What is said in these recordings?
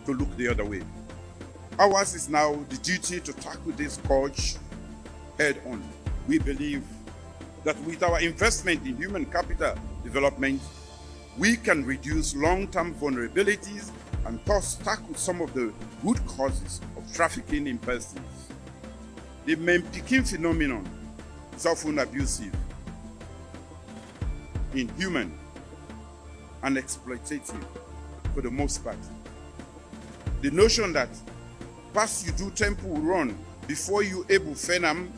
to look the other way. Ours is now the duty to tackle this scourge head on. We believe that with our investment in human capital development, we can reduce long-term vulnerabilities and thus tackle some of the root causes of trafficking in persons. The Mempikin phenomenon is often abusive, inhuman, and exploitative for the most part. The notion that pass you do temple run before you able fenam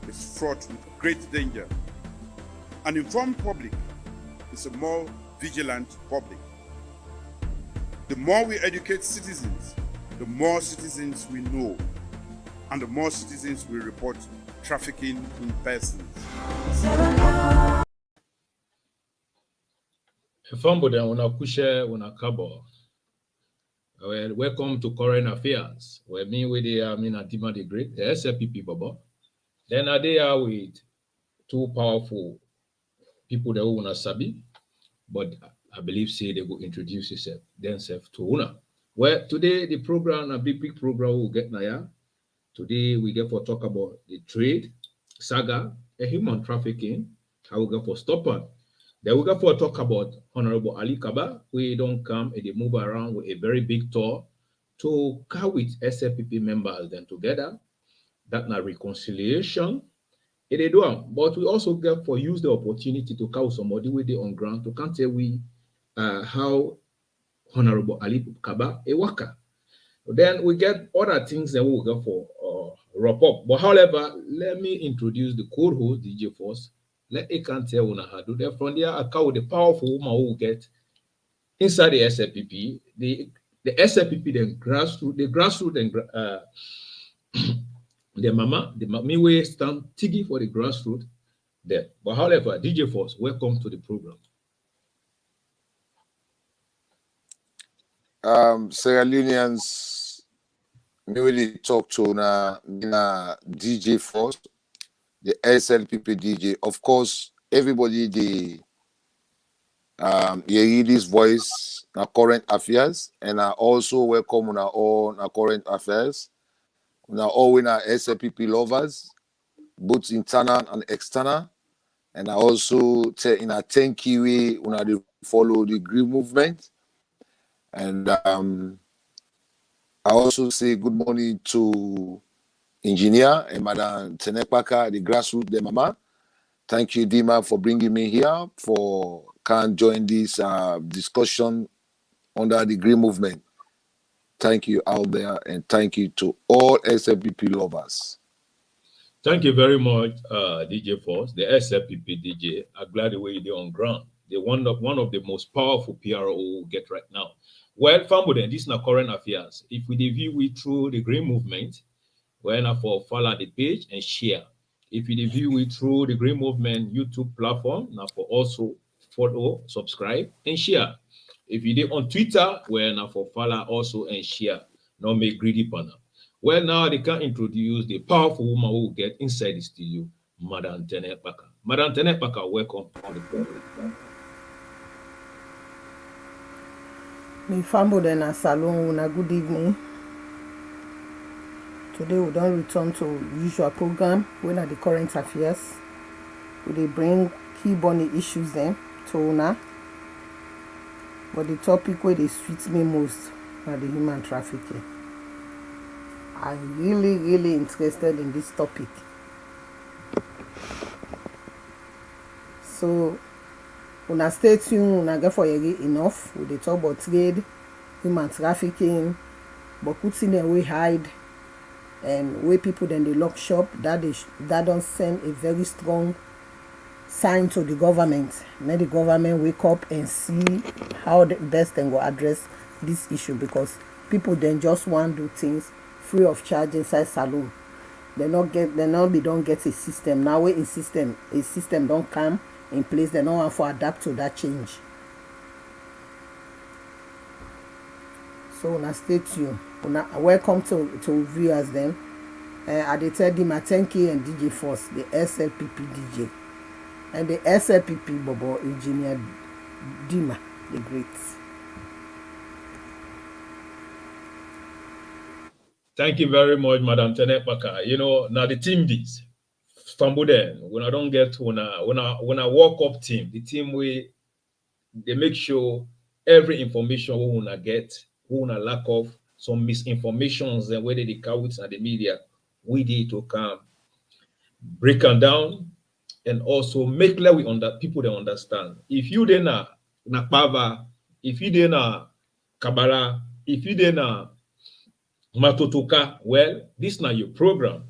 is fraught with great danger. An informed public is a more vigilant public. The more we educate citizens, the more citizens we know, and the more citizens will report trafficking in persons. Well, welcome to Current Affairs. Where me with the DEEMAA the Great, the SLPP Baba. Then I there with two powerful people that wanna sabi, but I believe say they will introduce themselves to una. Well, today the program, a big program we'll get now. Today we get for talk about the trade, Saga, a human trafficking, how we get for stopper. Then we get for talk about Honorable Alie Kabba. We don't come and they move around with a very big tour to go with SLPP members then together. That na reconciliation. It they do, but we also get for use the opportunity to call somebody with the on ground to can tell we how Honorable Alie Kabba a worker. Then we get other things that we'll go for wrap up. But however, let me introduce the co-host DJ Force. Let it can tell una how do that from there. I call the powerful woman who will get inside the SLPP, the SLPP, the grassroots and the mama way stand tiggy for the grassroots there. But however, DJ Force, welcome to the program. Sierra Leoneans, me really talk to na DJ Force, the SLPP DJ. Of course, everybody you hear this voice na Current Affairs, and I also welcome on our Current Affairs. Now all we are SLPP lovers, both internal and external, and I also thank you we follow the green movement. And I also say good morning to engineer and Madam KPAKA, the grassroots, the mama. Thank you, DEEMAA, for bringing me here can join this discussion under the green movement. Thank you out there, and thank you to all SLPP lovers. Thank you very much, DJ Force, the SLPP DJ. I'm glad the way you're on ground. They're one of the most powerful PRO we'll get right now. Well, Famboden, this is not Current Affairs. If we view it through the Green Movement, we're now for follow the page and share. If you view it through the Green Movement YouTube platform, now for also follow, subscribe, and share. If you did on Twitter, we're now for follow also and share. Not make greedy partner. Well, now they can introduce the powerful woman who will get inside the studio, Madam TENNEH. Madam TENNEH, welcome to the program. Me Famboden and Salon, una good evening. Today we don't return to usual program. When are the Current Affairs? We bring key burning issues then to una. But the topic where they suits me most are the human trafficking. I'm really interested in this topic. So una stay tuned, una get for enough. We dey talk about trade, human trafficking, but putting away hide and where people then they lock shop, that don't send a very strong sign to the government. Let the government wake up and see how the best then go address this issue, because people then just want to do things free of charge inside saloon. They don't get a system. Now where a system don't come in place, they don't want to adapt to that change. So now stay tuned. Welcome to viewers then. I dey tell DEEMAA thank you and DJ Force, the SLPP DJ. And the SLPP Bobo Engineer DEEMAA the Great. Thank you very much, Madam TENNEH. You know, now the team this stumble then when I don't get when I walk up team, the team they make sure every information we wanna get, we wanna lack of some misinformations and whether they carry it and the media, we need to come break them down and also make clear we under people they understand. If you then na Pava, if you then Kabara, if you then Matotoka, well, this now your program,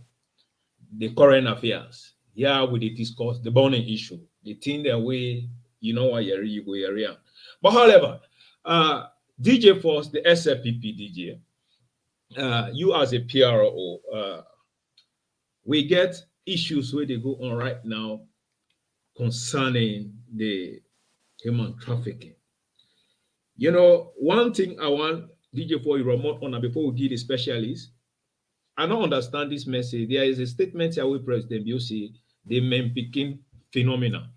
the current affairs. Yeah, we discuss the burning issue, the thing that we, you know, why you go area. But however, DJ Force, the SLPP DJ, you as a PRO, we get issues where they go on right now concerning the human trafficking. You know, one thing I want DJ for you remote on before we give the specialist. I don't understand this message. There is a statement here with President Biosi, the men picking phenomenon.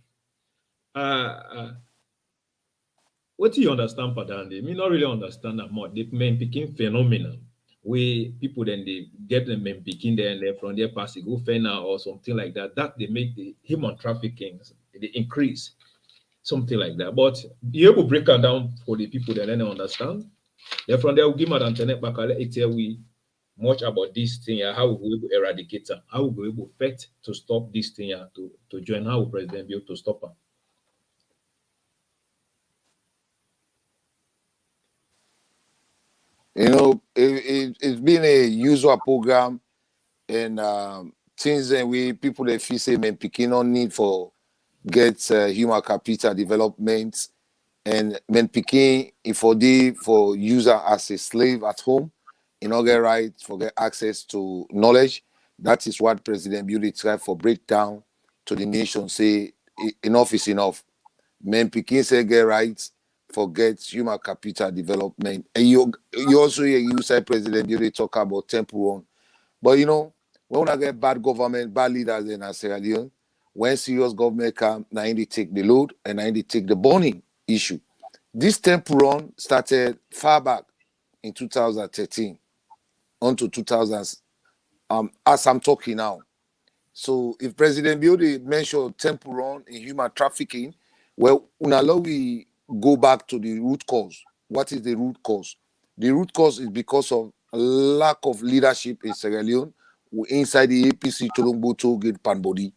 What do you understand, Padande? Me not really understand that much. The men picking phenomenon. Where people then they get the men picking there and then from their pass go fena or something like that. That they make the human trafficking they increase. Something like that. But be able to break it down for the people that then understand. Then from there, we'll give Madam TENNEH back and tell we much about this thing, how we will eradicate them, how we will able fight to stop this thing, to join how President be able to stop them. You know, it's been a usual program, and things that we people that feel say men picking on need for get human capital development, and men picking for user as a slave at home, you know, get right for get access to knowledge. That is what President Beauty tried for breakdown to the nation. Say enough is enough. Men picking say get right for get human capital development. And you also hear you say President Beauty talk about temporal. But you know, when I get bad government, bad leaders in Sierra Leone, when serious government come, now they take the load and now they take the burning issue. This temporal started far back in 2013 onto 2000s. As I'm talking now. So if President Biode mentioned temporal in human trafficking, well, we go back to the root cause. What is the root cause? The root cause is because of lack of leadership in Sierra Leone inside the APC Tolomboto Gate Panbody.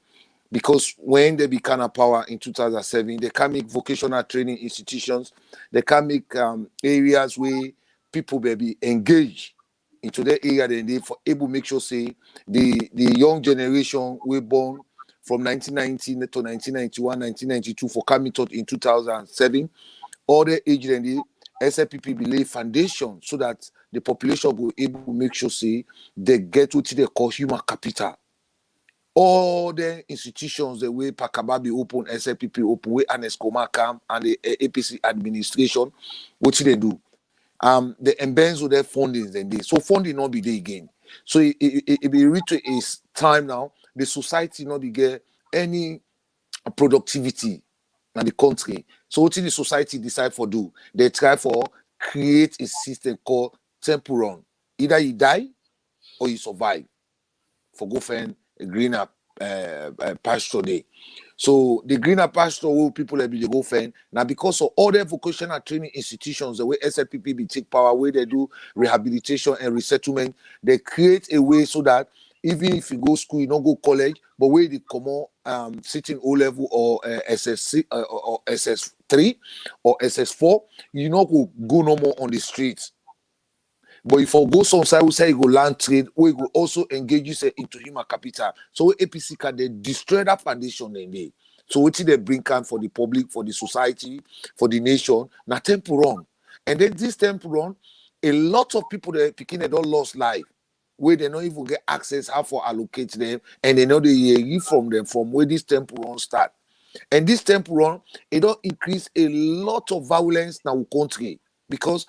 Because when they became a power in 2007, they can make vocational training institutions, they can make areas where people may be engaged into the area, then they for able to make sure say the young generation were born from 1990 to 1991, 1992 for coming out in 2007, all the age then the SLPP be lay foundation so that the population will able to make sure say they get what they call human capital. All the institutions the way Pakaba be open, SLPP open, way Anescoma camp and the APC administration, what they do? The embeds with their funding then they so funding not be there again. So it be reach to its time now. The society not be get any productivity in the country. So what did the society decide for do? They try for create a system called temporal. Either you die or you survive. For go find a greener pasture day. So the greener pasture will people that be the go find now because of all the vocational training institutions, the way SLPP be take power, where they do rehabilitation and resettlement, they create a way so that even if you go school, you don't go college, but where they come on sitting O level or SS6 or SS3 or SS4, you not go no more on the streets. But if you go some side, we say you go land trade, we go also engage you say into human capital. So APC can they destroy that foundation in there. So what they bring can for the public, for the society, for the nation, now temporal. And then this temporal, a lot of people that picking they don't lost life, where they don't even get access how to allocate them, and they know they hear from them from where this temporal start. And this temporal, it don't increase a lot of violence in our country because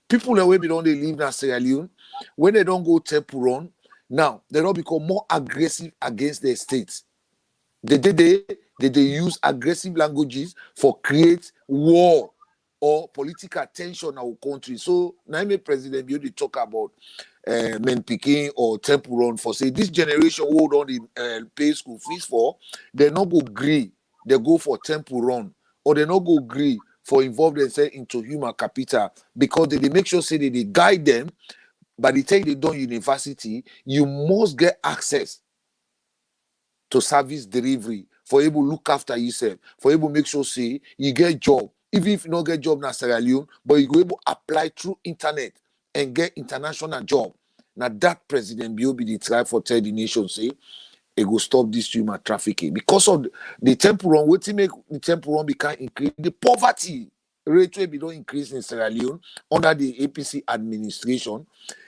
people that way don't they live in Sierra Leone, when they don't go temporal, now they don't become more aggressive against their states. They use aggressive languages for create war or political tension in our country. So now President Biodi talk about men picking or temple run for say this generation hold on the pay school fees for, they not go agree, they go for temple run, or they not go agree for involve themselves into human capital because they make sure say they guide them. By the time they done university, you must get access to service delivery for able look after yourself, for able make sure say you get job, even if you don't get job in Sierra Leone, but you go able apply through internet and get international job. Now that President Bill be the try for tell the nation say it will stop this human trafficking because of the temple run. What make the temple run become increase the poverty rate will be don't increase in Sierra Leone under the APC administration.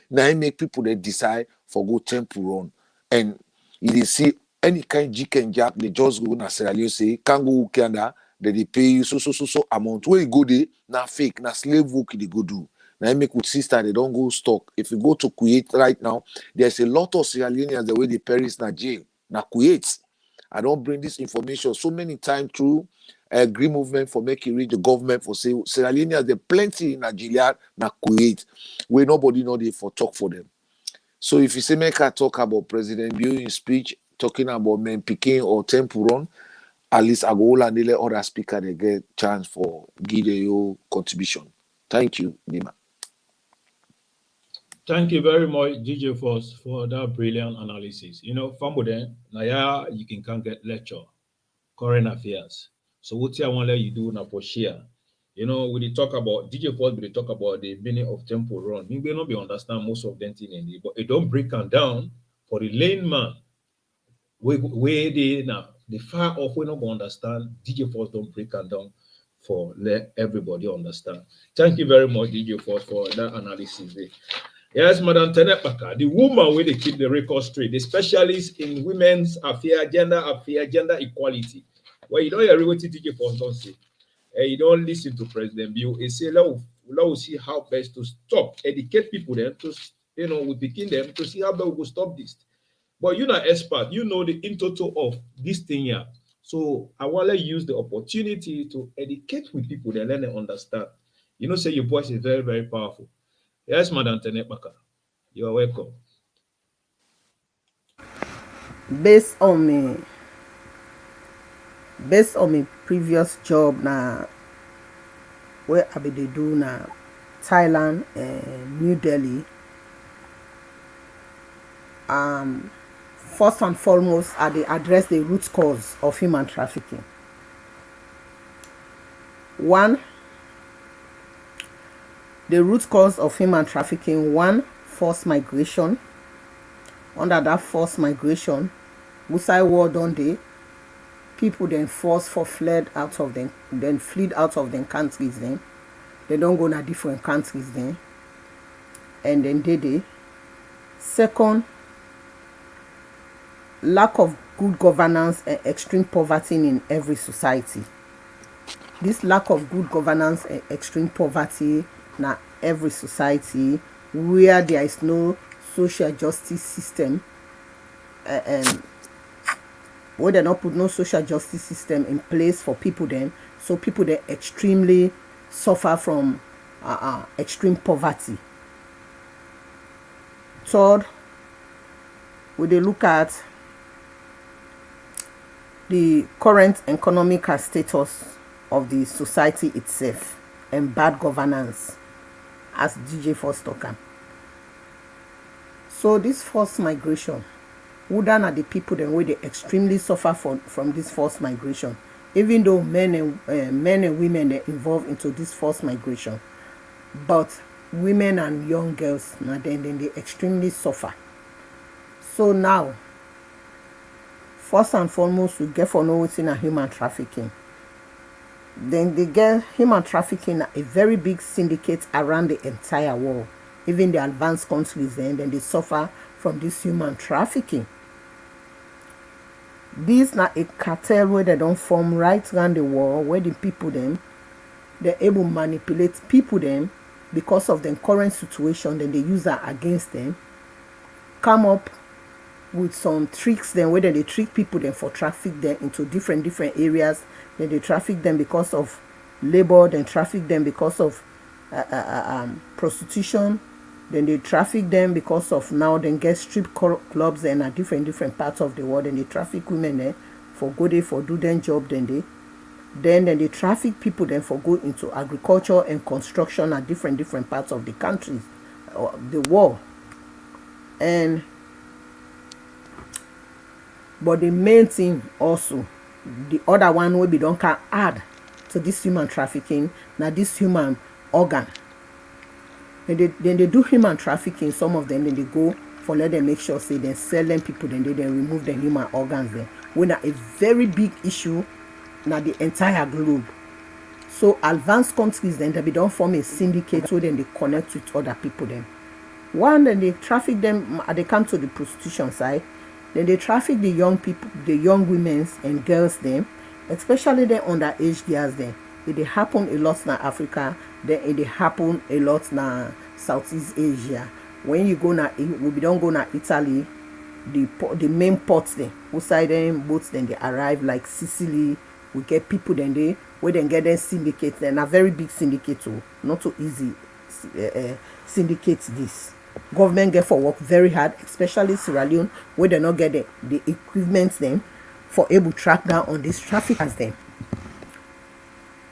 Now it make people that decide for go temple run, and you see any kind jick and jack they just go na Sierra Leone say can't go Canada, that they pay you so amount where you go there na fake na slave work they go do. Now I make with sister they don't go stock. If you go to Kuwait right now, there's a lot of Sierra Leoneans the way they perish na jail na Kuwait. I don't bring this information so many times through a green movement for making reach the government for say Sierra Leoneans there plenty in Nigeria na Kuwait where nobody know they for talk for them. So if you say make I talk about President Bill in speech talking about men picking or temple run, at least I go all and let other speaker they get chance for give your contribution. Thank you, DEEMAA. Thank you very much, DJ Force, for that brilliant analysis. You know, from then, now you can get lecture, current affairs. So what I want to let you do now for share. You know, we talk about DJ Force, we talk about the meaning of temple run. You may not be understand most of them things in it, but it don't break them down for the layman. Where they now the far off we not going understand. DJ Force don't break them down for let everybody understand. Thank you very much, DJ Force, for that analysis. Yes, Madam TENNEH, the woman where they keep the record straight, the specialist in women's affairs, gender equality. Well, you don't hear what DJ Force don't say. You don't listen to President Bill. He say, let's see how best to stop, educate people then to, you know, we begin them to see how best we will stop this. But you're not expert, you know the in total of this thing here. So I want to use the opportunity to educate with people, they learn and understand. You know, say your voice is very, very powerful. Yes, Madam TENNEH, you are welcome. Based on my previous job now, where I be they do now, Thailand and New Delhi. First and foremost, they address the root cause of human trafficking. One, the root cause of human trafficking, one, forced migration. Under that forced migration, Wusai war done day, people then forced for fled out of them, then fled out of them countries then. They don't go to different countries then. And then they. Second, lack of good governance and extreme poverty in every society. This lack of good governance and extreme poverty in every society where there is no social justice system, where they not put no social justice system in place for people then, so people they extremely suffer from extreme poverty. Third, we they look at the current economic status of the society itself and bad governance, as DJ Force talking. So this forced migration, wouldn't are the people then where they extremely suffer from this forced migration, even though men and women are involved into this forced migration, but women and young girls now then they extremely suffer. So now, first and foremost, we get for know what's in a human trafficking. Then they get human trafficking a very big syndicate around the entire world. Even the advanced countries then they suffer from this human trafficking. This na a cartel where they don't form right around the world, where the people them they're able to manipulate people them because of the current situation, then they use that against them, come up with some tricks then where they trick people then for traffic them into different areas. Then they traffic them because of labor, then traffic them because of prostitution, Then they traffic them because of now then get strip clubs and at different parts of the world, and they traffic women there for go there for do their job. Then they traffic people then for go into agriculture and construction at different parts of the country or the world. And but the main thing also, the other one will be don't can add to this human trafficking, now this human organ. Then they do human trafficking, some of them, then they go for let them make sure say they sell them people, then they remove the human organs then. When a very big issue now the entire globe. So advanced countries then they don't form a syndicate, so then they connect with other people then. One, then they traffic them, they come to the prostitution side, then they traffic the young people, the young women and girls them, especially the underage girls then. It happen a lot in Africa, then it happen a lot in Southeast Asia. When you go na, we don't go na Italy, the main ports there, outside them boats then they arrive like Sicily. We get people then they where then get them syndicates, then a very big syndicate too, not so easy syndicates this. Government get for work very hard, especially Sierra Leone, where they not get the equipment then for able to track down on these traffickers then.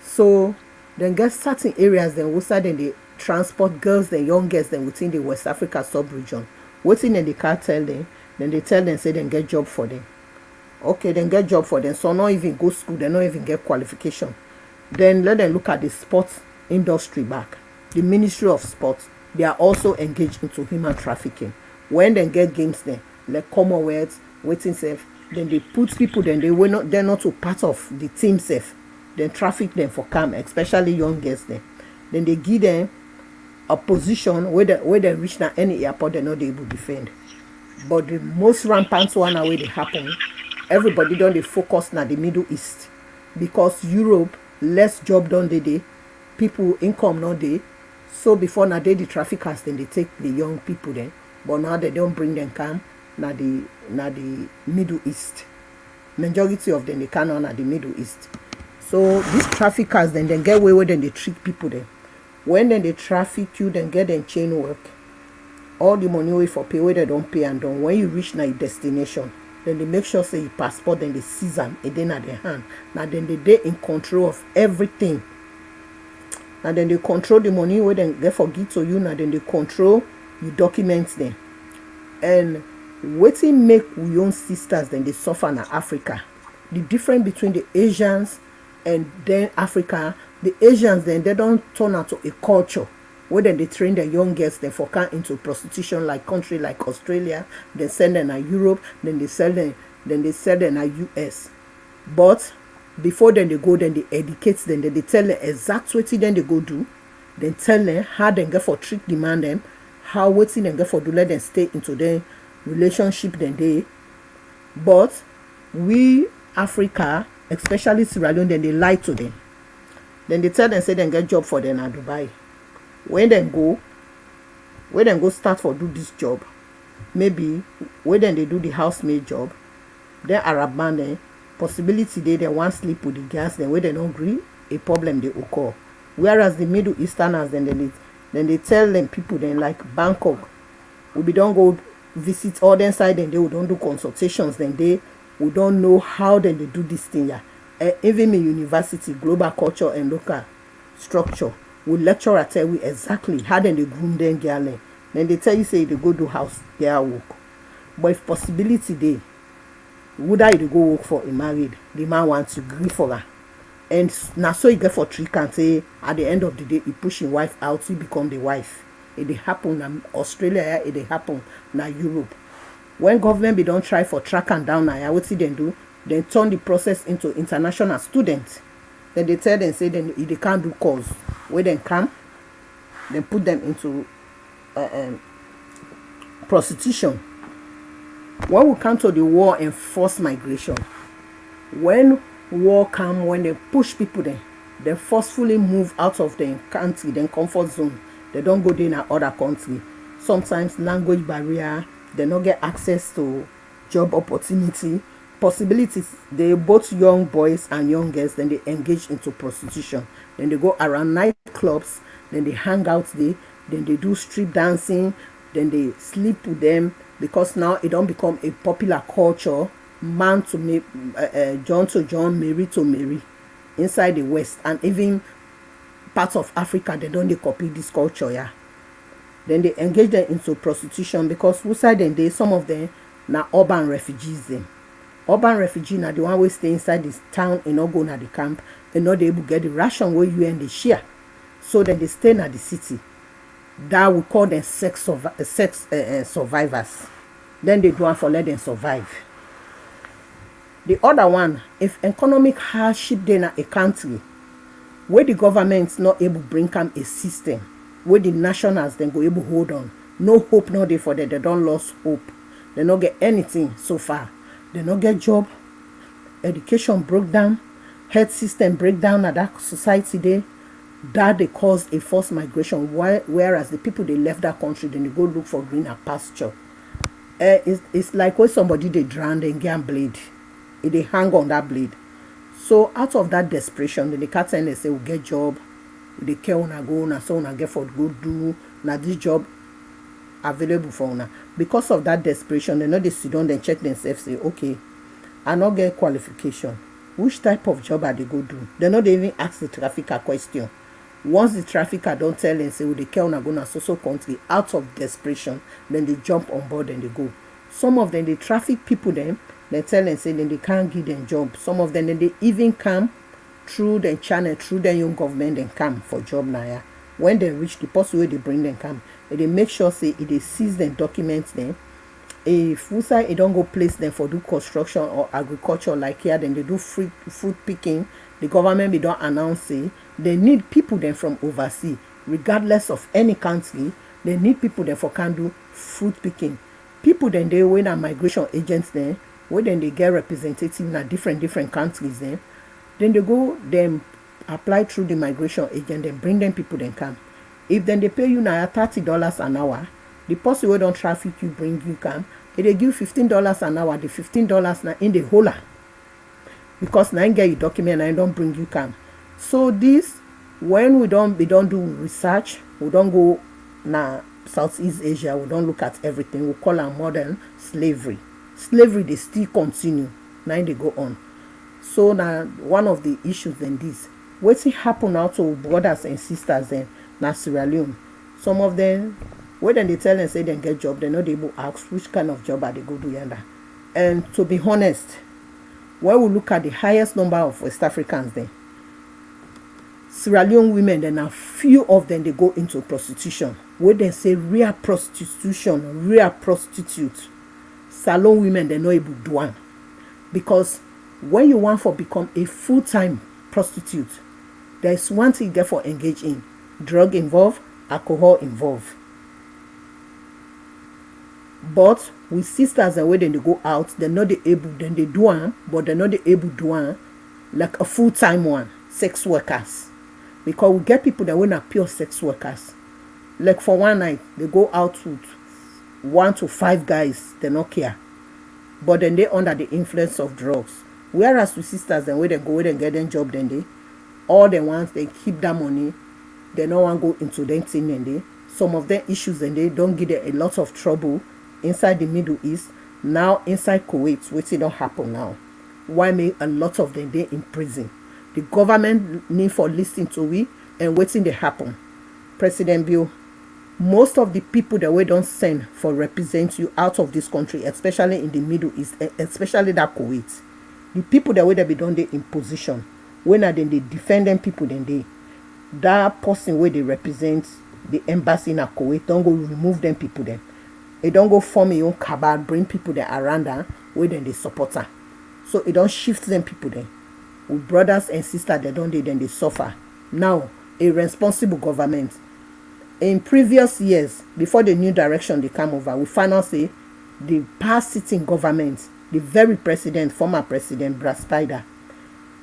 So then get certain areas then outside then they transport girls then young girls then within the West Africa sub-region. Waiting then they can't tell them, then they tell them say then get job for them. Okay, then get job for them. So not even go school, they not even get qualification. Then let them look at the sports industry back. The Ministry of Sports, they are also engaged into human trafficking. When they get games then, like Commonwealth, waiting safe, then they put people then they're not a part of the team safe. Then traffic them for camp, especially young girls then. Then they give them a position where they reach now any airport, they're not able to defend. But the most rampant one where they happen, everybody don't they focus now the Middle East. Because Europe, less job done they people income not they. So before now the traffickers then they take the young people then. But now they don't bring them camp now the Middle East. Majority of them they cannot at the Middle East. So these traffickers then they get away with then they trick people then. When then they traffic you, then get them chain work. All the money away for pay where they don't pay and done. When you reach now your destination, then they make sure say your passport, then they seize them and then at their hand. Now then they in control of everything. Now then they control the money where then they forget to you. Now then they control your documents then. And waiting make we own sisters then they suffer in Africa. The difference between the Asians and then Africa, the Asians then they don't turn out to a culture where then they train their young girls then for come into prostitution like country like Australia, then send them to Europe, then they sell them to US. But before then they go, then they educate them, then they tell them exact what then they go do, then tell them how they get for trick demand them, how waiting them get for do let them stay into their relationship then they. But we Africa, especially Sierra Leone, then they lie to them. Then they tell them say they get job for them in Dubai. When they go start for do this job, maybe when then they do the housemaid job, then Arab man then possibility they want sleep with the girls, then when they don't agree, a problem they occur. Whereas the Middle Easterners then they tell them people then like Bangkok, we don't go visit all them side, then they don't do consultations, then we don't know how then they do this thing. Yeah. Even in university, global culture and local structure, we lecturer tell you exactly how then they groom them girl. Then they tell you say they go do house girl work. But if possibility they would I they go work for a married, the man wants to agree for her. And now so you get for trick and say at the end of the day he pushing wife out, he become the wife. It happen in Australia, it happen in Europe. When government be don't try for track and down now, what see them do? Then turn the process into international students. Then they tell them say then if they can't do calls, where they come, then put them into prostitution. When we come to the war and forced migration, when war come, when they push people then, they forcefully move out of the country, then comfort zone. They don't go there in other country. Sometimes language barrier, they don't get access to job opportunity. Possibilities, they both young boys and young girls, then they engage into prostitution. Then they go around nightclubs, then they hang out there, then they do street dancing, then they sleep with them, because now it don't become a popular culture, man to John to John, Mary to Mary, inside the West, and even parts of Africa, they don't copy this culture, yeah. Then they engage them into prostitution, because who side then they, some of them now urban refugees them. Urban refugee now the one way stay inside this town and not go to the camp and not able to get the ration where you and they share. So then they stay in the city. That we call them sex survivors. Then they do one for let them survive. The other one, if economic hardship then a country, where the government's not able to bring come a system, where the nationals then go able to hold on, no hope no day for them, they don't lose hope, they not get anything so far, they not get job, education broke down, health system break down at that society there, that they cause a forced migration, whereas the people they left that country, then they go look for greener pasture. It's like when somebody they drown and get blade, they hang on that blade. So out of that desperation, then the cat and they say we get job, they care una go na so una get for go do na this job available for una. Because of that desperation, they know they sit down, then check themselves, say okay, I not get qualification. Which type of job are they go do? They know they even ask the trafficker question. Once the trafficker don't tell them, say, well, they care una go na so country, out of desperation, then they jump on board and they go. Some of them, they traffic people them, they tell them, say, then they can't give them job. Some of them, then they even come through the channel, through the young government, and come for job now. Yeah. When they reach the post where they bring them come, they make sure, say, if they seize them, documents them. If we say it don't go place them for do construction or agriculture like here, then they do fruit picking. The government be don't announce, say, they need people then from overseas, regardless of any country. They need people then for can do fruit picking. People then they when are migration agents then, where then they get representatives in different countries then they go then apply through the migration agent, then bring them people then come. If then they pay you now $30 an hour, the person who don't traffic you bring you come, if they give $15 an hour, the $15 now in the whole, because now you get your document and I don't bring you come. So this, when we don't do research, we don't go now Southeast Asia, we don't look at everything, we call our modern slavery. Slavery they still continue, now they go on. So now one of the issues in this, what's happen now to brothers and sisters in Sierra Leone? Some of them, when they tell and say they get job, they're not able to ask which kind of job are they go do yonder. And to be honest, when we look at the highest number of West Africans there, Sierra Leone women, then a few of them they go into prostitution. Where they say real prostitution, real prostitute. Salon women they're not able to do one. Because when you want for become a full-time prostitute, there's one thing you get for engage in. Drug involved, alcohol involved. But with sisters and when they go out, they're not able, then they do one, but they're not able to do one like a full-time one, sex workers. Because we get people that when are pure sex workers. Like for one night, they go out with 1 to 5 guys, they don't care. But then they under the influence of drugs. Whereas with sisters, then when they go and get them job, then they all they want, they keep that money. They don't want to go into them thing, and they some of their issues, and they don't give them a lot of trouble inside the Middle East. Now inside Kuwait, which don't happen now. Why make a lot of them they in prison? The government need for listening to we and waiting they happen. President Bill, most of the people that we don't send for represent you out of this country, especially in the Middle East, especially that Kuwait. The people that they be done they in position. When are they defend them people then they that person where they represent the embassy in Kuwait don't go remove them people then. They don't go form a own cabal, bring people there around her where then they support her. So it don't shift them people then. With brothers and sisters they don't then they suffer. Now a responsible government. In previous years, before the new direction they come over, we find out say the past sitting government, the very president, former president Brad Spider,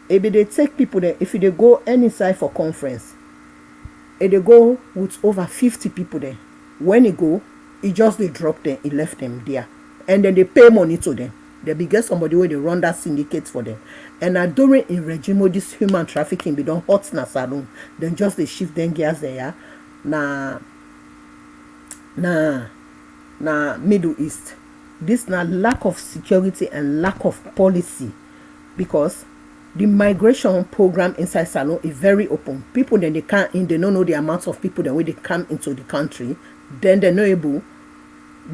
if they take people there, if they go any side for conference, if they go with over 50 people there, when he go, he just they drop them, he left them there, and then they pay money to them. They be get somebody where they run that syndicate for them. And during in regime of this human trafficking, they don't hot na saloon, then just they shift them gears there. Now na Middle East. This na lack of security and lack of policy, because the migration program inside Salon is very open. People then they come in, they don't know the amount of people the way they come into the country, then they're not able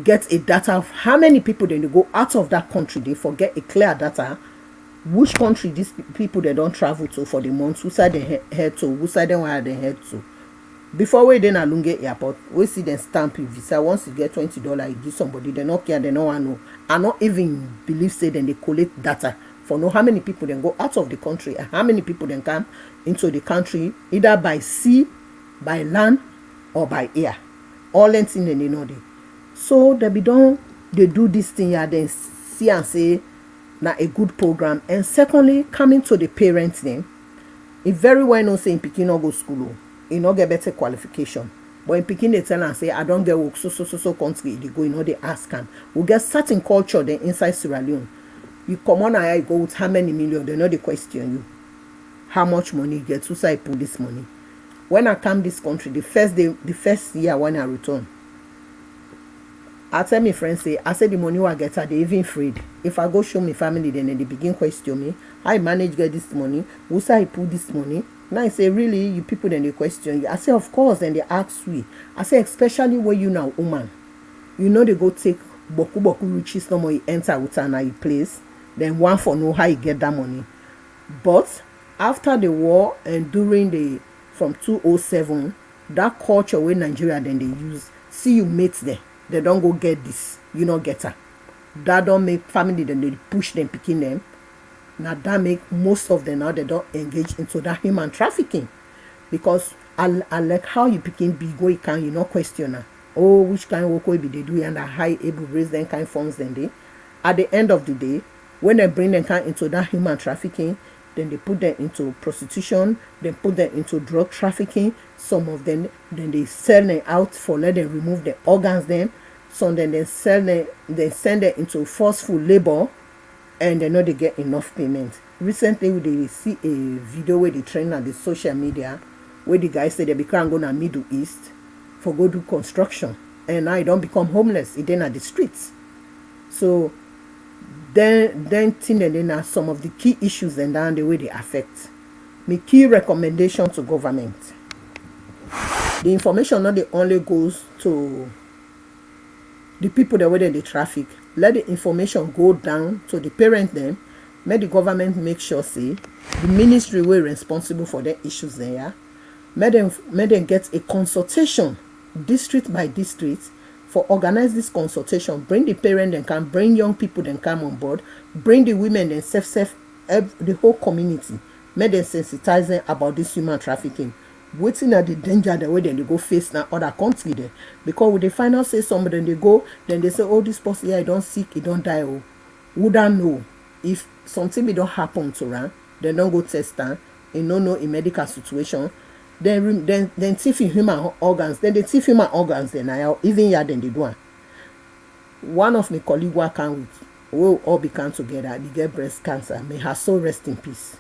get a data of how many people then they go out of that country. They forget a clear data which country these people they don't travel to for the month, who side they head to, who side they head to. Before we then Alunge airport, we see them stamp your visa. Once you get $20, you give somebody, they not care, they don't want to know. I not even believe say then they collect data for know how many people then go out of the country and how many people then come into the country, either by sea, by land, or by air. All things in the know they. So they be done, they do this thing here, then see and say na a good program. And secondly, coming to the parents then, it very well known say in Pikin no go school, you no get better qualification. But in Pikin they tell and say I don't get work so country they go, you know, they ask them. We get certain culture then inside Sierra Leone. You come on and I go with how many million, they know they question you. How much money you get, who say I put this money. When I come this country, the first year when I return, I tell my friends say, I say the money I get, they even afraid. If I go show my family, then they begin question me. How I manage get this money? Who say I put this money? Now I say, really, you people then they question you. I say, of course, then they ask we. I say, especially when you now woman, you know they go take boku riches no more you enter with an place, then one for know how you get that money. But after the war and during the from 2007, that culture where Nigeria then they use, see you mates there. They don't go get this, you know, get her. That don't make family then they push them, picking them. Now that make most of them now they don't engage into that human trafficking. Because I like how you picking big way can you not question her. Oh, which kind of work will be they do and high able raise them kind of funds then they. At the end of the day, when they bring them kind into that human trafficking, then they put them into prostitution, then put them into drug trafficking. Some of them, then they sell them out for let them remove the organs them. Some then they sell them, they send them into forceful labor, and they know they get enough payment. Recently, they see a video where they train on the social media, where the guy said they become going to Middle East for go do construction, and now you don't become homeless, it then at the streets. So then thing and then are some of the key issues and then the way they affect. My key recommendation to government. The information not the only goes to the people that way they traffic. Let the information go down to the parent them. Make the government make sure say the ministry were responsible for the issues there. Make them get a consultation district by district for organize this consultation. Bring the parent and can bring young people then come on board. Bring the women and the whole community. Make them sensitize them about this human trafficking. Waiting at the danger the way then they go face now other country there. Because when they find out say somebody then they go, then they say, oh, this person here, he don't sick, he don't die. Oh, wouldn't know if something don't happen to her, they don't go test her, you don't know in medical situation. Then thief in human organs. Then they thief human organs. Then even here then they do. One of my colleagues work with, we all become together. They get breast cancer. May her soul rest in peace.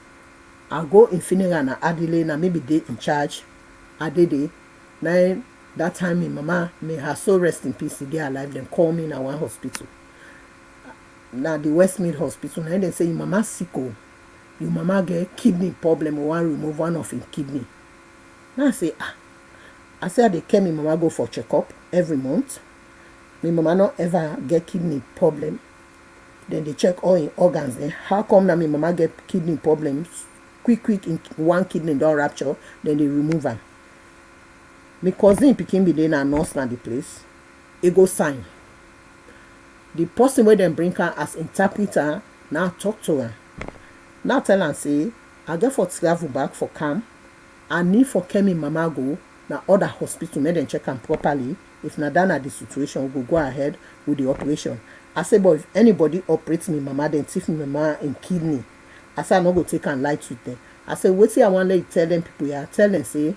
I go in funeral and Adelaide and maybe they in charge. Adede. Now that time my mama may her soul rest in peace. They alive. Then call me in one hospital. Now the Westmead Hospital. Now they say your mama sick. Your mama get kidney problem. We want to remove one of her kidney. Now I say they came, my mama go for checkup every month. My mama not ever get kidney problem. Then they check all in organs. Then how come that my mama get kidney problems? Quick in one kidney don't rupture, then they remove her. My cousin picking be there and nurse na the place. It go sign. The person where them bring her as interpreter now talk to her. Now tell her say I get for travel back for camp. I need for Kemi mama go na other hospital make them check them properly. If not done at the situation, we go ahead with the operation. I say, but if anybody operates me mama, then thief me mama in kidney. I say I no go take and light with them. I say, wait till I want to tell them people here. Tell them say,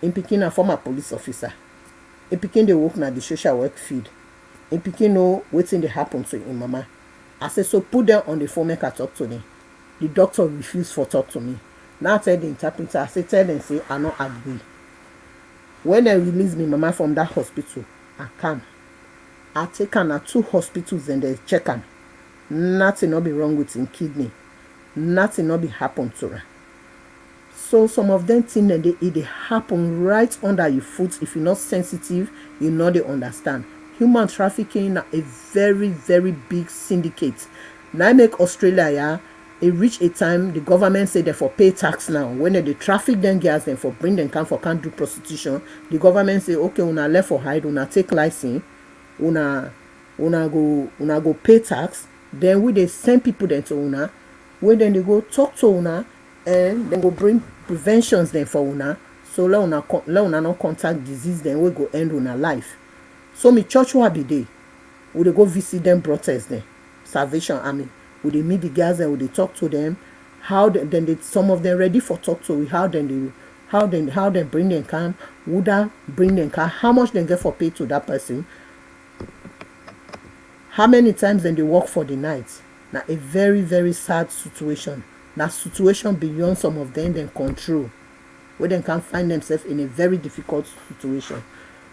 in Pikin a former police officer. In Pikin they work na the social work field. In Pikin know waiting they happen to in mama. I say, so put them on the phone, make I talk to them. The doctor refused for talk to me. Now tell the interpreter, I say, tell them say I not agree. When they release me mama from that hospital, I come. I take her to 2 hospitals and they check her. Nothing not be wrong with him kidney. Nothing not be happen to her. So some of them think that it happen right under your foot. If you're not sensitive, you know they understand. Human trafficking is a very, very big syndicate. Now make Australia, yeah, it reach a time the government say they for pay tax now. When they traffic them girls, then for bring them can't do prostitution. The government say, okay, una left for hide, una take license, una go pay tax. Then we they send people then to una, where then they go talk to una, and then go bring preventions then for una. So let una not contact disease, then we go end una life. So me church will be there. We they go visit them protest then. Salvation Army. Would they meet the guys and would they talk to them? How then they, some of them ready for talk to? How then bring them come? Would I bring them come? How much they get for pay to that person? How many times then they work for the night? Now a very, very sad situation. Now situation beyond some of them then control, where they can find themselves in a very difficult situation.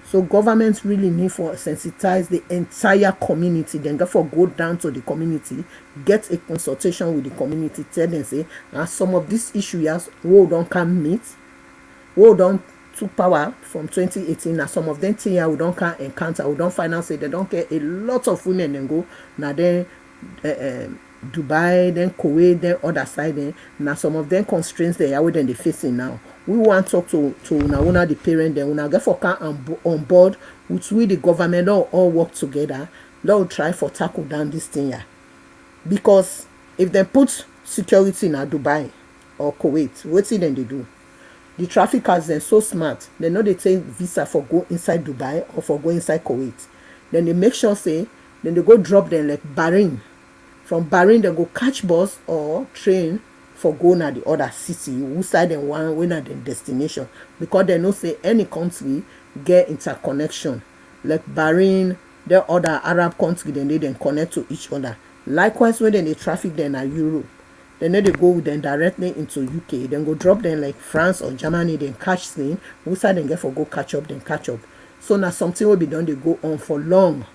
So governments really need to sensitize the entire community. Then therefore go down to the community, get a consultation with the community, tell them say, some of these issues we don't come meet, we don't took power from 2018. Now some of them things we don't can encounter, we don't finance it, they don't care. A lot of women then go now then Dubai, then Kuwait, then other side. Then now some of them constraints they are then they facing now. We want to talk to una the parent, then una get for on board with we the government all work together. They'll try for tackle down this thing here. Because if they put security in Dubai or Kuwait, what's it then they do? The traffickers then so smart, they know they take visa for go inside Dubai or for go inside Kuwait. Then they make sure say, then they go drop them like Bahrain. From Bahrain they go catch bus or train for go na the other city, who side and one when at the destination, because they know say any country get interconnection. Like Bahrain, the other Arab country, then they then connect to each other. Likewise, when they traffic them at Europe, then they go with them directly into UK, then go drop them like France or Germany, then catch them, who side then get for go catch up, then catch up. So now something will be done, they go on for long.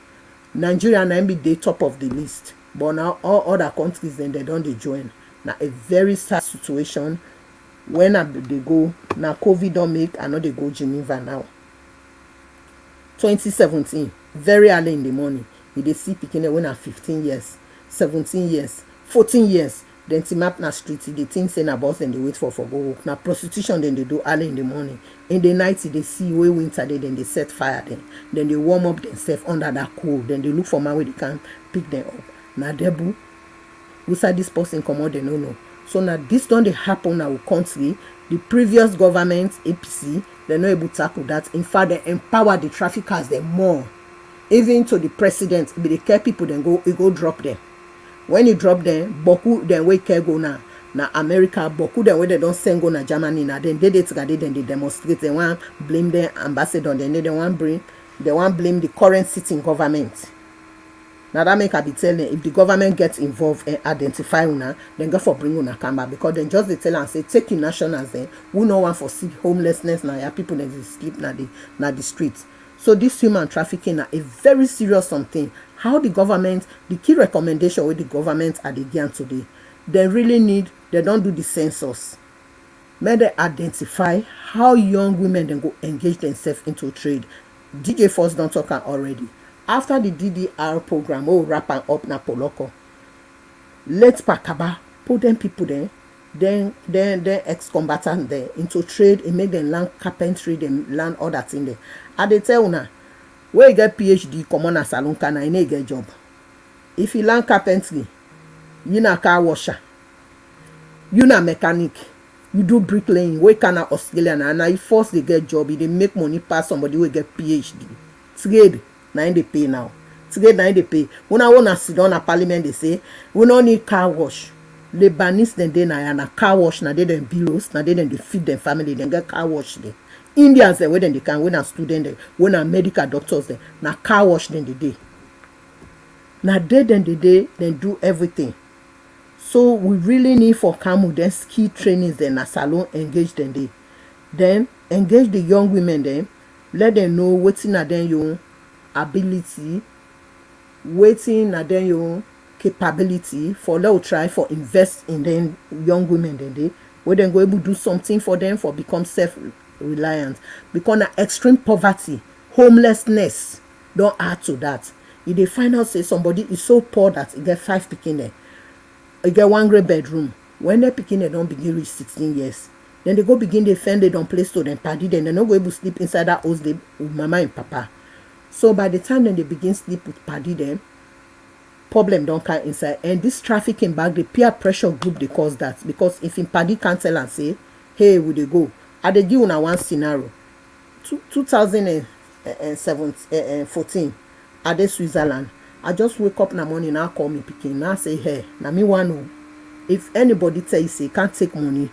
Nigeria now be the top of the list, but now all other countries then they don't they join. Now a very sad situation when they go now COVID don't make, I know they go Geneva now. 2017, very early in the morning, they see picking when at 15 years, 17 years, 14 years, then team up na street, they think saying about and they wait for go work. Now prostitution then they do early in the morning. In the night they see way winter day, then they set fire then they warm up themselves under that cold, then they look for man where they can pick them up. Now debu who said this person come out, they don't know. So now this don't happen in our country. The previous government, APC, they're not able to tackle that. In fact, they empower the traffickers them more. Even to the president, if they care people, then go drop them. When you drop them, Boku then we care go now. Now America, Boku then where they don't send go na Germany now. Then they demonstrate. They want blame the ambassador. Then they want blame the current sitting government. Now that make I be telling, if the government gets involved and identify una, then go for bring una come back, because then just they tell and say take your nationals then who no one for see homelessness now, people that they sleep na the streets. So this human trafficking is a very serious something. How the government, the key recommendation with the government are the again today, they really need, they don't do the census. May they identify how young women then go engage themselves into trade. DJ Force don't talk already. After the DDR program, wrap up na Poloko. Let Pakaba put them people there, then ex-combatant there into trade and make them learn carpentry, them learn all that in there. And they tell una, where you get PhD, come on a salon can I get job. If you learn carpentry, you na car washer, you na mechanic, you do bricklaying, where can a Australian and you force they get job, they make money pass somebody who get PhD. Trade. Now they pay now. Today now they pay. When I wanna sit down at parliament, they say we don't need car wash. Lebanese then they na car wash now they then bills now they then they feed them family then get car wash there. Indians there where then they can when a student there when a medical doctors there now car wash then they day. Now they then do everything. So we really need for Kamu then ski trainings then a salon engage them then engage the young women then let them know what's in a then you. ability, waiting na then your capability for let try for invest in them young women then they where then go able do something for them for become self-reliant, because na extreme poverty, homelessness don't add to that. If they find out say somebody is so poor that he get 5 pikin there, he get 1 great bedroom, when they pikin they don't begin reach 16 years, then they go begin they fend they don't place to them party, then they not go able to sleep inside that house they with mama and papa. So by the time then they begin sleep with party them, problem don't come inside. And this trafficking back, the peer pressure group they cause that, because if in party can't tell and say, hey, would they go? I they give una one scenario. 2014, at the Switzerland, I just wake up in the morning, now call me picking, now say, hey, now me want to know, if anybody tell you say can't take money,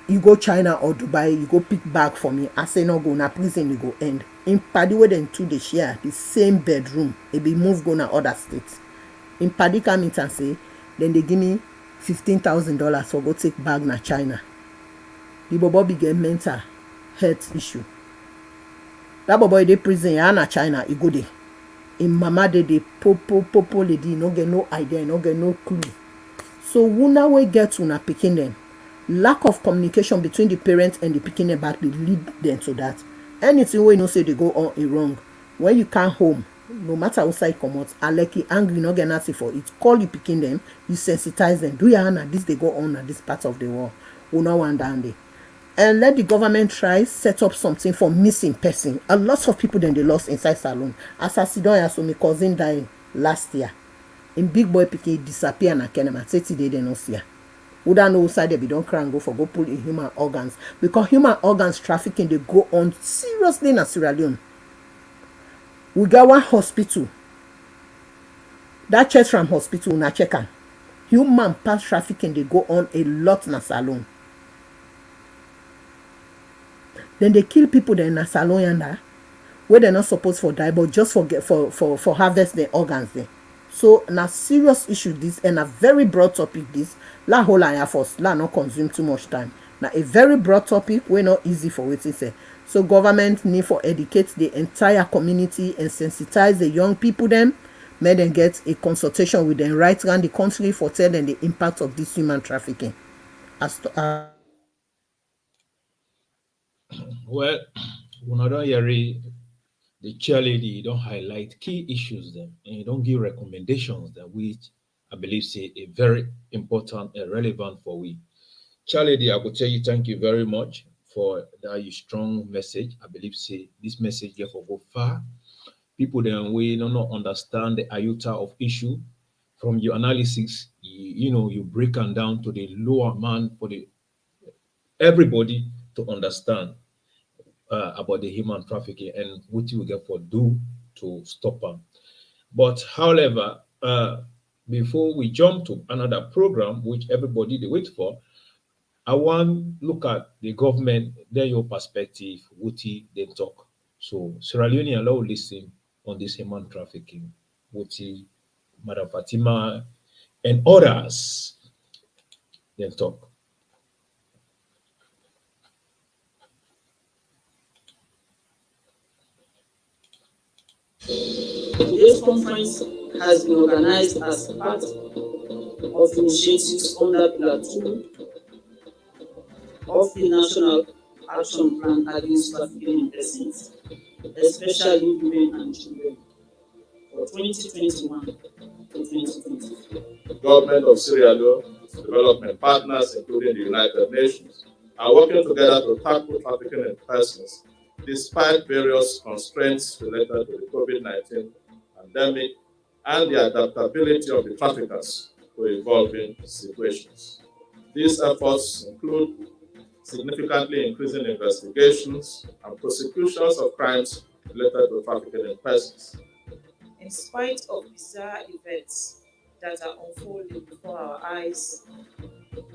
you go China or Dubai, you go pick bag for me. I say no go na prison you go end. In Paddy where them two they share the same bedroom, it be move go na other states. In Paddy come in and say, then they give me $15,000 for go take bag na China. The bobo be get mental health issue. That bobo dey prison ya na China, he go there. In mama they popo lady, no get no idea, no get no clue. So una we get to na picking them. Lack of communication between the parents and the pikin back they lead them to that. Anything we know say they go on a wrong, when you come home, no matter outside come out, I like you angry, no get nothing for it, call you picking them, you sensitize them, do ya na this they go on at this part of the world, we no one down there. And let the government try set up something for missing person. A lot of people then they lost inside salon. As I see down, so my cousin died last year. In big boy pikin disappear na kenema 30 days they no see her. Would I know side they be don't cry and go for go pull in human organs, because human organs trafficking they go on seriously in Sierra Leone. We got one hospital, that church from hospital na check am. Human pass trafficking they go on a lot na salon. Then they kill people there in a salon yanda where they're not supposed for die, but just for harvest their organs there. So na serious issue this, and a very broad topic this. La whole line first, la not consume too much time. Now a very broad topic, we're not easy for what say. So government need for educate the entire community and sensitize the young people them, make them get a consultation with them right around the country for tell them the impact of this human trafficking. Well, when I don't hear the chairlady, you don't highlight key issues then, and you don't give recommendations that which I believe say a very important and relevant for we. Chairlady, I could tell you thank you very much for that strong message. I believe say this message therefore go far. People then we do not understand the iota of issue. From your analysis, you break them down to the lower man for the everybody to understand about the human trafficking and what you get for do to stop them. But however, before we jump to another program, which everybody they wait for, I want look at the government, their your perspective, what they talk. So Sierra Leone allow listen on this human trafficking, what Madam Fatima and others then talk. Today's conference has been organized as part of initiatives under Pillar 2 of the National Action Plan Against Trafficking in Persons, especially women and children, for 2021 to 2023. The government of Sierra Leone, development partners, including the United Nations, are working together to tackle trafficking in persons, despite various constraints related to the COVID-19 pandemic and the adaptability of the traffickers to evolving situations. These efforts include significantly increasing investigations and prosecutions of crimes related to trafficking in persons. In spite of bizarre events that are unfolding before our eyes,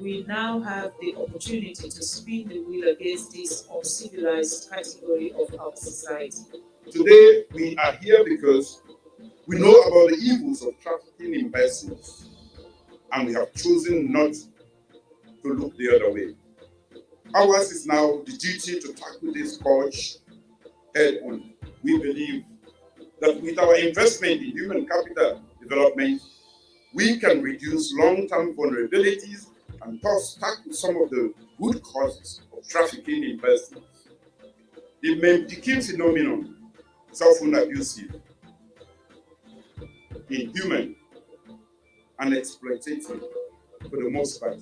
we now have the opportunity to spin the wheel against this uncivilized category of our society. Today, we are here because we know about the evils of trafficking in persons, and we have chosen not to look the other way. Ours is now the duty to tackle this scourge head on. We believe that with our investment in human capital development, we can reduce long-term vulnerabilities and thus tackle some of the root causes of trafficking in persons. The Memdikim phenomenon is often abusive, inhuman, and exploitative for the most part.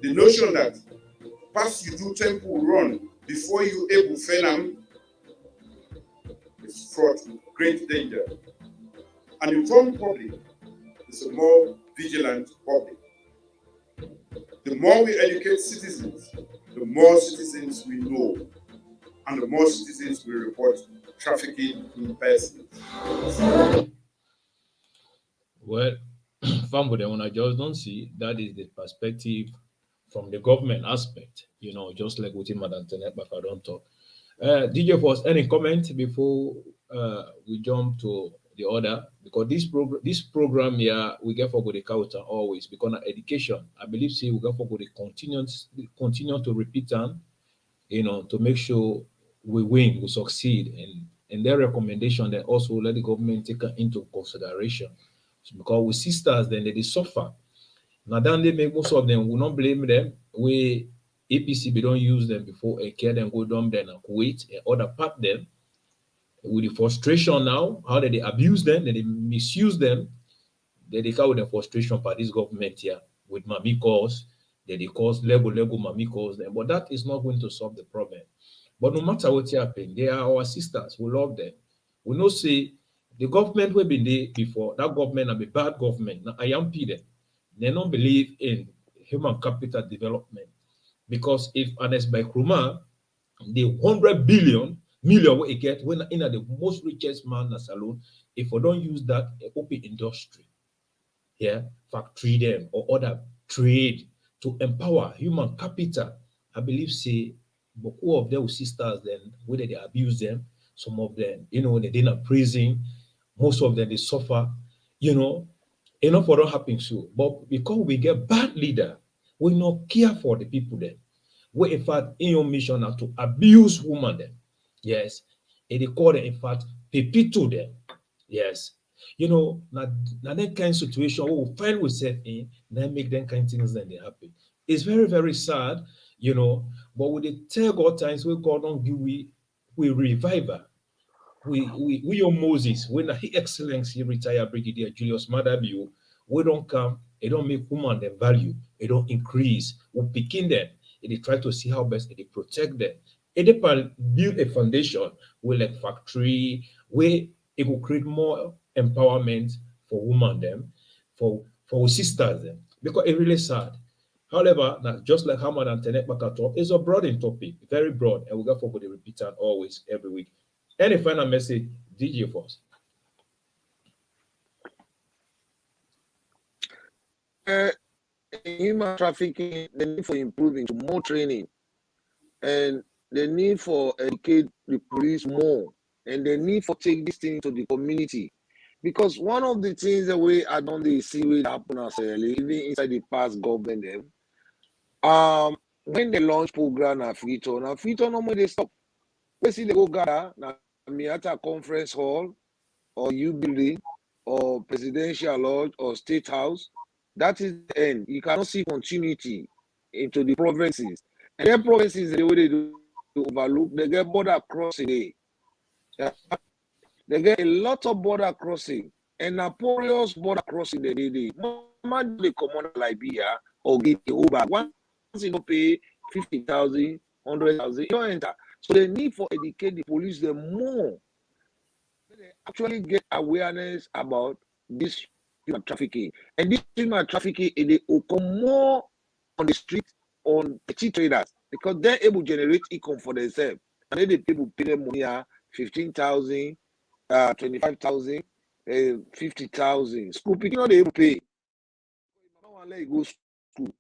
The notion that pass you do temple run before you able fenam is fraught with great danger. An informed public is a more vigilant public. The more we educate citizens, the more citizens we know, and the more citizens will report trafficking in persons. Well, family, when I just don't see that is the perspective from the government aspect, just like with Madam TENNEH, but I don't talk. DJ Force, any comment before we jump to the order? Because this program here, we get for the culture always, because of education, I believe, see, we get for the continue to repeat them, to make sure we win, we succeed, and their recommendation that also let the government take into consideration. So because with sisters, then they suffer. Now then they make most of them, we not blame them. We APC, we don't use them before and care them go down there and Kuwait and other part them. With the frustration now, how did they abuse them, then they misuse them, then they come with the frustration by this government here with mommy calls, then they cause level mommy calls them. But that is not going to solve the problem. But no matter what happens, they are our sisters. We love them. We know say the government will be there before. That government will be bad government. Now I am them. They don't believe in human capital development. Because if honest by Kruma, the 100 million what you get when in the most richest man in salon, if we don't use that open industry, factory them or other trade to empower human capital, I believe say beaucoup of their sisters then whether they abuse them, some of them, they're in prison, most of them they suffer, enough for don't happen so. But because we get bad leader, we not care for the people there. We in fact in your mission now to abuse women then. Yes. And they call them in fact pepito them. Yes. Now that kind of situation we will find ourselves in, then make them kind of things then they happen. It's very, very sad, but with the tell God times we God don't give we revival. We your Moses, when His Excellency retired Brigadier Julius Madabio, we don't come, it don't make woman their value, it don't increase, we picking them, and they try to see how best they protect them. And they build a foundation with like factory, where it will create more empowerment for women them, for sisters them, because it's really sad. However, now just like how Madam TENNEH talk, it's a broad topic, very broad, and we got for the repeater always every week. Any final message, DJ Force? Human trafficking, the need for improving to more training, and the need for educate the police more, and the need for take this thing to the community. Because one of the things that I don't see will happen as even inside the past government, when they launch program at Freetown normally they stop. We see they go gather now at a conference hall or U building or presidential lodge or state house. That is the end. You cannot see continuity into the provinces. And their provinces, the way they do overlook, they get border crossing. They get a lot of border crossing. And Napoleon's border crossing they Mama they come on Liberia or get the Uber. Once you don't pay 50,000, 100,000, you don't enter. So the need for educate the police them more. They actually get awareness about this human trafficking. And this human trafficking, they come more on the street on petty traders because they're able to generate income for themselves. And then the people pay them money 15,000, 25,000, 50,000. School people they able to pay. No one let you go school.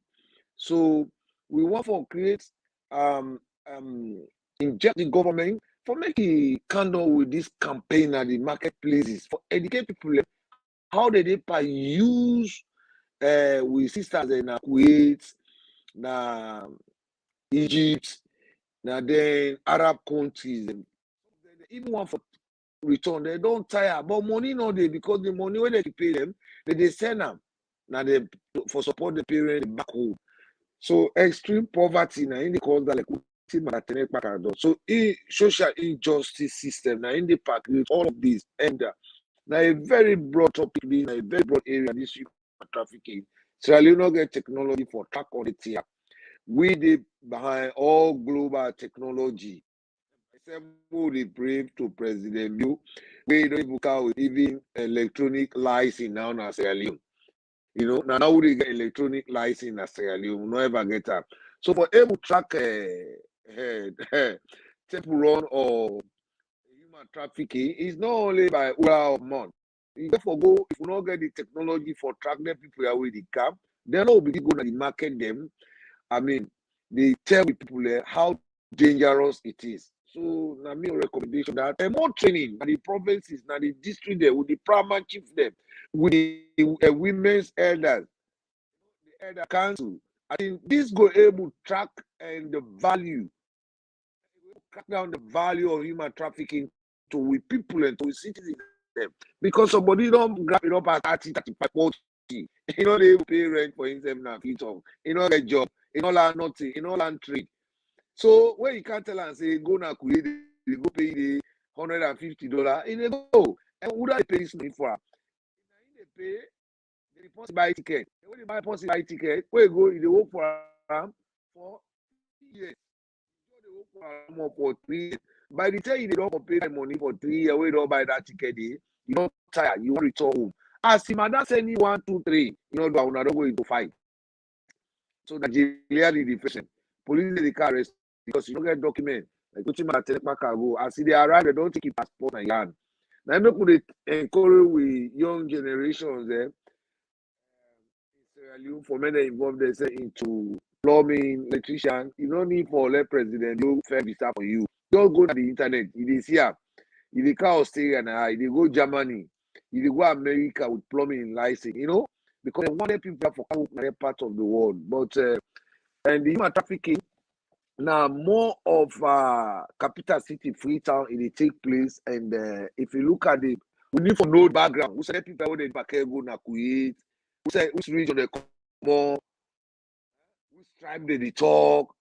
So we want to create inject the government for making candle with this campaign at the marketplaces for educate people how they use with sisters in Kuwait, na Egypt, now then Arab countries. Even one for return. They don't tire, but money no dey because the money when they pay them, they send them. Now they for support the parents back home. So extreme poverty now in the cause that like TENNEH does. So social injustice system now in the pack with all of this and now a very broad topic, this a very broad area. This trafficking. Sierra Leone no get technology for track on it here. We did behind all global technology. Except brave to President Bill, we don't even count with even electronic license now in Sierra Leone. You know, now we get electronic license in Sierra Leone, we no ever get up. So for able to track temple run or human trafficking is not only by oral month. You therefore go if we not get the technology for track them people away the camp, then will be go to the market them. I mean, they tell the people how dangerous it is. So now me recommendation that more training at the provinces, now the district there with the primary chief there, with the women's elders, the elder council. I think this go able to track and the value, cut down the value of human trafficking to with people and to citizens them. Because somebody don't grab it up at 30, 35, 40. You know they pay rent for himself now, you know get job, you know land nothing, you know land trade. So when you can't tell and say go now create, they go pay the $150, and they go. And who do they pay this money for? They pay, they deposit buy ticket. And when they buy ticket, where you go, they work for them for 3 years. They work for them for 3 years. By the time they don't pay the money for 3 years, where you don't buy that ticket, you don't tire, you want to return home. As the madam send you 1, 2, 3, you know, don't go into fight. So Nigeria the depression. Police they can't arrest because you don't get document. Like what you might KPAKA go. As they arrive, they don't take your passport and yan. Now make we encourage with young generations there. For men involved themselves into plumbing, electrician. You don't need for let president do fair visa for you. Don't go to the internet. It is here. If they go Australia and they go Germany, if they go America with plumbing license, you know, because they wanted people for other parts of the world. But and the human trafficking now more of capital city Freetown it take place. And if you look at it, we need to know the background. We say people where they back go na Kuwait, we say which region they come on, which tribe they talk.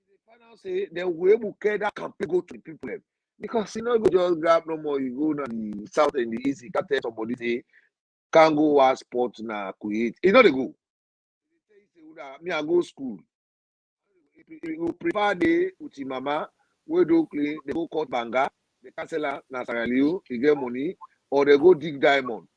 They find out say they will able to carry that campaign go to the people them. Because you know, you just grab no more, you go to the south and the east, you can't tell somebody say can't go our sport na Kuwait. You know they go. Me I go school. You prefer the with your mama, we do clean, they go cut banga, the castle na Sierra Leone, you get money, or they go dig diamond.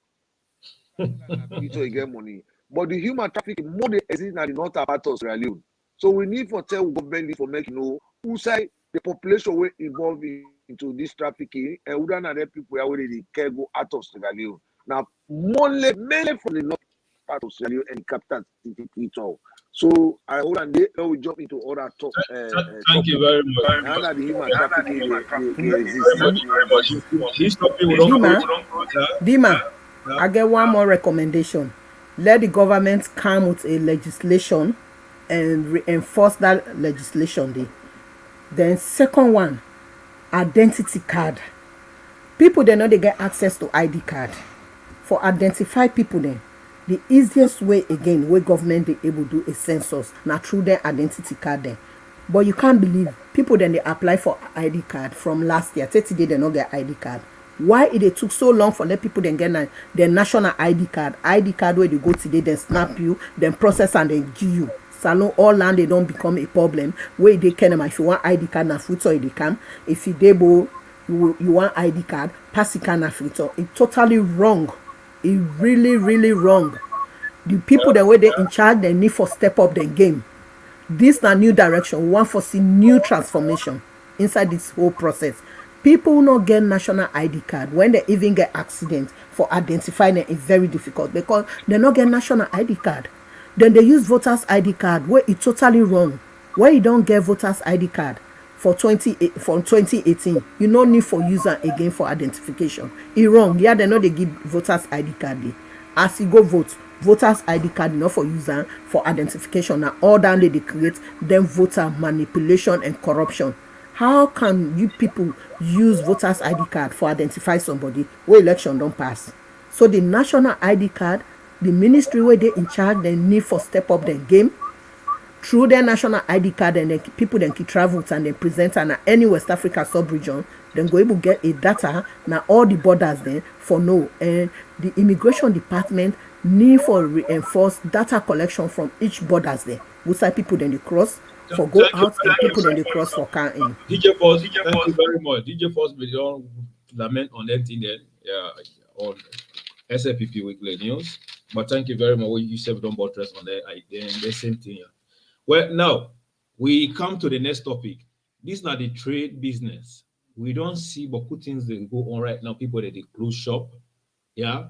You get money. But the human trafficking more they exist than the north part of Sierra Leone. So we need for tell government for make you know who say the population will involve into this trafficking and who don't have people where they can go out of Sierra Leone. Now mainly from the north part of Sierra Leone and the capital city Freetown. So I hold on there, we jump into other talk. Thank you very much. Now that the human trafficking DEEMAA, I get one more recommendation. Let the government come with a legislation and reinforce that legislation. Then second one, identity card. People they know they get access to ID card. For identify people then. The easiest way again where government they able to do a census now through their identity card then. But you can't believe people then they apply for ID card from last year 30 days they not get ID card. Why it took so long for let people then get their national ID card where they go today then snap you then process and then give you. Salon all land they don't become a problem where they can if you want ID card na fruit or they can if you debo you want ID card pass it can na fruit. It's totally wrong. It's really wrong. The people that were they in charge, they need for step up their game. This na new direction. We want for see new transformation inside this whole process. People who not get national ID card when they even get accident for identifying them is very difficult because they not get national ID card. Then they use voters ID card where it's totally wrong. Where you don't get voters ID card for 2018, you no need for user again for identification. It's wrong. Yeah, they know they give voters ID card. As you go vote, voters ID card not for user for identification. Now all down they create then voter manipulation and corruption. how can you people use voters ID card for identify somebody wey election don pass? So the national ID card, the ministry wey dey in charge, dem need for step up dem game through their national ID card, and then people dem can travel and then present am na any West Africa sub-region. Dem go able get a data na all the borders dem for know, and the immigration department need for reinforce data collection from each borders there. Which side people dem dey cross for go out and people dem dey cross for car in. DJ Force, thank you very much. DJ Force, we don't lament on anything then, on SLPP Weekly News. But thank you very much. You said don't buttress on the same thing. Yeah. Well, now we come to the next topic. This is not the trade business. We don't see beaucoup things that go on right now. People that they close shop, yeah,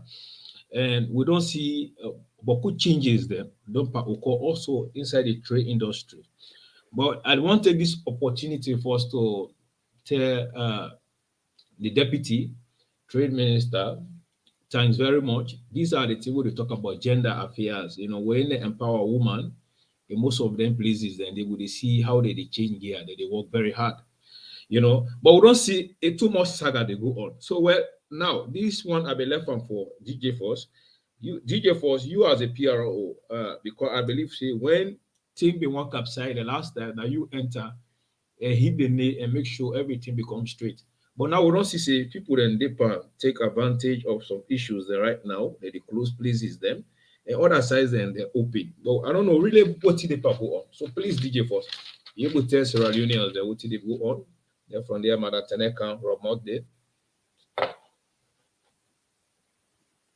and we don't see beaucoup changes there. Don't occur also inside the trade industry. But I want to take this opportunity for us to tell the Deputy Trade Minister, thanks very much. These are the things we talk about gender affairs. You know, when they empower women, in most of them places, then they would see how they change gear, they work very hard. You know, but we don't see too much saga they go on. So, well, now this one I be left on for DJ Force. DJ Force, you as a PRO, because I believe when thing be one capside the last time that you enter and hit the knee and make sure everything becomes straight. But now we don't see people then they take advantage of some issues there right now that they close places them and other sides then they're open. But I don't know really what they go on. So please DJ Force, you able to tell Sierra Leoneans that what they go on. They're from there, Madam TENNEH can remote there.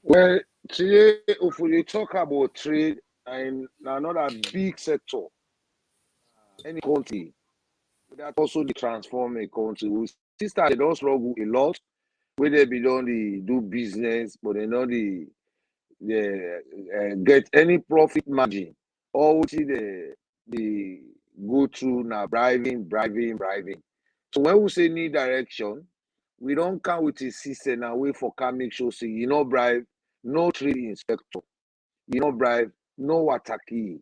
Well, today, if we talk about trade and another big sector, any country, that also they transform a country. We see that they don't struggle a lot, where they be done the do business, but they know they get any profit margin. Or we see they go through now bribing. So when we say need direction, we don't come with a system and wait for can make sure say you know bribe, no trade inspector, you know bribe, no water key,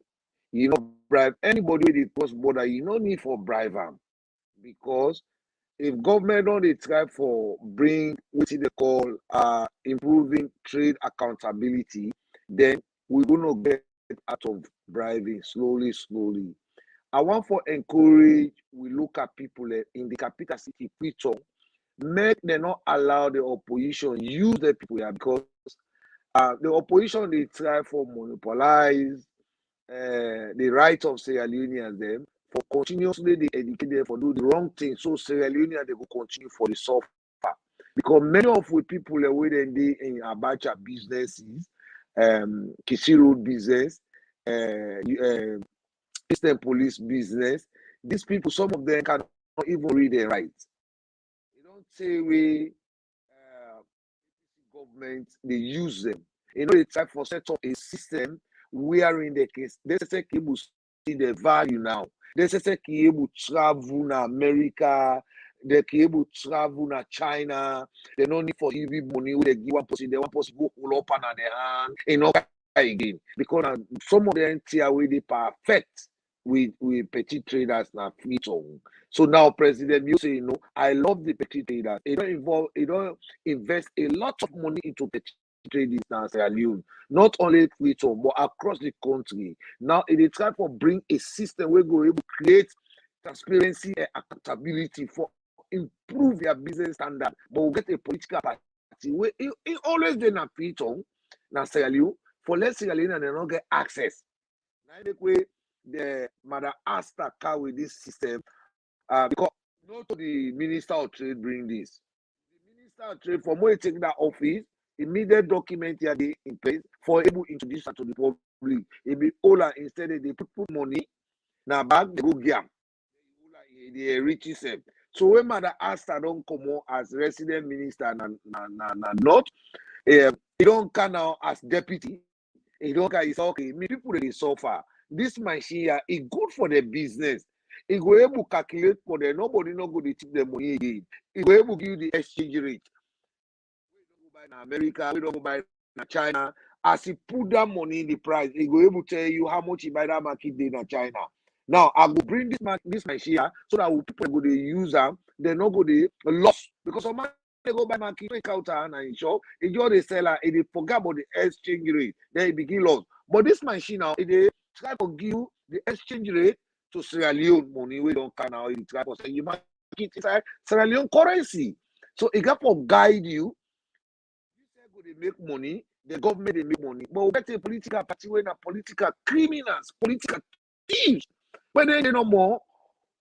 you know bribe anybody with the cross border, you no need for bribe them. Because if government don't they try for bring what they call improving trade accountability, then we're gonna get out of bribing slowly. I want for encourage we look at people in the capital city, Quito, make them not allow the opposition use the people here, because the opposition they try for monopolize the right of Sierra Leoneans them for continuously they educate them for do the wrong thing, so Sierra Leoneans they go continue for the suffer. Because many of the people the way they in Abacha businesses, Kisi Road business, Eastern Police business, these people, some of them cannot even read and write. They don't say we government they use them. You know, they try for set up a system where in the case they say able see the value now. They say able travel na America, they able travel na China. They don't need for EV money. They give one person, they want person go pull up on their hand, you know, again. Because some of them tier way they perfect with petty traders now feet on. So now President you say, you know, I love the petty traders. It don't invest a lot of money into petty traders now, Sierra Leone. Not only Quito, but across the country. Now it is time for bring a system where we able to create transparency and accountability for improve their business standard. But we get a political party where it always been a Quito, now Sierra Leone, for less Sierra Leone and they don't get access. Now the way the Mother Asta car with this system, because not the Minister of Trade bring this. The Minister of Trade, for more taking that office, immediate document here they in place for able to introduce that to the public. It be all instead they put money now back they go gam. They reach itself. So when Mother Asta don't come on as resident minister and not, he don't come now as deputy. He don't come. It's okay. Me people they suffer. This machine here is good for the business. It go able to calculate for them. Nobody no go to take the money again. It go able to give you the exchange rate. We don't go buy in America. We don't go buy in China. As he put that money in the price, he go able to tell you how much he buy that market day in China. Now I go bring this machine here so that people go they use them, they not go they lost because some man they go buy market take out and in shop, it just they sell and they forget about the exchange rate, then it begin loss. But this machine now, they try to give you the exchange rate to Sierra Leone money. We don't kind of try to say you market inside Sierra Leone currency. So it got to guide you. You say go they make money, the government they make money. But we get a political party when a political criminals, political thieves, when they no more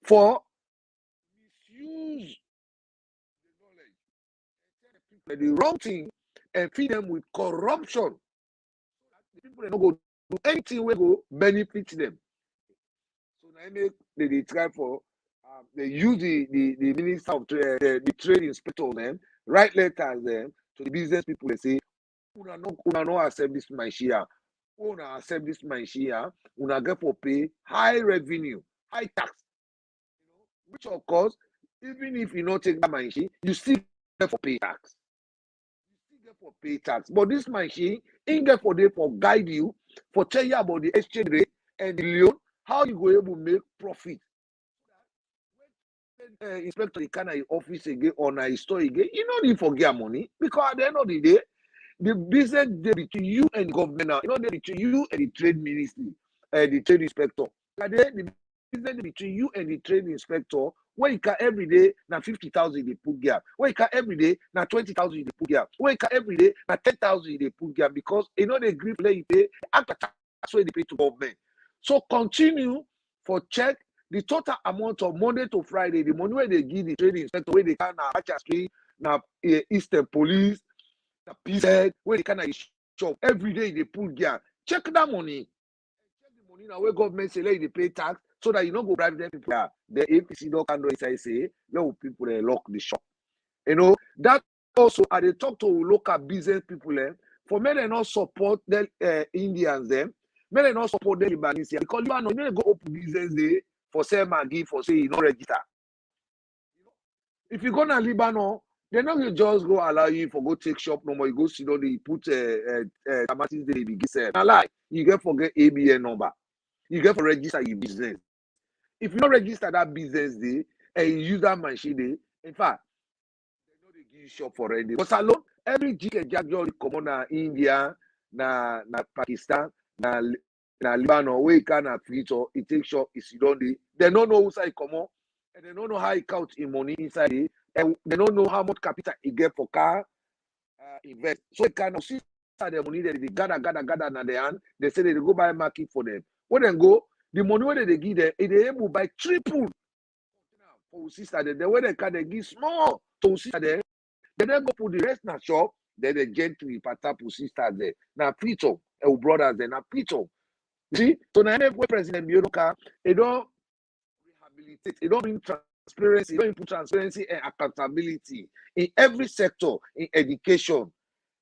for misuse the knowledge, tell the people the wrong thing and feed them with corruption. The people don't go do anything will go benefit them. So now they try for they use the minister of the trade inspector them write letters them to the business people. They say una no accept this machine, una accept this machine, una get for pay high revenue, high tax, which of course even if you not take that machine, you still get for pay tax. For pay tax, but this machine in get for they for guide you, for tell you about the exchange rate and the loan, how you go able to make profit. When inspector the kind of office again or na store again, you know they forget money because at the end of the day, the business day between you and government now, you know they between you and the trade ministry, the trade inspector. At the end, the business day between you and the trade inspector. When you can every day, now 50,000 they put gap. When you can every day, now 20,000 they put gap. When you can every day, now 10,000 they put gap because you know they grip let you pay after tax where they pay to government. So continue for check the total amount of Monday to Friday, the money where they give the trade inspector, where they can now Acha Street, now Eastern Police, the PZ, where they can shop every day they put gap. Check that money. Check the money now where government say let you pay tax. So that you don't go bribe them people. The APC don't can do inside say, let people lock the shop. You know, that also I they talk to local business people for me they not support the Indians them, may they not support the Libanese because Libanon they go open business day for sell Maggi for say you not register. You know, if you go to Lebanon, they're not gonna just go allow you for go take shop no more. You go see know they put tomatoes they begin sell. Now lie, you get forget ABN number. You get for register your business. If you don't register that business day and you use that machine day, in fact, they know they give you shop for ready. Because alone, every GK Jaguar come on na India, na Pakistan, na Lebanon, where you can fit or it takes shop is you don't they don't know who side come on, and they don't know how it count in money inside it, and they don't know how much capital it get for car invest. So it can see the money that they gather in their hand, they say they go buy market for them. When they go, the money where they give them, they able buy triple for sister. The way they can they give small to sister there, they then go put the rest in the shop. Then they gently pata for sister there. Now Peter, brothers there. Now Peter, see. So now every President Biodoka, they don't rehabilitate. They don't bring transparency. They don't put transparency and accountability in every sector, in education,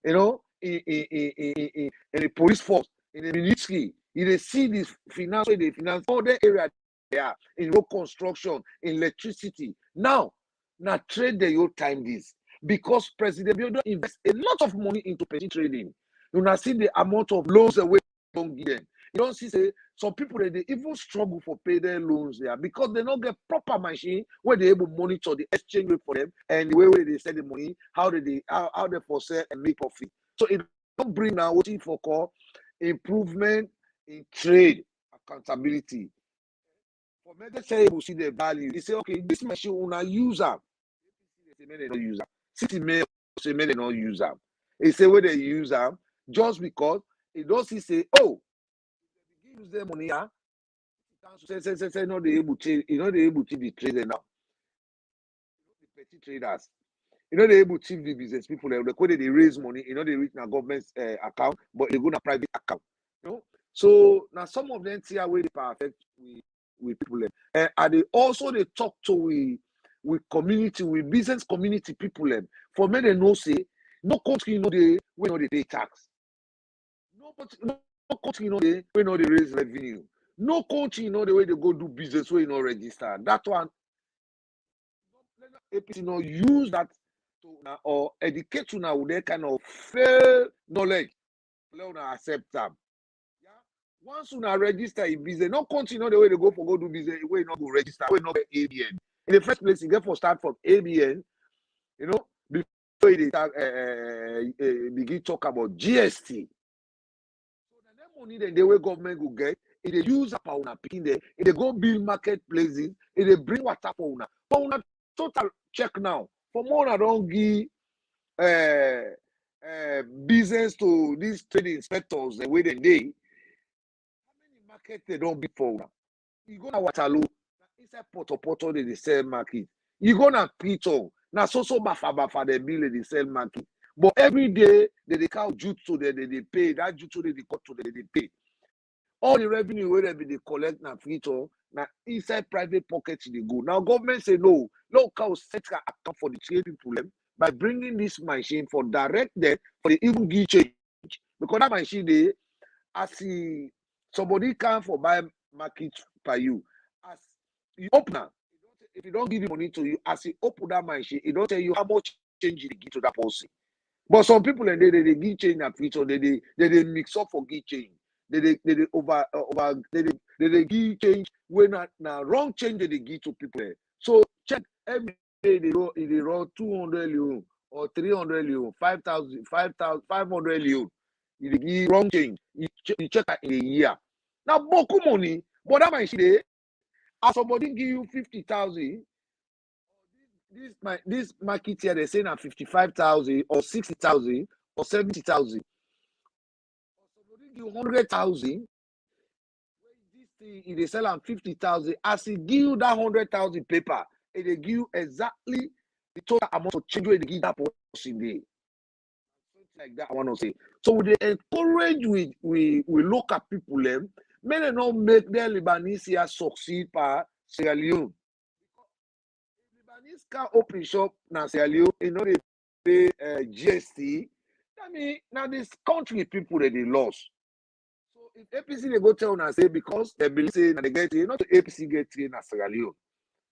you know, in the police force, in the military. You see this finance, they finance all the area there in road construction, in electricity. Now trade the old time this because President Biodo invests a lot of money into petty trading. You now see the amount of loans away don't give them. You don't see say some people they even struggle for pay their loans there because they don't get proper machine where they able to monitor the exchange rate for them and the way they send the money, how they for sell and make profit. So it don't bring now what you for call improvement in trade accountability. For me, they say you see the value. They say, okay, this machine will not use them. They say, they don't use them. City may say, they don't use them. They say, where they use them just because it doesn't say, oh, they use their money. Say, no, they able to, you know, they able to be trader now. The petty traders. You know, they able to the business people. They raise money. You know, they reach in a government account, but they go in a private account. You know. So now some of them see how they affect with people. And they also they talk to with community, with business community people. For me, they know say no country you know they pay tax. No country you know they raise revenue. No country you know the way they go do business where you know register. That one APC not use that to or educate you now with that kind of fair knowledge. Let us accept them. Once you register in business, not continue the way they go for go do business, way not go register, way not get ABN. In the first place, you get for start from ABN, you know, before they start begin talk about GST. So that money then the way government will get, if they use up our picking there, if they go build marketplaces, if they bring water for una. For una total check now. For more I don't give business to these trading inspectors the way they day. How many market they don't be for una? You go to Waterloo, inside Porto they sell market. You go to Pito, now so bafa they bill they sell market. But every day they count jutsu they pay. That jutsu they cut to they pay. All the revenue where they collect na Pito, now inside private pockets they go. Now government say no, local set account for the trading problem by bringing this machine for direct debt for the even give change. Because that machine they as somebody can for buy market for you. As you open up, if you don't give the money to you, as you open that machine, it don't tell you how much change you give to that person. But some people and they give change at Twitter, they mix up for give change. They give change when now wrong change they give to people. So check every day they run 200 leon or 300 leon, 5,000, 500 leon. You give wrong change. You check that in a year. Now, beaucoup money, but that might say, as somebody give you 50,000, this market here they say now 55,000 or 60,000 or 70,000. Somebody give you 100,000. This thing they sell on 50,000. As he give you that 100,000 paper, and they give you exactly the total amount of change they give that person there. Like that, I want to say. So we encourage we look at people them. Many not make their Lebanese here succeed by Sierra Leone. Lebanese can open shop now Sierra Leone, you know they pay GST. I mean, now this country people that they lost. So if APC they go tell and say because they believe say they get it, not the APC get trained in Sierra Leone.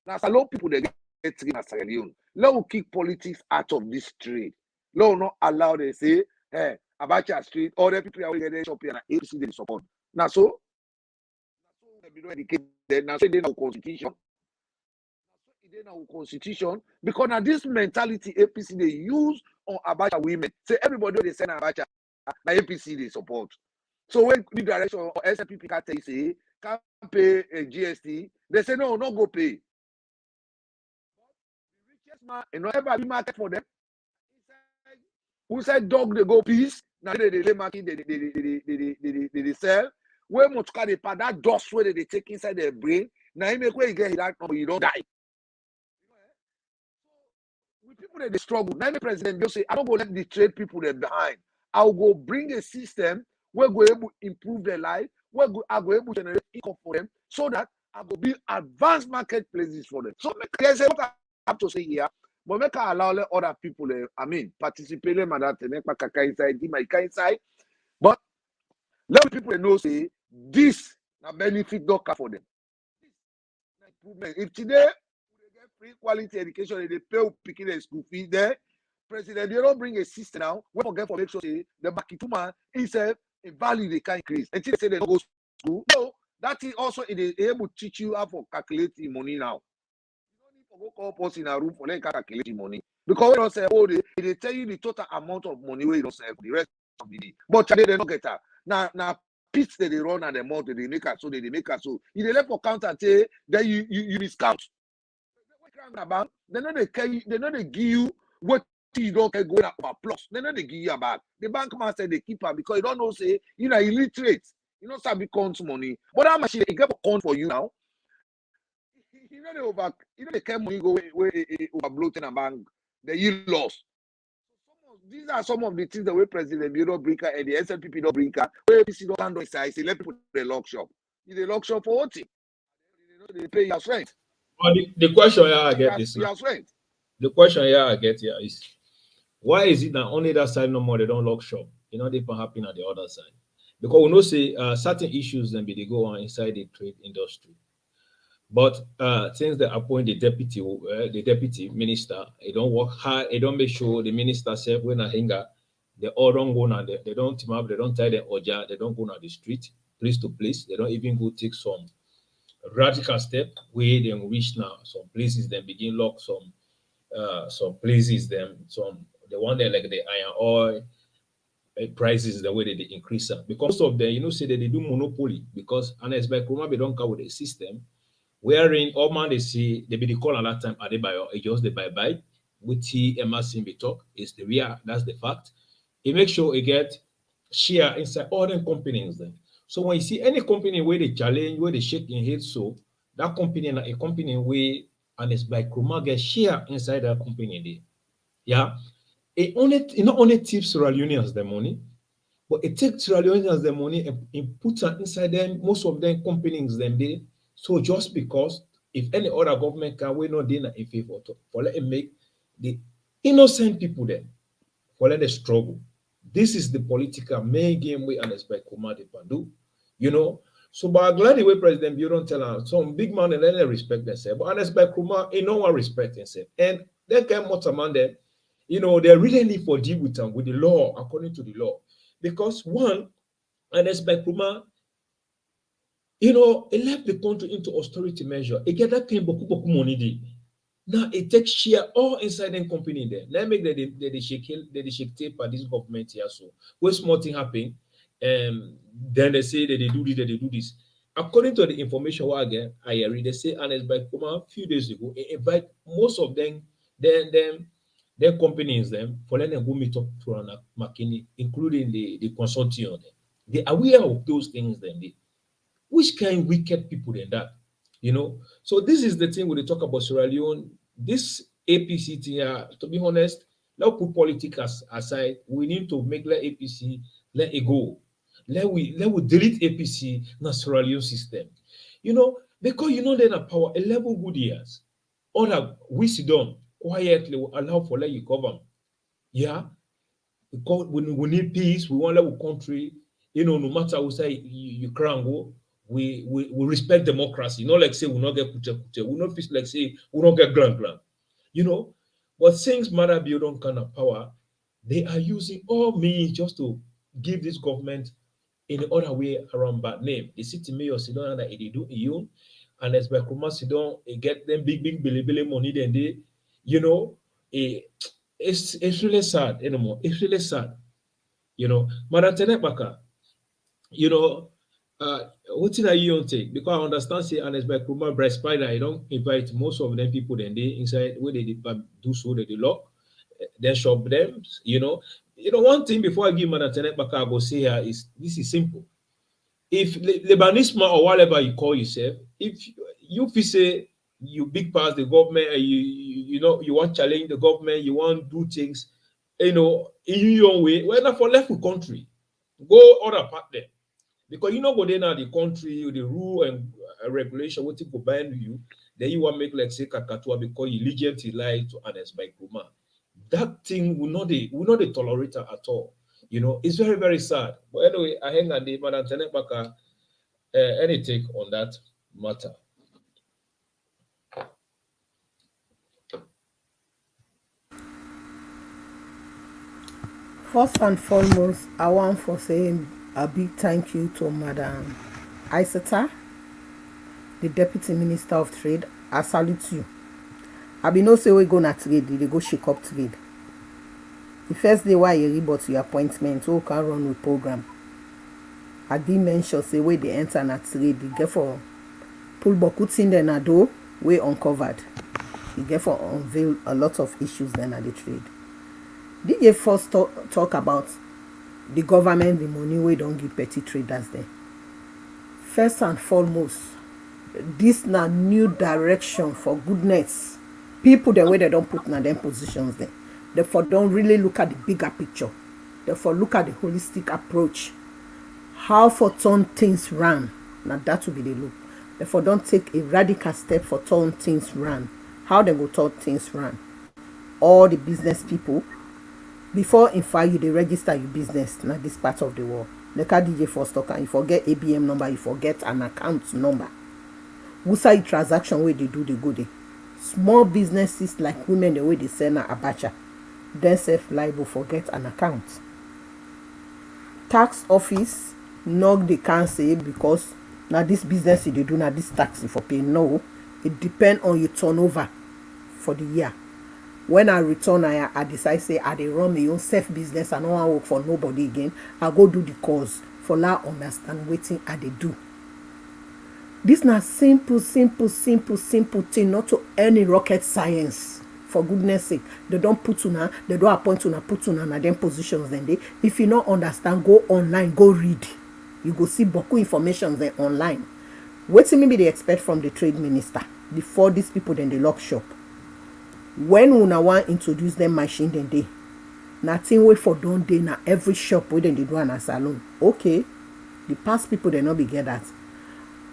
Now a lot of people they get trained in Sierra Leone. Let us kick politics out of this trade. Let us not allow they say, hey, Abacha Street, all the people are getting shop here and APC they support. Now so be no educated. Now so they know constitution. They know constitution because now this mentality APC they use on Abacha women. Say everybody they send Abacha, now APC they support. So when the direction or SLPP can tell you say can't pay a GST, they say no, not go pay. The richest man, you know, ever be market for them. Who said dog they go peace? Now they lay market they sell. When much can they put that dust where they take inside their brain? Now you make where you get that number, you don't die. With people that they struggle, now the president just say, I don't go let the trade people there behind. I'll go bring a system where go able to improve their life, where I go able to generate income for them, so that I go build advanced marketplaces for them. So there's what I have to say here. But make I allow other people, participate in that KPAKA inside, DEEMAA inside. But let people know say this na benefit don't come for them. If today they get free quality education, they pay picking their school fees there. President, they don't bring a system now. We forget for make sure say the Bakituma itself a value they can increase. Until they say they don't go to school. No, that is also it is able to teach you how to calculate the money now. Go call post in a room for them calculate the money because we don't say they tell you the total amount of money we don't sell for the rest of the day. But they don't get that. Now pits that they run at the amount that they make us so they make us so if they left for counter say then you discount. They know they give you what you don't get going up plus. They know they give you a back. The bank master they keep her because you don't know say you know illiterate. You know sabi count money. But that machine it get count for you now. They can money go where over bloating a bank, the you lost. These are some of the things the way President Bureau Brinker and the SLPP don't brinker. Where APC don't handle size, they let people the lock shop. Is the lock shop for what? They pay your rent. Well, the question here I get is the question here I get here is why is it that only that side no more they don't lock shop? You know, they can happen at the other side. Because we know say certain issues then they go on inside the trade industry. But since they appoint the deputy minister, they don't work hard, they don't make sure the minister said when I hang they all don't go now, they don't team up, they don't tie their oja, they don't go on the street. place to place. They don't even go take some radical step where they reach now. Some places then begin lock some places them some the one that like the iron oil prices the way that they increase them because of them, say that they do monopoly because unless by Chroma they don't come with a system wherein all man they see they be the call at that time are they buy or just the buy with T Emerson be talk is the real that's the fact. It makes sure it get share inside all them companies then. So when you see any company where they challenge, where they shake in head, so that company and a company where and it's by Chroma get share inside that company there. Yeah. It not only tips Sierra Leoneans the money, but it takes Sierra Leoneans the money and puts it inside them, most of them companies them there. So just because if any other government can we not dinner in favor for let it make the innocent people there for let them struggle. This is the political main game we unexpect command do, So but I'm glad the way President Bureau tell us some big man and let them respect themselves, but unexpect Kuma in no one respect themselves. And that kind of man there, they really need for deal with them with the law according to the law. Because one, unexpect Kuma, it left the country into austerity measure. It get that kind of boku money there. Now it takes share all inside the company there. Let me they shake tape at this government here. So when small thing happen, then they say that they do this, that they do this. According to the information I get, I read they say Ernest by Kuma a few days ago, invite most of them, their companies them for letting them go meet up to an McKinney, including the consortium. They are aware of those things then which kind of wicked people than that, So this is the thing when they talk about Sierra Leone. This APC thing, to be honest, let's put politics aside. We need to make let APC let it go. Let we delete APC in the Sierra Leone system. Because then a power 11 good years. Other we sit down quietly allow for let you govern. Yeah. Because we need peace, we want our country, no matter who say you cry go. We respect democracy. Not like say we not get kute. We not feel like say we don't get grand. But things matter beyond kind of power. They are using all means just to give this government in the other way around bad name. The city mayor sit down and they do you, and as by Kuma sit down, get them big billy money. Then they, it's really sad anymore. It's really sad. Madam TENNEH, what did you take? Because I understand say and it's by Kuma Bright Spider, I don't invite most of them people then they inside where they do so that they lock, then shop them, one thing before I give Madam TENNEH I go say here is this is simple. If Lebanisma or whatever you call yourself, if you feel say you big pass the government and you want to challenge the government, you want to do things, in your own way, well, not for left with country. Go other part there. Because go there now the country, the rule and regulation, what people bind you, then you want to make like say Kakatua because you legitimately lie to Ernest by Kuma. That thing will not be tolerated at all. It's very, very sad. But anyway, I hang on the Madam TENNEH any take on that matter. First and foremost, I want for saying a big thank you to Madam Isata, the Deputy Minister of Trade. I salute you. I be no say we go na trade, they go shake up trade. The first day why you report your appointment, who can run with program. I did mention say where they enter na trade, they get for pull buckets in the nado, way uncovered. They get for unveil a lot of issues then at the trade. Did you first talk about the government, the money we don't give petty traders there? First and foremost, this na new direction for goodness. People the way they don't put in them positions there. Therefore, don't really look at the bigger picture. Therefore, look at the holistic approach. How for turn things run. Now that will be the look. Therefore, don't take a radical step for turn things run. How they go turn things run? All the business people, before in fact you they register your business now this part of the world. The car DJ for stock and you forget ABM number, you forget an account number. Wusai transaction where they do the goodie. Small businesses like women the way they sell a abacha, then self liable forget an account. Tax office Not they can't say because now this business they do now this tax for pay. No, it depends on your turnover for the year. When I return, I decide say I dey run my own self business. I don't want to work for nobody again. I go do the course for now understand waiting I dey do. This na simple thing, not to any rocket science. For goodness sake, they don't put una, they don't appoint una, put una na them positions then they. If you don't understand, go online, go read. You go see boku information there online. Wetin maybe they expect from the trade minister before these people then they lock shop. When una want introduce them machine then they, nothing wait for don day na every shop where then they do an a salon. Okay, the past people they not be get that.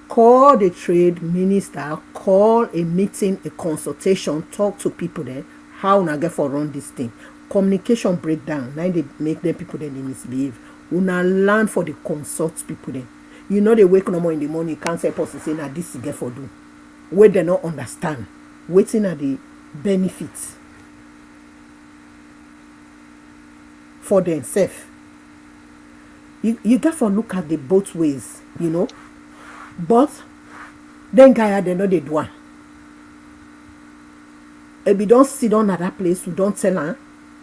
Call the trade minister, call a meeting, a consultation, talk to people there, how una get for run this thing. Communication breakdown, now they make them people then they misbehave. Una learn for the consult people then. You know they wake no more in the morning, you can't say person say na this you get for do. Where they not understand, waiting at the benefits for themselves. You got to look at the both ways, you know. But then guy they know they do one. If we don't sit down at that place, we don't tell them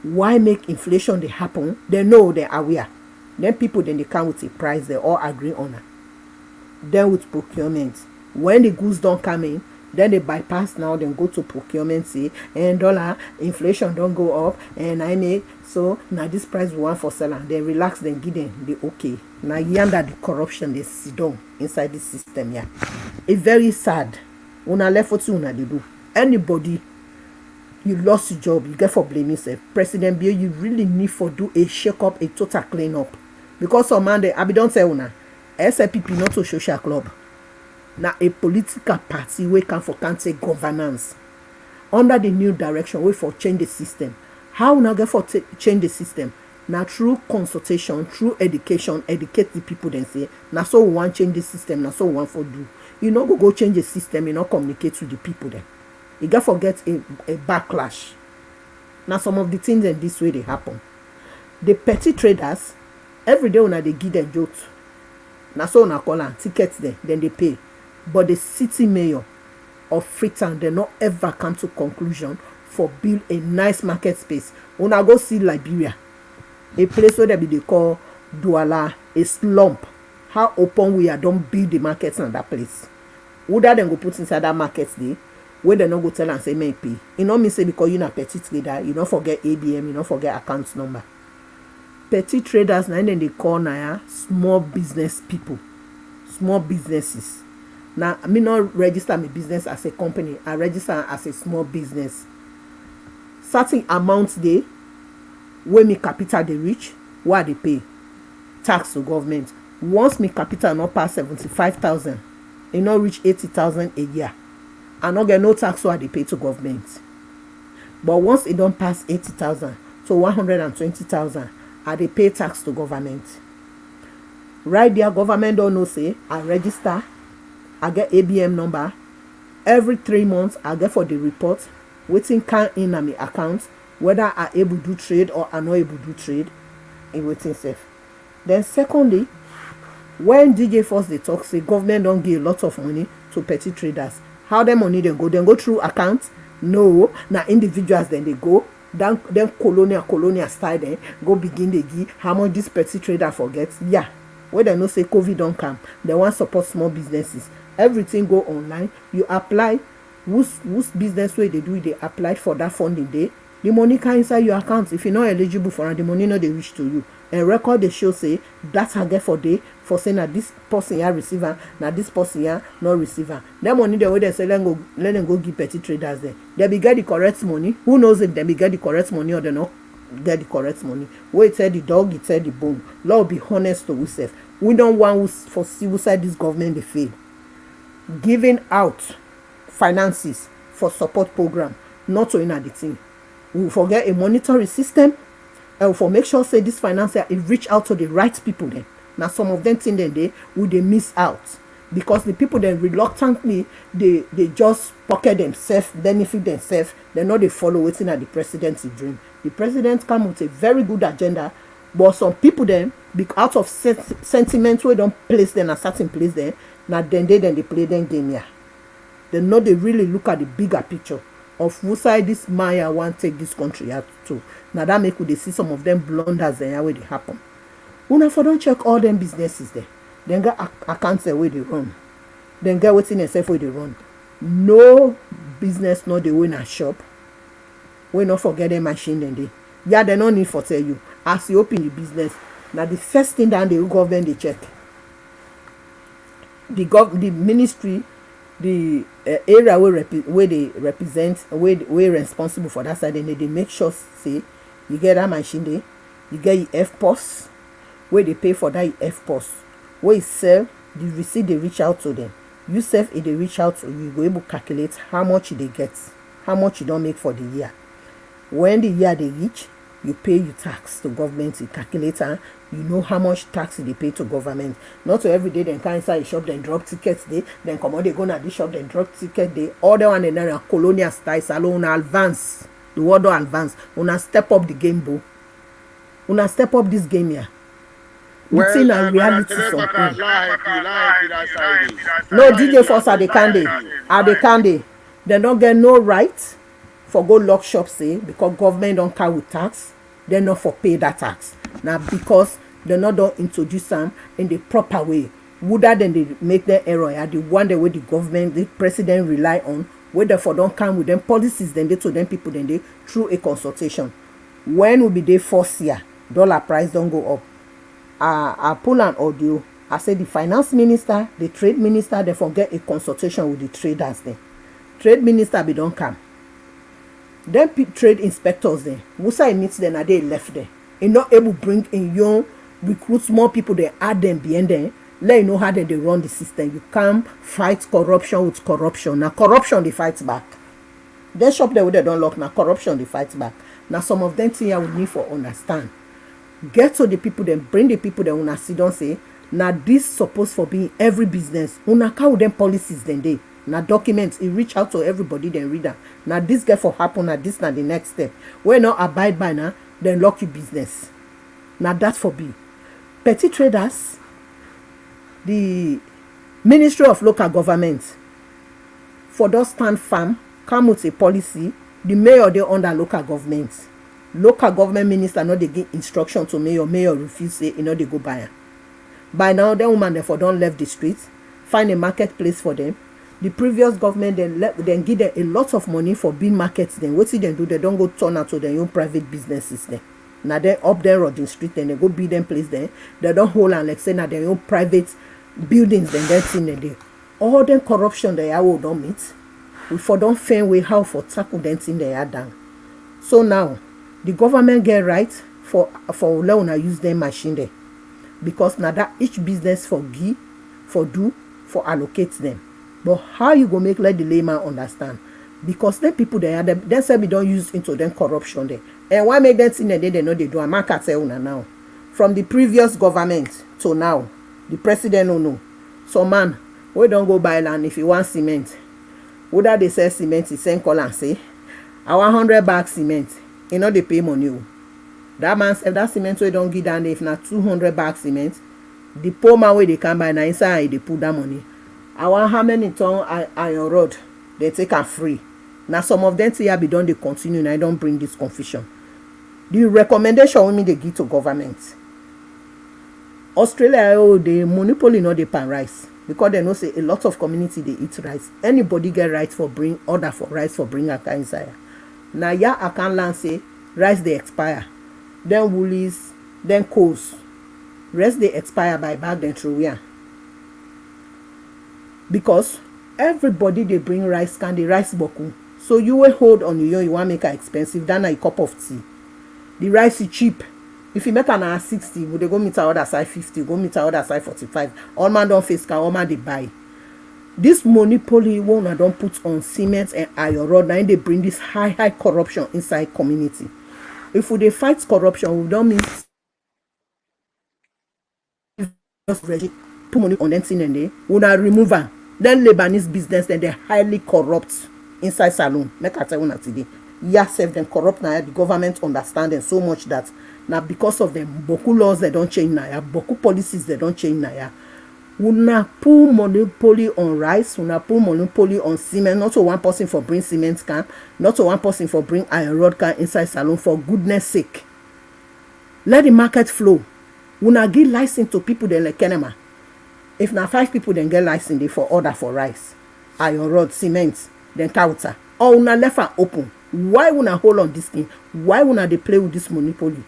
why make inflation they happen. They know they are aware. Then people then they come with a price they all agree on it. Then with procurement, when the goods don't come in, then they bypass now, then go to procurement, say, and dollar, inflation don't go up, and I make, so now this price we want for seller. They relax, then give them the okay. Now yonder the corruption, they sit down inside this system, yeah. It's very sad. Una left what una they do. Anybody, you lost your job, you get for blaming yourself. President Bill, you really need for do a shake up, a total clean up. Because some man, I be don't say una, SLPP not a social club. Now a political party we can for country governance under the new direction we for change the system. How now get for change the system? Now through consultation, through education, educate the people then say now so we want change the system, now so we want for do. You know go change the system, you know communicate to the people then. You get forget a backlash. Now some of the things in this way they happen. The petty traders every day when they give them jokes. Now so na call and tickets there, then they pay. But the city mayor of Freetown, they not ever come to conclusion for build a nice market space. When I go see Liberia, a place where they call Douala, a slump. How open we are, don't build the markets in that place. Would that then go put inside that market day, where they not go tell and say may pay. You know me say because you're not petty trader, you don't forget ABM, you don't forget account number. Petty traders, now then they call now small business people, small businesses. Now, I mean not register my business as a company. I register as a small business. Certain amounts they, when me capital they reach, what they pay? Tax to government. Once me capital not pass 75,000, it not reach 80,000 a year. I not get no tax what they pay to government. But once it don't pass 80,000, so 120,000, I they pay tax to government. Right there, government don't know say I register. I get ABM number. Every 3 months, I get for the report, waiting can in on my account, whether I able to do trade or I not able to do trade, in waiting safe. Then secondly, when DJ first they talk, say government don't give a lot of money to petty traders. How them money then go? Then go through accounts? No, now individuals then they go. Then colonial style then go begin they give how much this petty trader forgets. Yeah. When they know say COVID don't come, they want support small businesses. Everything go online. You apply. Whose business way they do it, they apply for that funding day. The money can inside your account. If you're not eligible for it, the money not they reach to you. And record they show say that's a get for day for saying that this person here receiver, now this person here not receiver. That money the way they say let them go give petty traders there. They be get the correct money. Who knows if they be get the correct money or they not get the correct money? Where it said the dog, it said the bone. Lord be honest to ourselves. We don't want for civil side this government they fail. Giving out finances for support program, not to in the thing. We forget a monitoring system and for make sure say this financier it reach out to the right people then. Now some of them think then they miss out because the people then reluctantly they just pocket themselves, benefit themselves. They know they follow waiting at the president's dream. The president come with a very good agenda, but some people then out of sentiment wey don place dem na certain place there, na then they play them game here. They know they really look at the bigger picture of who side this Maya want take this country out to. Now that make they see some of them blunders there where they happen. Una for don't check all them businesses there. Then get accounts the way they run. Then get waiting themselves where they run. No business, no they win a shop. We not forget the machine then they. Yeah, they no need for tell you. As you open the business, now the first thing that the government they check. The ministry, the area where they represent, where responsible for that side, and they make sure say you get that machine there, you get your F-post, where they pay for that F-post, where you sell, the receipt they reach out to them. You self, if they reach out to you, you go able to calculate how much they get, how much you don't make for the year. When the year they reach, you pay your tax to government, you calculate, you know how much tax they pay to government. Not to every day, then come inside a shop, then drop tickets there, then come on, they go to this shop, then drop ticket there. Order one and then a colonial style, salon advance, the word advance. Una step up the game, bro. Una step up this game here. Within a reality something. No DJ force are the candy. Are the candy. They don't get no right for go lock shop say because government don't carry with tax, they not for pay that tax. Now because they not don't introduce them in the proper way. Woulda then they make their error are the one the way the government, the president rely on, where therefore don't come with them policies, then they to them people then they through a consultation. When will be the first year, dollar price don't go up. I pull an audio. I say the finance minister, the trade minister, they forget a consultation with the traders there. Trade minister be don't come. Then trade inspectors there. Wusa meets them and they left there. They not able to bring in young recruit more people. They add them behind there. Let you know how they run the system. You can't fight corruption with corruption. Now corruption they fight back. They shop there where they don't lock. Now corruption they fight back. Now some of them here we need for understand. Get to the people then bring the people that una see don't say. Now this supposed for being every business. Una carry them policies then they. Now documents, it reach out to everybody, then read them. Now this get for happen, now this now the next step. When not abide by now, then lock your business. Now that for be. Petty traders, the Ministry of Local Government, for those stand firm, come with a policy, the mayor they under local government. Local government minister not they give instruction to mayor refuse say, you know they go buy. By now, the woman therefore don't left the streets, find a marketplace for them. The previous government then give them a lot of money for being markets. Then what see them do? They don't go turn out to their own private businesses. Then now they up there on the street and they go build them place there. They don't hold and like say now their own private buildings. Then that's in there. All them corruption they are don't meet. We for don't find way how for tackle them thing they are down. So now the government get right for Leona use their machine there because now that each business for give, for do, for allocate them. But how you go make let the layman understand? Because then people they are them say we don't use into them corruption there. And why make them in the day they know they do a market now? From the previous government to now, the president no know. So man, we don't go buy land if you want cement. Whether they sell cement, he send call and say, I want 100 bags cement. You know they pay money. That man if that cement we don't give down there, if not 200 bags cement, the poor man where they can buy now inside they put that money. I want how many ton iron rod they take are free. Now some of them say be done they continue and I don't bring this confusion. The recommendation we mean they give to government. Australia the monopoly not the pan rice because they know say a lot of community they eat rice. Anybody get rights for bring order for rice for bring account inside. Now yeah I can land say rice they expire. Then woolies, then coals. Rest they expire by bag then through here. Because everybody they bring rice can the rice boku. So you will hold on you want make it expensive than a cup of tea. The rice is cheap. If you make an 60, would they go meet other side 50, go meet other side 45. All man don't face car, all man they buy. This monopoly one I don't put on cement and iron rod. Now they bring this high corruption inside community. If we they fight corruption, we don't mean just put money on them thing and they would remove her. Then Lebanese business, then they highly corrupt inside saloon. Make I tell you today. Yes, if them corrupt now, the government understanding so much that Now because of them, boku laws they don't change now, boku policies they don't change now. Una put monopoly on rice, una put monopoly on cement, not to one person for bring cement can, not to one person for bring iron rod can inside salon, for goodness sake. Let the market flow. Una give license to people then like Kenema. If na 5 people then get license they for order for rice, iron rod, cement, then counter. Or una left am open. Why una hold on this thing? Why una dey play with this monopoly?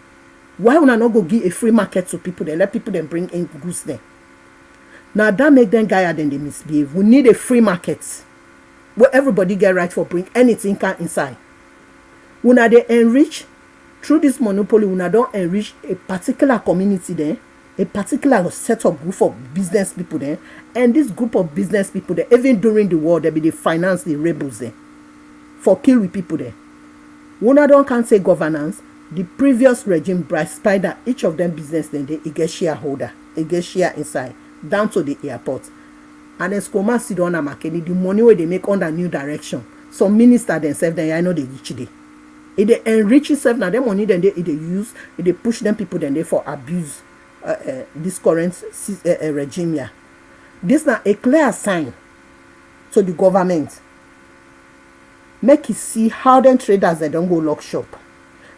Why una not go give a free market to people then let people then bring in goods there? Now that make them guy then they misbehave. We need a free market where everybody get right for bring anything can inside. Una they enrich through this monopoly, una don't enrich a particular community there, a particular set of group of business people there, and this group of business people there, even during the war, they be the finance the rebels there for kill with people there. Una don't can say governance. The previous regime bright spider, each of them business then they get shareholder, they get share inside down to the airport. And as Koma sit on a market, the money where they make under new direction. Some minister themselves, then I know they reach it. If they enrich itself now, them money then they use, if they push them people then they for abuse this current regime here. This now a clear sign to the government. Make it see how them traders they don't go lock shop.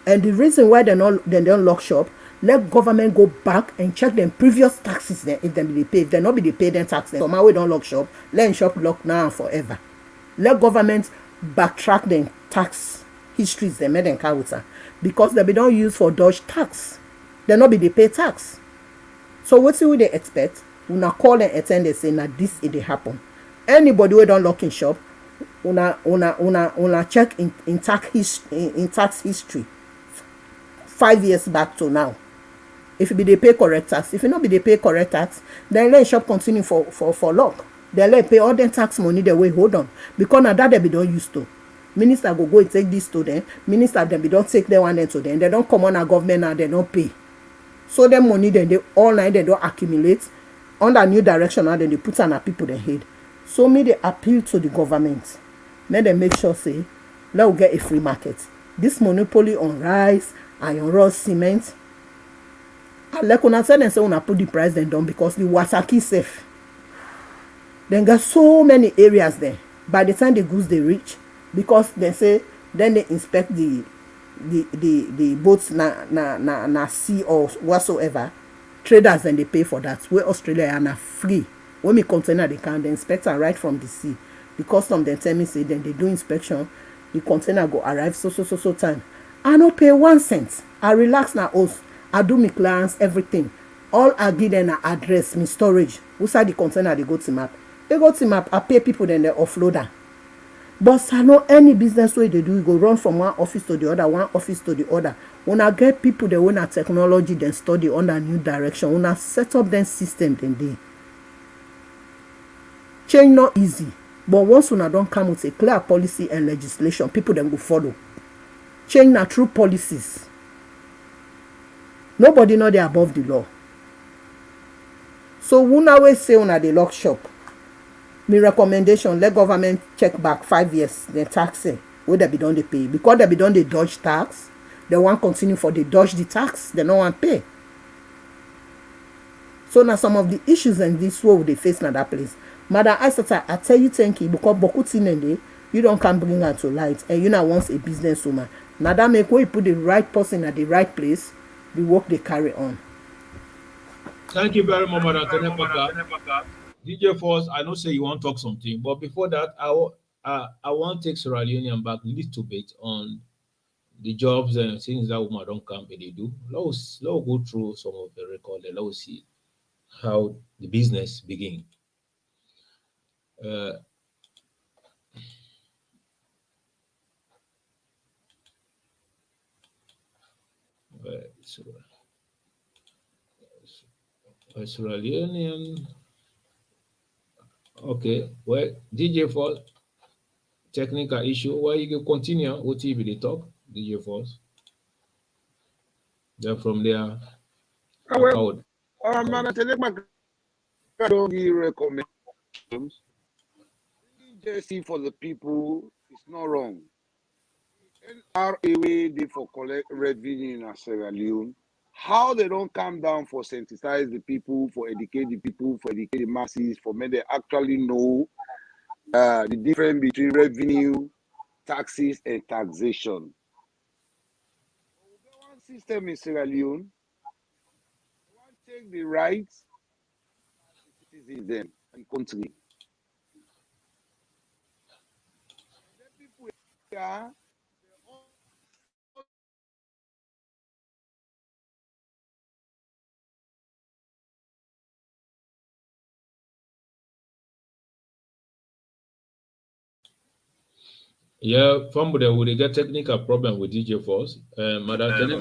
And the reason why they don't lock shop, let government go back and check them previous taxes then if them be pay. If they not be they pay them tax, then somehow we don't lock shop, let them shop lock now and forever. Let government backtrack them tax histories they made in Kawuta because they be don't use for dodge tax. They not be they pay tax. So what do they expect? Una call and attend they say now this it they happen. Anybody who don't lock in shop, una check in tax history 5 years back to now. If you be they pay correct tax, if you not be they pay correct tax, then let shop continue for lock. They let pay all them tax money the way hold on because now that they be don't use to. Minister go and take this to them. Minister them be don't take their one then to them. They don't come on a government now, they don't pay. So them money then they all night they don't accumulate under new direction now then they put on a people their head. So me they appeal to the government. Let them make sure say let's get a free market. This monopoly on rice, iron rod, cement. And like una say them say una put the price then down because the Wasaki safe. Then got so many areas there. By the time the goods they reach, because they say then they inspect the boats na sea or whatsoever, traders then they pay for that. Where Australia are na free. When me container they can the inspector right from the sea. Because some them tell me say then they do inspection, the container go arrive so time. I no pay 1 cent. I relax na oath. I do me clearance everything. All I give them an address, me storage. Inside the container they go to map. They go to map. I pay people then they offload them. But I know any business way they do, you go run from one office to the other, one office to the other. When I get people that want technology, then study under new direction. When I set up them system, then they change not easy. But once when I don't come with a clear policy and legislation, people then go follow. Change na true policies. Nobody know they above the law. So when I always say una the lock shop. My recommendation, let government check back 5 years, then tax it. Where they be done they pay. Because they be done they dodge tax, they want continue for they dodge the tax, they don't want pay. So now some of the issues and this war they face in that place. Madam Aisata, I tell you thank you because Bokutinende, you don't come bring her to light and you now once a businesswoman. Now that make way you put the right person at the right place, the work they carry on. Thank you very much, Madam TENNEH. DJ Force, I know say you want to talk something, but before that, I want to take Sierra Leonean back a little bit on the jobs and things that women don't come and they do. Let's go through some of the record and let's see how the business begin. Sierra Leonean. Okay, well, DJ Force, technical issue. Well, you can continue. What TV they talk, DJ Force. Then from there, Well, man, I tell you, I don't give recommendations. Just see for the people, it's not wrong. NRA way they for collect revenue in Sierra Leone. how they don't come down for sensitize the people, for educate the people, for educate the masses, for men they actually know the difference between revenue, taxes, and taxation. One system in Sierra Leone, one take the rights of the citizens them and country. And the people here, Yeah, from there, we get technical problem with DJ Force. Madam TENNEH,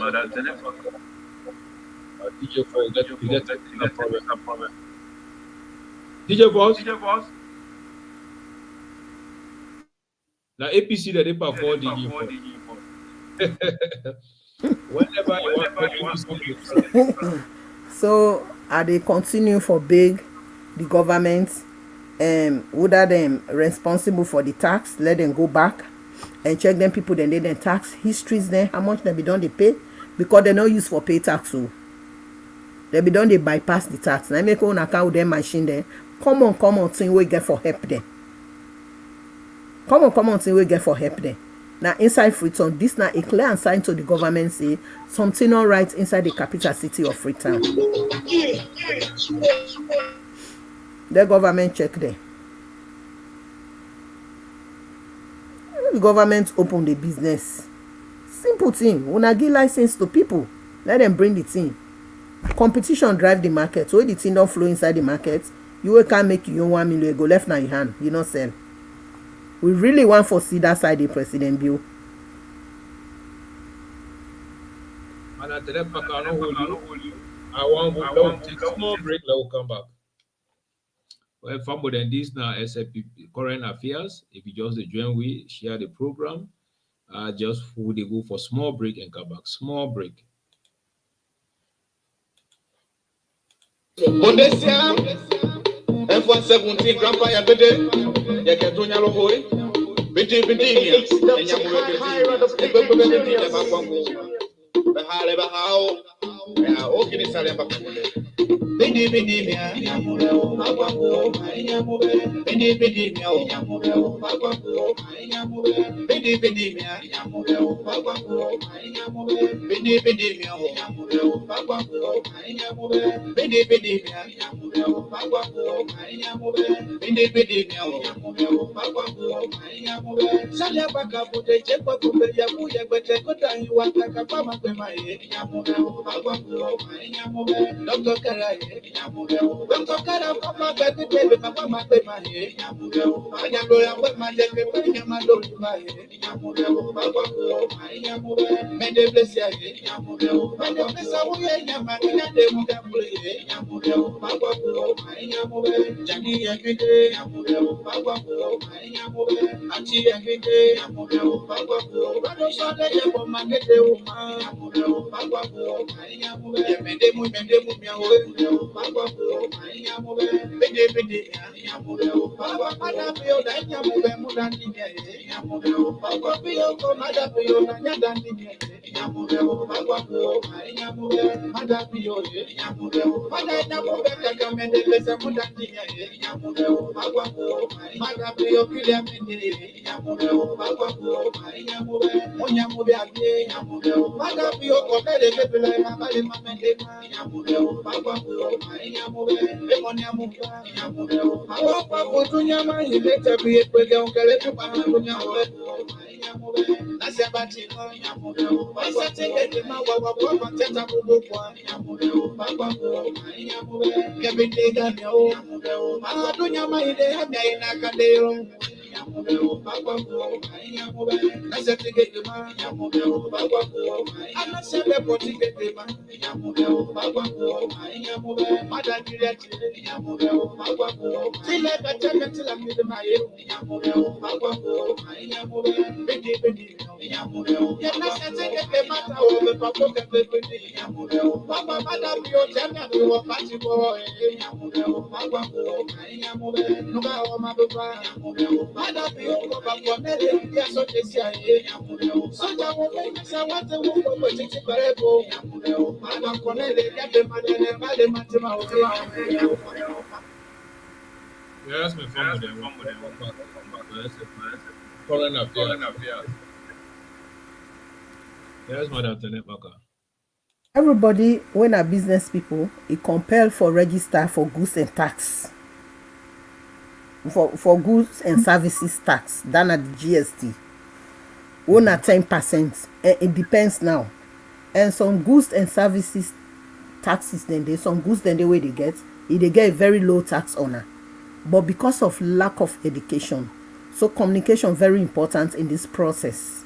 DJ Force, we get technical problem. DJ Force? Now, APC that they perform DJ Force. Whenever you want, So are they continue for big the government whether them responsible for the tax, let them go back and check them people then they then tax histories then how much them be done they pay because they no use for pay tax so they be done they bypass the tax. Now make own account with them machine there. Come on thing we get for help them. Come on thing we get for help them. Now inside Freetown, this now a clear and sign to the government say something all right inside the capital city of Freetown. The government check there. The government open the business. Simple thing. When I give license to people, let them bring the thing. Competition drive the market. So when the thing don't flow inside the market, you can't make your 1 million go left now your hand. You not sell. We really want for see that side the president bill. and at the KPAKA, I don't hold you. I want to take a small break. Let will come back. Well, for more than this now, SLPP current affairs. If you just join, we share the program. Just who they go for small break and come back. Small break. F117 grandpa ya bede ya ketonya lohoi bidi bahale bahao ya okini sale bakule bidi mia nyamureo magwango nyamube bidi mia nyamureo magwango nyamube bidi mia nyamureo magwango nyamube bidi mia nyamureo magwango nyamube bidi mia nyamureo magwango nyamube bidi mia nyamureo magwango nyamube sale bakabute chekwa kumbe ya kuya kwete kotani wakaka kama kwemaye nyamureo magwango nyamube Dr. Karaye nyamureo Dr. Karaye kama bebe bebe kama kwemaye nyamureo anyando ya kwema jeke kwenya madoli baye nyamureo magwango nyamube mende bless ya nyamureo mende bless uye nyama nyande mugambule nyamureo magwango nyamube jani ya kide nyamureo magwango nyamube achi ya kide nyamureo magwango bado sade ya kwa magede uma nyamureo magwango nyamube mende mu miawe magwango nyamube bede nyamureo baba ada pio da nyamube mudandi nyamureo baba pio ko mada pio na nyadandi nyamureo magwango nyamube mada pio nyamureo mada nyamube kaka mende pesa mudandi nyamureo magwango mada pio kile mende nyamureo magwango nyamube onyamube abie nyamureo mada pio ko mede pepele mabale mamende nyamureo magwango nyamube emonyamube nyamureo magwango kutunyama ileta biye kwega ongele kupanga nyamube nasabati nyamureo wasateke mawa wa teta kubukwa nyamureo magwango nyamube kebindega nyamureo madunyama ile hamya inakadero nyamureo magwango nyamube nasateke nyamureo magwango anasebe potike nyamureo magwango nyamube madaniria nyamureo magwango tile kateme tila midmaye nyamureo magwango nyamube bidi nyamureo yanasateke mata obe papoke bidi nyamureo baba madabio tena biwo patibo nyamureo magwango nyamube nuga o mababa nyamureo Yes, my family. Current affairs. Yes, Madam TENNEH Maka. Everybody, when are business people, e compel for register for goods and tax. For goods and services tax, that na the GST. One at 10%. It depends now. And some goods and services taxes, then there's some goods then the way they get a very low tax on her. But because of lack of education, so communication very important in this process.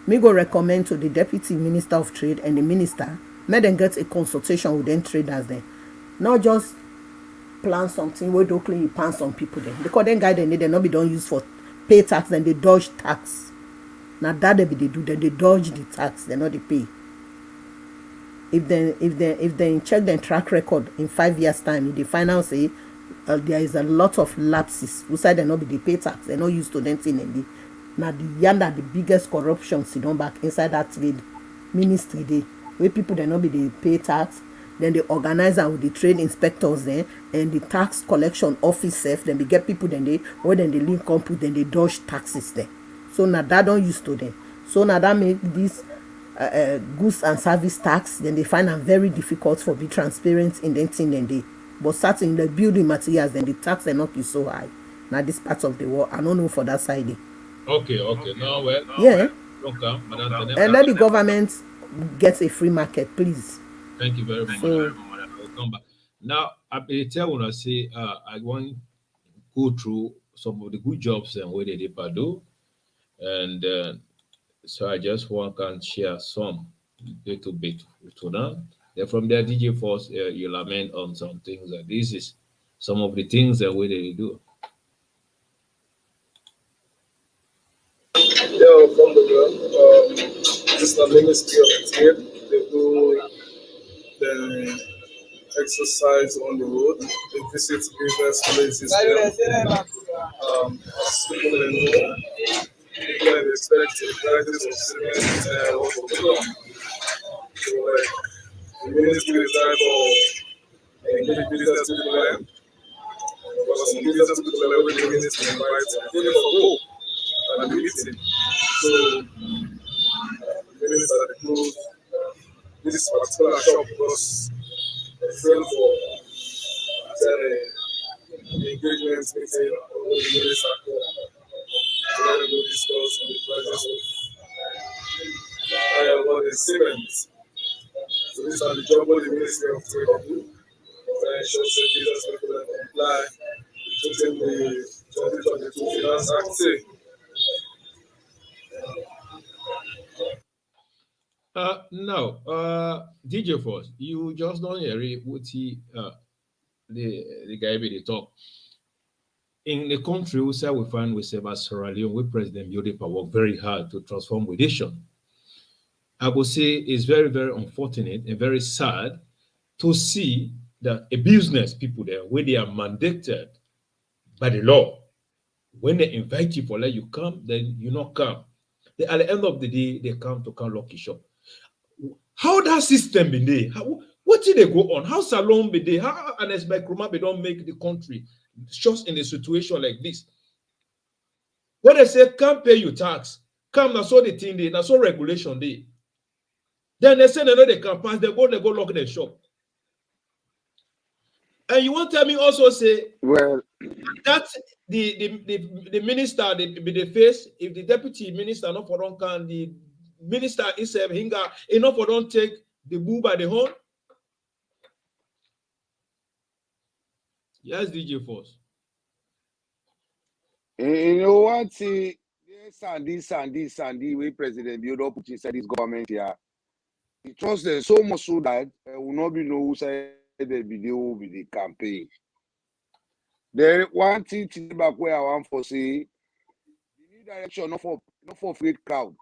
Me go recommend to the Deputy Minister of Trade and the Minister, make them get a consultation with them traders then. Not just plan something where don't clean pants on people then. Because then guy they not be done use for pay tax, then they dodge tax. Now that they do, then they dodge the tax, they not they pay. If they check their track record in 5 years' time, if they find out say there is a lot of lapses, who say they not be the pay tax, they not used to them thing. Now the yanda the biggest corruption sit on back inside that trade ministry day, where people they not be the pay tax, then they organize with the trade inspectors there and the tax collection office self, then they get people then they link up with then they dodge taxes there. So now that don't used to them. So now that make this goods and service tax, then they find it very difficult for be transparent in the thing then they. But starting the building materials, then the tax they not be so high. Now this part of the world, I don't know for that side. Okay. Now, well, yeah. Okay, Madam TENNEH. And let the government get a free market, please. Thank you very much. So, I will come back. Now, I tell when I say I want to go through some of the good jobs and where they do, and so I just want to share some little bit to them. Then from there, DJ Force, you lament on some things that this is some of the things that where they do. Yeah, from the ground. This is the Ministry of Trade. They do the exercise on the road. They visit various places there. People in people expect the prices of cement also go up. So, like, the ministry is trying for engage business people, because some business people are already the ministry invites them for go and meeting. So, the minister they closed this particular shop because a friend for engagement meeting or the minister to let them discuss on the prices of about the cement. So these are the job of the Ministry of Trade do. To ensure that business people comply with the 2022 Finance Act. No, DJ Force, you just don't hear what the guy be they talk. In the country we say we find we say about Sierra Leone, we President Yodepa work very hard to transform with nation. I would say it's very, very unfortunate and very sad to see that a business people there, where they are mandated by the law, when they invite you for let you come, then you not come. At the end of the day, they come to lock shop. How that system be there? What did they go on? How Salon be there? How Anes Microma be don't make the country just in a situation like this? When they say can't pay you tax, come now so the thing they now so regulation they. Then they say they know they can pass, they go lock their shop. And you want to tell me also say well that the minister the face, if the deputy minister not for don't can the minister himself hinga enough for don't take the bull by the horn. Yes, DJ Force. you know what see this and this way President Biodo put inside this government here. He trusts them so much so that will not be know who said the video with the campaign. Then one thing to back where I want for say the new direction not for free crowd.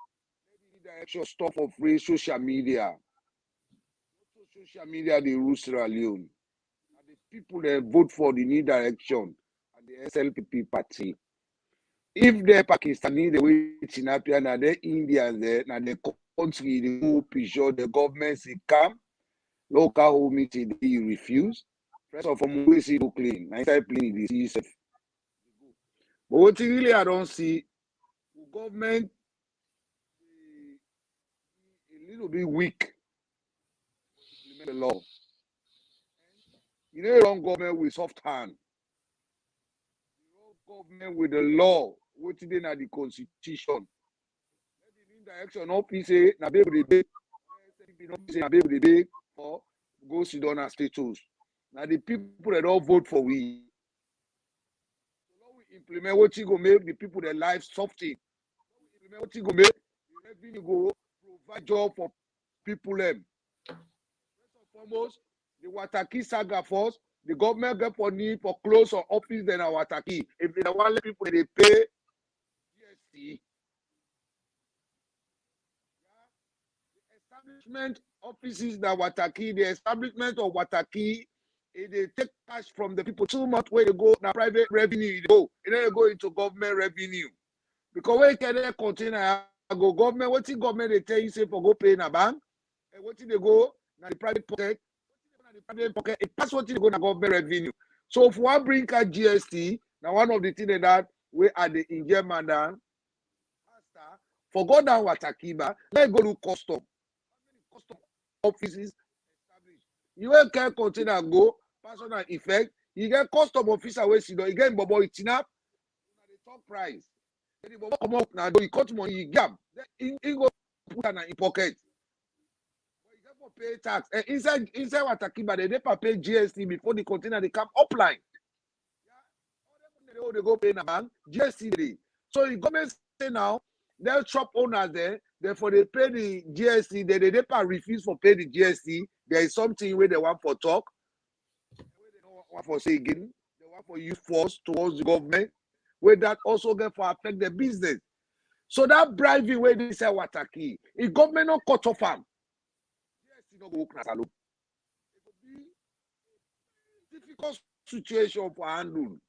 The new direction stop for free social media. Social media they rule Sierra Leone. And the people that vote for the new direction and the SLPP party. if the Pakistani, the way Chinapia, na the Indians, na the country, the who picture the government, they come, local home meeting, they refuse. First of all, we see to clean. I start cleaning this yourself. But what really I don't see, government a little bit weak to implement the law. You know, wrong government with soft hand. Government with the law, what is in the constitution. The direction office na be able to be, na be able to be for go sit down and status. Now the people that don't vote for we. We implement what you go make the people their lives soften. Implement what you go make revenue go provide job for people them. First and foremost, the Wataki Saga first. The government get for need for close or office than our Wataki. If they want let people they pay GST. The establishment offices that Wataki, the establishment of Wataki, they take cash from the people too much where they go now private revenue, they go into government revenue. Because when you can container go government, what the government they tell you say for go pay in a bank, and what they go now the private pocket. It pass what you go to government revenue. So if one bring a GST, now one of the things that we are the Indian man for go down Watakiba, let go to custom offices established. You will can container go personal effect. You get custom officer where you you get bobo itinap the top price. Then the bobo come up now, you cut money, you gap. Then he go put in his pocket. Pay tax and inside Watakiba they never pay GST before the container they come upline. Yeah, they go pay in a bank GST day. So the government say now they'll shop owners there, therefore they pay the GST. They never refuse for pay the GST. There is something where they want for talk, where they don't want for say again. They want for use force towards the government, where that also get for affect the business. So that bribing where they say Wataki, if government not cut off them. It will be a difficult situation for handle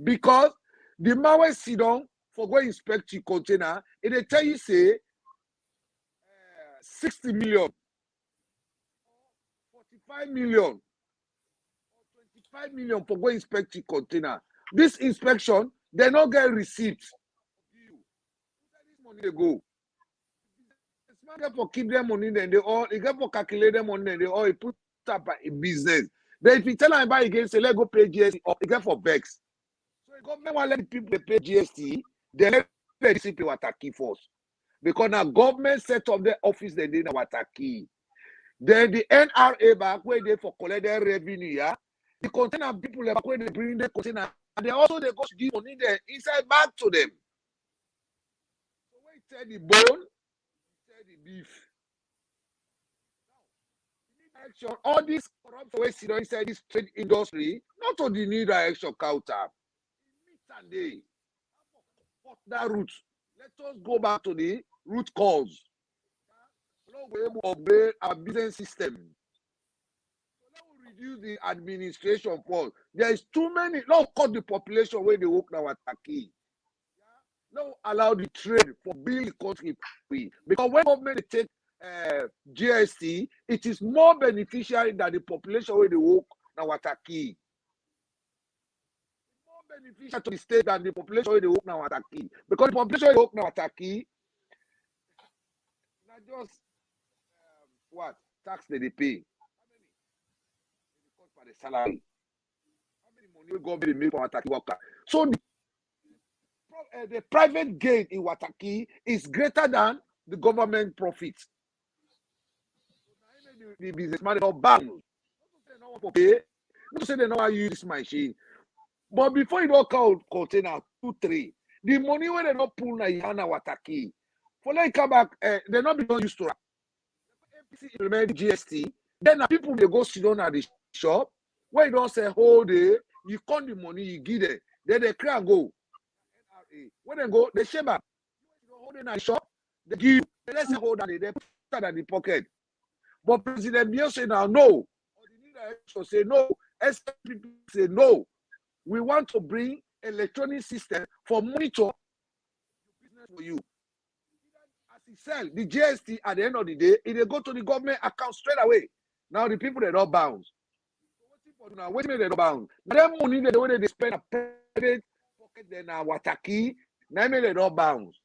because the man will sit down for go inspect your container. It they tell you say 60 million, 45 million, or 25 million for go inspect your container. This inspection, they not get receipts. This money they go. Get for keep their money, then they all get for calculate their money, then they all put up a business. Then if you tell them about again, say let go pay GST or get for vex. So the government want let people pay GST, they let the discipline Wataki first. Because now government set up the office they did in Wataki. Then the NRA back where they for collect their revenue, yeah. The container people back where they bring the container, and they also they go to give money there inside back to them. So when you tell the bone, the beef. Now, all this corruption we see inside this trade industry, not to the need direction counter. And they that route. Let us go back to the root cause. We're able to upgrade our business system. So let us reduce the administration for. There is too many. Not cut the population where they work now at Taki. Don't allow the trade for building the country free. Because when government take GST, it is more beneficial than the population where they work now Wataki. More beneficial to the state than the population where they work now Wataki. Because the population where they work now Wataki, not just what tax they pay. How many? They cut for the salary. How many money will government make for Wataki worker? So the private gain in Wataki is greater than the government profit. So the businessman don't ban. Not to say they don't want to use this machine. But before you don't count container 2, 3, the money when they don't pull na Yana Wataki, for like come back, they're not being used to it. MPC implement GST, then people they go sit down at the shop, where you don't say whole day, you count the money, you give it, then they cry and go. When they go, they share back. You hold in a shop, they give you. Let's say hold that they put that in the pocket. But President Bill say now no. Or the leader say no. SLPP say no. We want to bring electronic system for monitor for you. As he sell the GST at the end of the day, it they go to the government account straight away. Now the people they don't bounce. Now wait a minute, they don't bounce. Now that money the way they spend a private pocket then wataki. Now they don't bounce.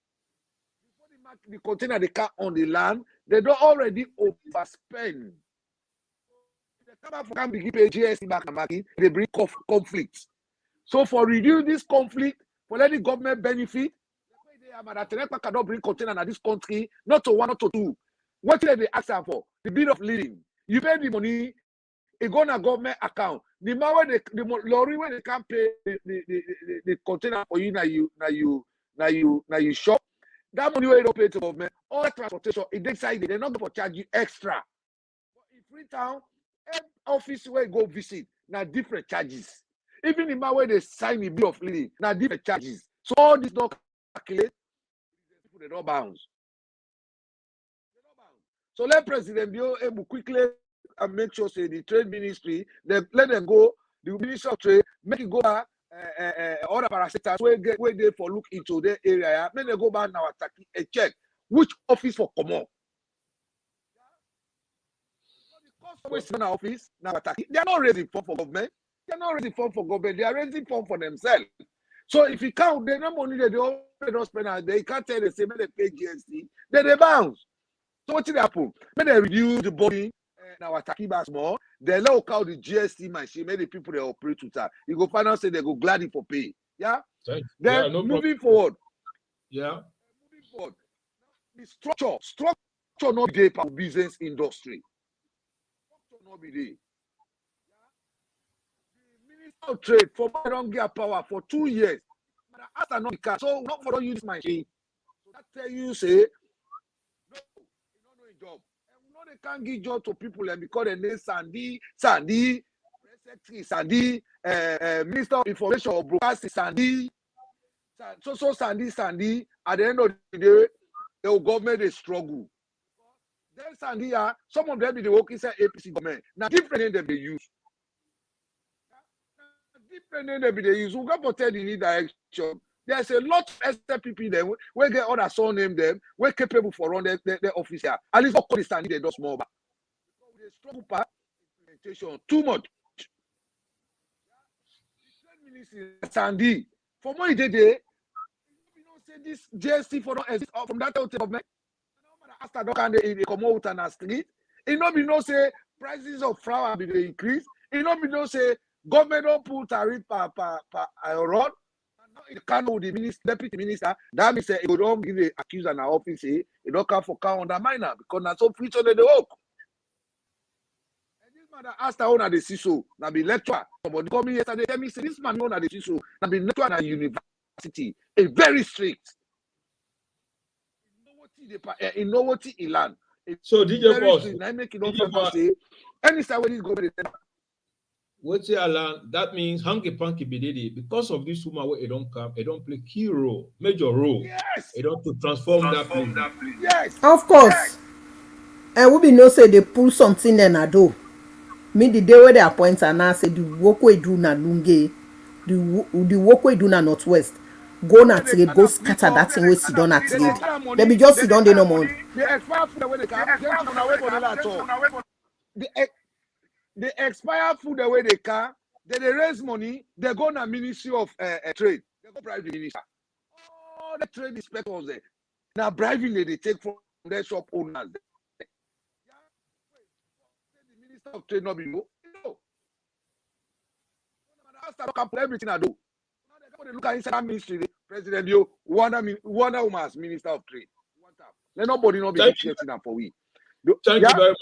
Before they mark the container they can on the land, they don't already overspend. They can't begin pay GST back and market. They bring conflict. So for reduce this conflict, for let the government benefit. TENNEH cannot bring container in this country, not to one, not to two. What did they ask for? The bill of lading. You pay the money, it go to government account. The man where the lorry when they can't pay the container for you, now you shop. That money where you don't pay to government, all that transportation, it decided they're not going to charge you extra. But in Freetown, every office where you go visit, now different charges. Even the man where they sign the bill of lading, now different charges. So all this don't calculate. They don't bounce. So let President be able quickly and make sure say the trade ministry, they let them go, the Ministry of Trade, make it go back all the parasites where they for look into their area, make they go back now and check which office for come on. The office now they are not raising fund for government, they are not raising fund for government, they are raising fund for themselves. So if you count, they no money that they don't spend out, they can't tell the same they pay GST, then they bounce. So what did happen? When they reduce the body now attacking back more, they allow out the GST machine, many people they operate with that. You go finance say they go gladly for pay. Yeah? Then moving forward. Yeah. Moving forward. The structure not be there for business industry. Structure not be there. Of trade for don't get power for 2 years. After not because so not for don't use machine. So that tell you say no, you don't know a job. And no, they can't give job to people and because they name Sandy, Sandy, Minister of Information or Broadcasting, Sandy. So Sandy, at the end of the day, the government they struggle. Then Sandy, some of them be the working say APC government. Now different than they use. Different than they use. We got to tell the new direction. There's a lot of SLPP them we get other son name them, we're capable for run their office here. At least not call the Sandy they do small back. They struggle part implementation too much. Sandy, for more day, you know say this GST for don't exist from that out government. After that they come out on the street. It not be no say prices of flour be they increase. It not be no say government don't put tariff per iron. It can't know the deputy minister. That means it don't give the accuser in our office. It don't come for count undermine because that's so future they work. And this man that asked her owner the CISO, now be lecturer. Somebody called me yesterday. Tell me say this man owner the CISO, now be lecturer at university. A very strict. In Nowoti Ilan. So DJ Boss, I make it not say any side where this government is. What's Alan? That means hanky panky bididi because of this woman where it don't come, it don't play key role, major role. Yes. It don't to transform that place. Yes. Of course. And we be no say they pull something then I do. Me the day where they appoint and now say the work we do na lunge, the work we do na northwest. Go na trade, go scatter that thing we sit down at trade. They be just sit down there no more. They expire food the way they can. They raise money. They go to Ministry of Trade. They go bribe the minister. All the trade inspectors there. Now bribing they take from their shop owners. The Minister of Trade not be no. After everything I do. Now they look at inside that ministry. President you one woman's Minister of Trade. Let nobody not be getting that for we. Thank you very much.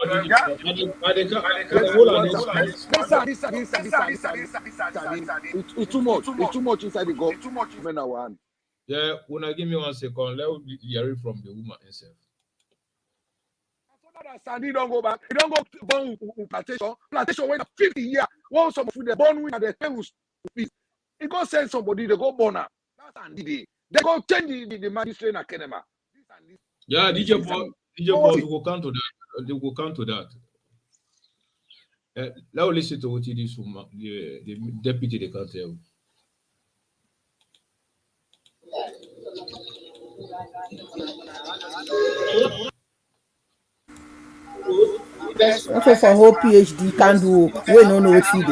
It's too much. It's too much inside the government. Yeah, when I give me 1 second, let me hear it from the woman herself. Sandy don't go back. He don't go born plantation. Plantation went 50 years. One some food they born with and they pay with fees. He go send somebody. They go born her. That's Sandy day. They go change the magistrate in KPAKA. Yeah, DJ Boss will come to that. They will come to that. Now listen to what this woman, the deputy, they can tell. Also for whole PhD can't do work. We don't know what they do.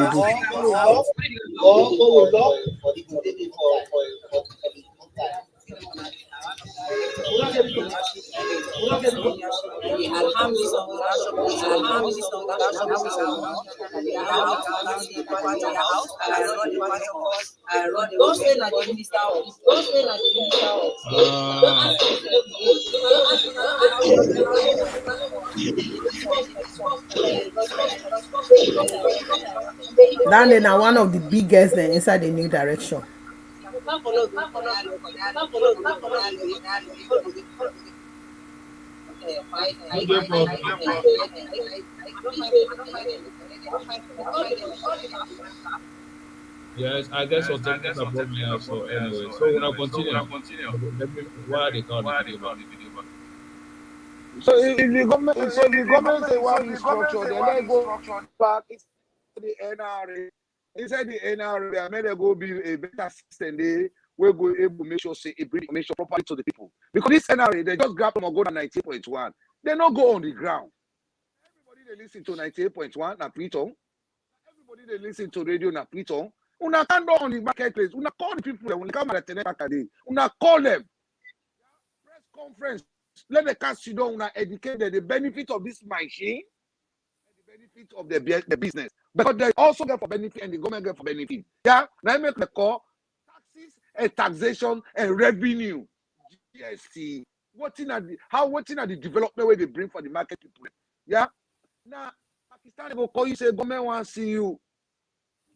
That they are one of the biggest inside the new direction. Yes, I guess some technical problem here. So anyway, so when I continue, let me why they call the video back. So if the government, say why restructure, then let go back into the NRA. Inside the NRA, they made go build a better system. They will go able to make sure say it bring information properly to the people. Because this NRA, they just grab them and go to 98.1. They not go on the ground. Everybody they listen to 98.1 na Python. Everybody they listen to radio na Python. Una can't go on the marketplace. Una call the people when they come at the TENNEH. Una call them. Press conference. Let the cast sit down and educate them the benefit of this machine and the benefit of the business. Because they also get for benefit and the government get for benefit. Yeah, now I make the call taxes and taxation and revenue. GST. What are the development where they bring for the market people? Yeah. Now Pakistan will call you say government wants to see you.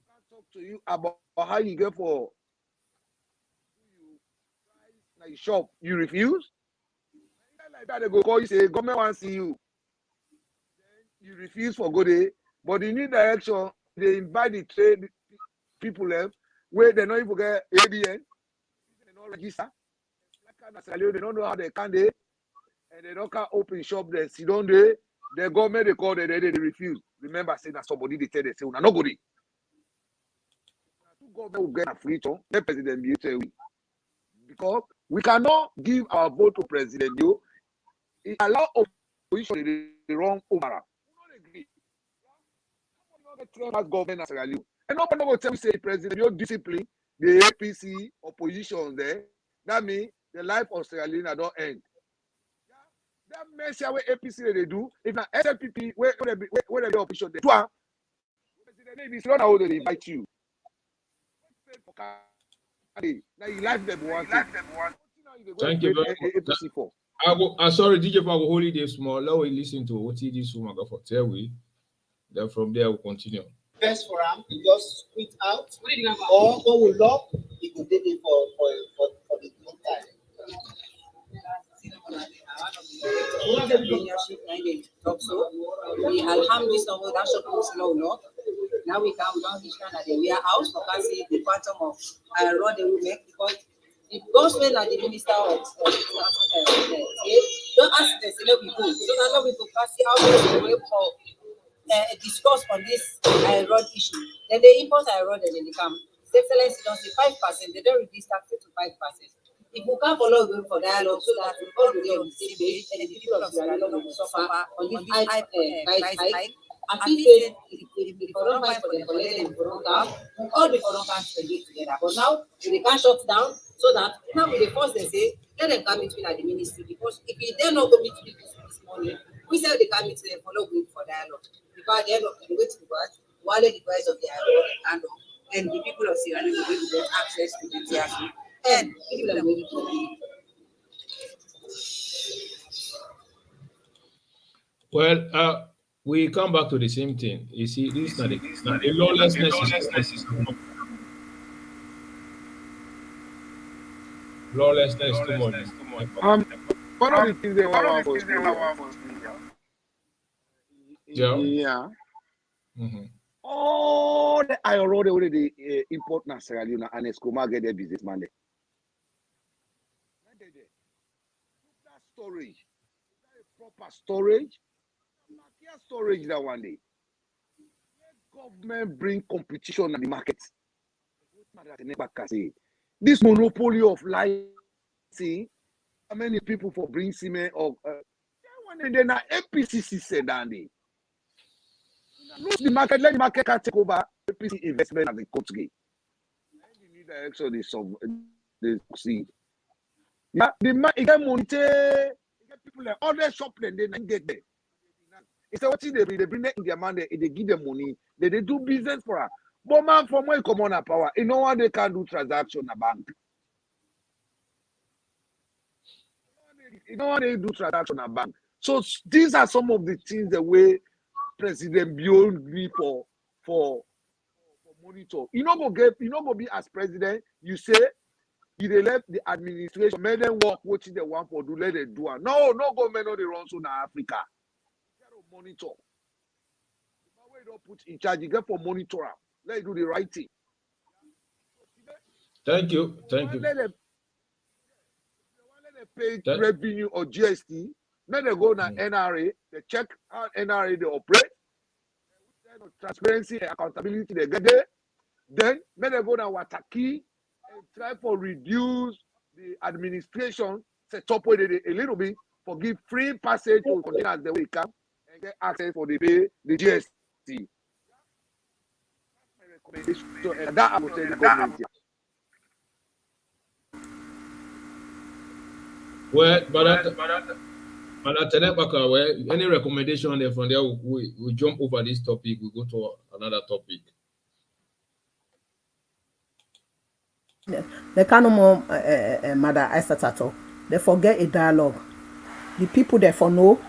Can't talk to you about how you get for now you shop, you refuse. Like that, they go call you say government wants to see you. Then you refuse for go there, but in new direction, they invite the trade people left where they not even get ABN, they don't register. They don't know how they can they, and they don't can open shop there. See don't they? The government they call they refuse. Remember saying that somebody they tell they say, "Una no go there." Two government will get a free turn. Let President be tell we because we cannot give our vote to President Yo. It allow opposition the wrong overall. We don't agree. We don't get government as Sierra Leone. And nobody will tell me say President Yo discipline the APC opposition there. That means the life of Sierra Leone don't end. That mess here where APC they do. If not SLPP where the opposition they do. President maybe it's not how they invite you. Now you like them one thing. Thank you very much. APC for. I'm sorry, DJ for a holiday small. Let we listen to what this woman got for tell we. Then from there we'll continue. Best for him, he just quit out. Or go with lock, he could take it for the good time. Now we come down this kind of the warehouse, we can see the quantum of road they will make because the government and the minister of don't ask the select people, so that now we could pass how much we for discuss on this road issue. Then they import road and then they come. Excellence don't say 5%, they don't reduce tax to 5%. If we can't follow them for dialogue so that we all be on the same page and the people of Sierra Leone will suffer on this price hike. And people the foreign buy for them, for them foreign car, all the foreign cars can get together. But now they can't shut down so that now with the first they say, let them come between at the ministry because if they not go meet people this morning, we say they can't meet them follow going for dialogue. Because at the end of the way to work, while the price of the iron and the people of Sierra Leone will get access to the TRC and people are going to be. Well, we come back to the same thing. You see, this is not the lawlessness is lawlessness too much. One of the things they want was yeah. Mm-hmm. All the iron road already import na Sierra Leone and Escoma get their businessman there. That storage, proper storage. Storage that one day. Government bring competition in the market. This monopoly of licensing how many people for bring cement or when they na APCC said down there. Lose the market, let the market can take over APC investment as a country. The new direction they succeed. Yeah, the man get money, get people like other shop they get there. It's what they bring them in their man, they give them money, they do business for her. But man, from where come on a power, you know what they can do transaction a bank. You know what they do transaction a bank. So these are some of the things the way President Bion agree for monitor. You know go be as president, you say you let the administration make them work what they want for do, let them do it. No government no they run so in Africa. You gotta monitor. The way you don't put in charge, you get for monitor. Let you do the right thing. Thank you. Let them pay revenue or GST. Let them go na NRA. They check how NRA they operate. Transparency and accountability they get there. Then let them go na Wataki and try for reduce the administration set up with it a little bit for give free passage to containers the way it come and get access for the pay the GST. So that I would say the government. Well, but TENNEH, any recommendation there from there? We jump over this topic. We go to another topic. They can't no more, Mother Aisatato. They forget a dialogue. The people therefore know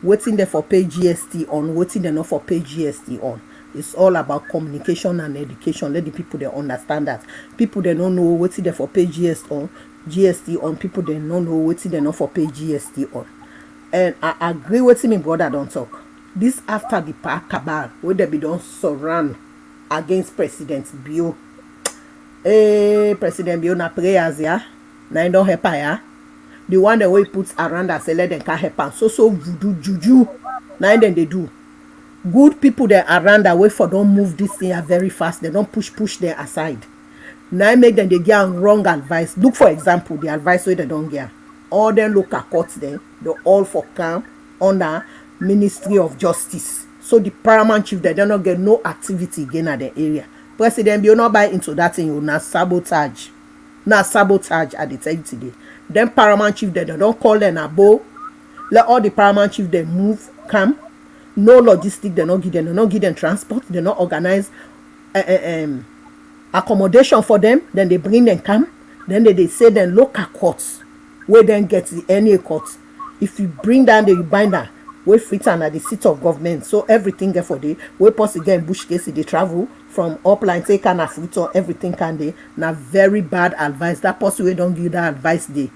waiting there for pay GST on, waiting there not for pay GST on. It's all about communication and education. Let the people they understand that. People they don't know waiting there for pay GST on. People they don't know waiting there not for pay GST on. And I agree with me, brother. Don't talk. This after the cabal where they be don't surround against President Bio. President Bio na prayers ya. Na don't help ya. The one that we put around us, let them can help. So voodoo juju. Now then they do. Good people that around that way for don't move this thing very fast. They don't push them aside. Now make them they get wrong advice. Look for example the advice where they don't get. All them local courts there, they all for camp under Ministry of Justice. So the paramount chief they don't get no activity again at the area. President you not buy into that thing, you not sabotage. Not sabotage at the time today. Then paramount chief they don't call them abo. Let all the paramount chief they move camp. No logistic, they not give them transport, they not organize accommodation for them, then they bring them camp, then they say then local courts where then get the NA courts. If you bring down the binder, we fit at the seat of government, so everything get for the we post again bush case they travel from upline take can affect or everything can they now very bad advice. That person we don't give that advice they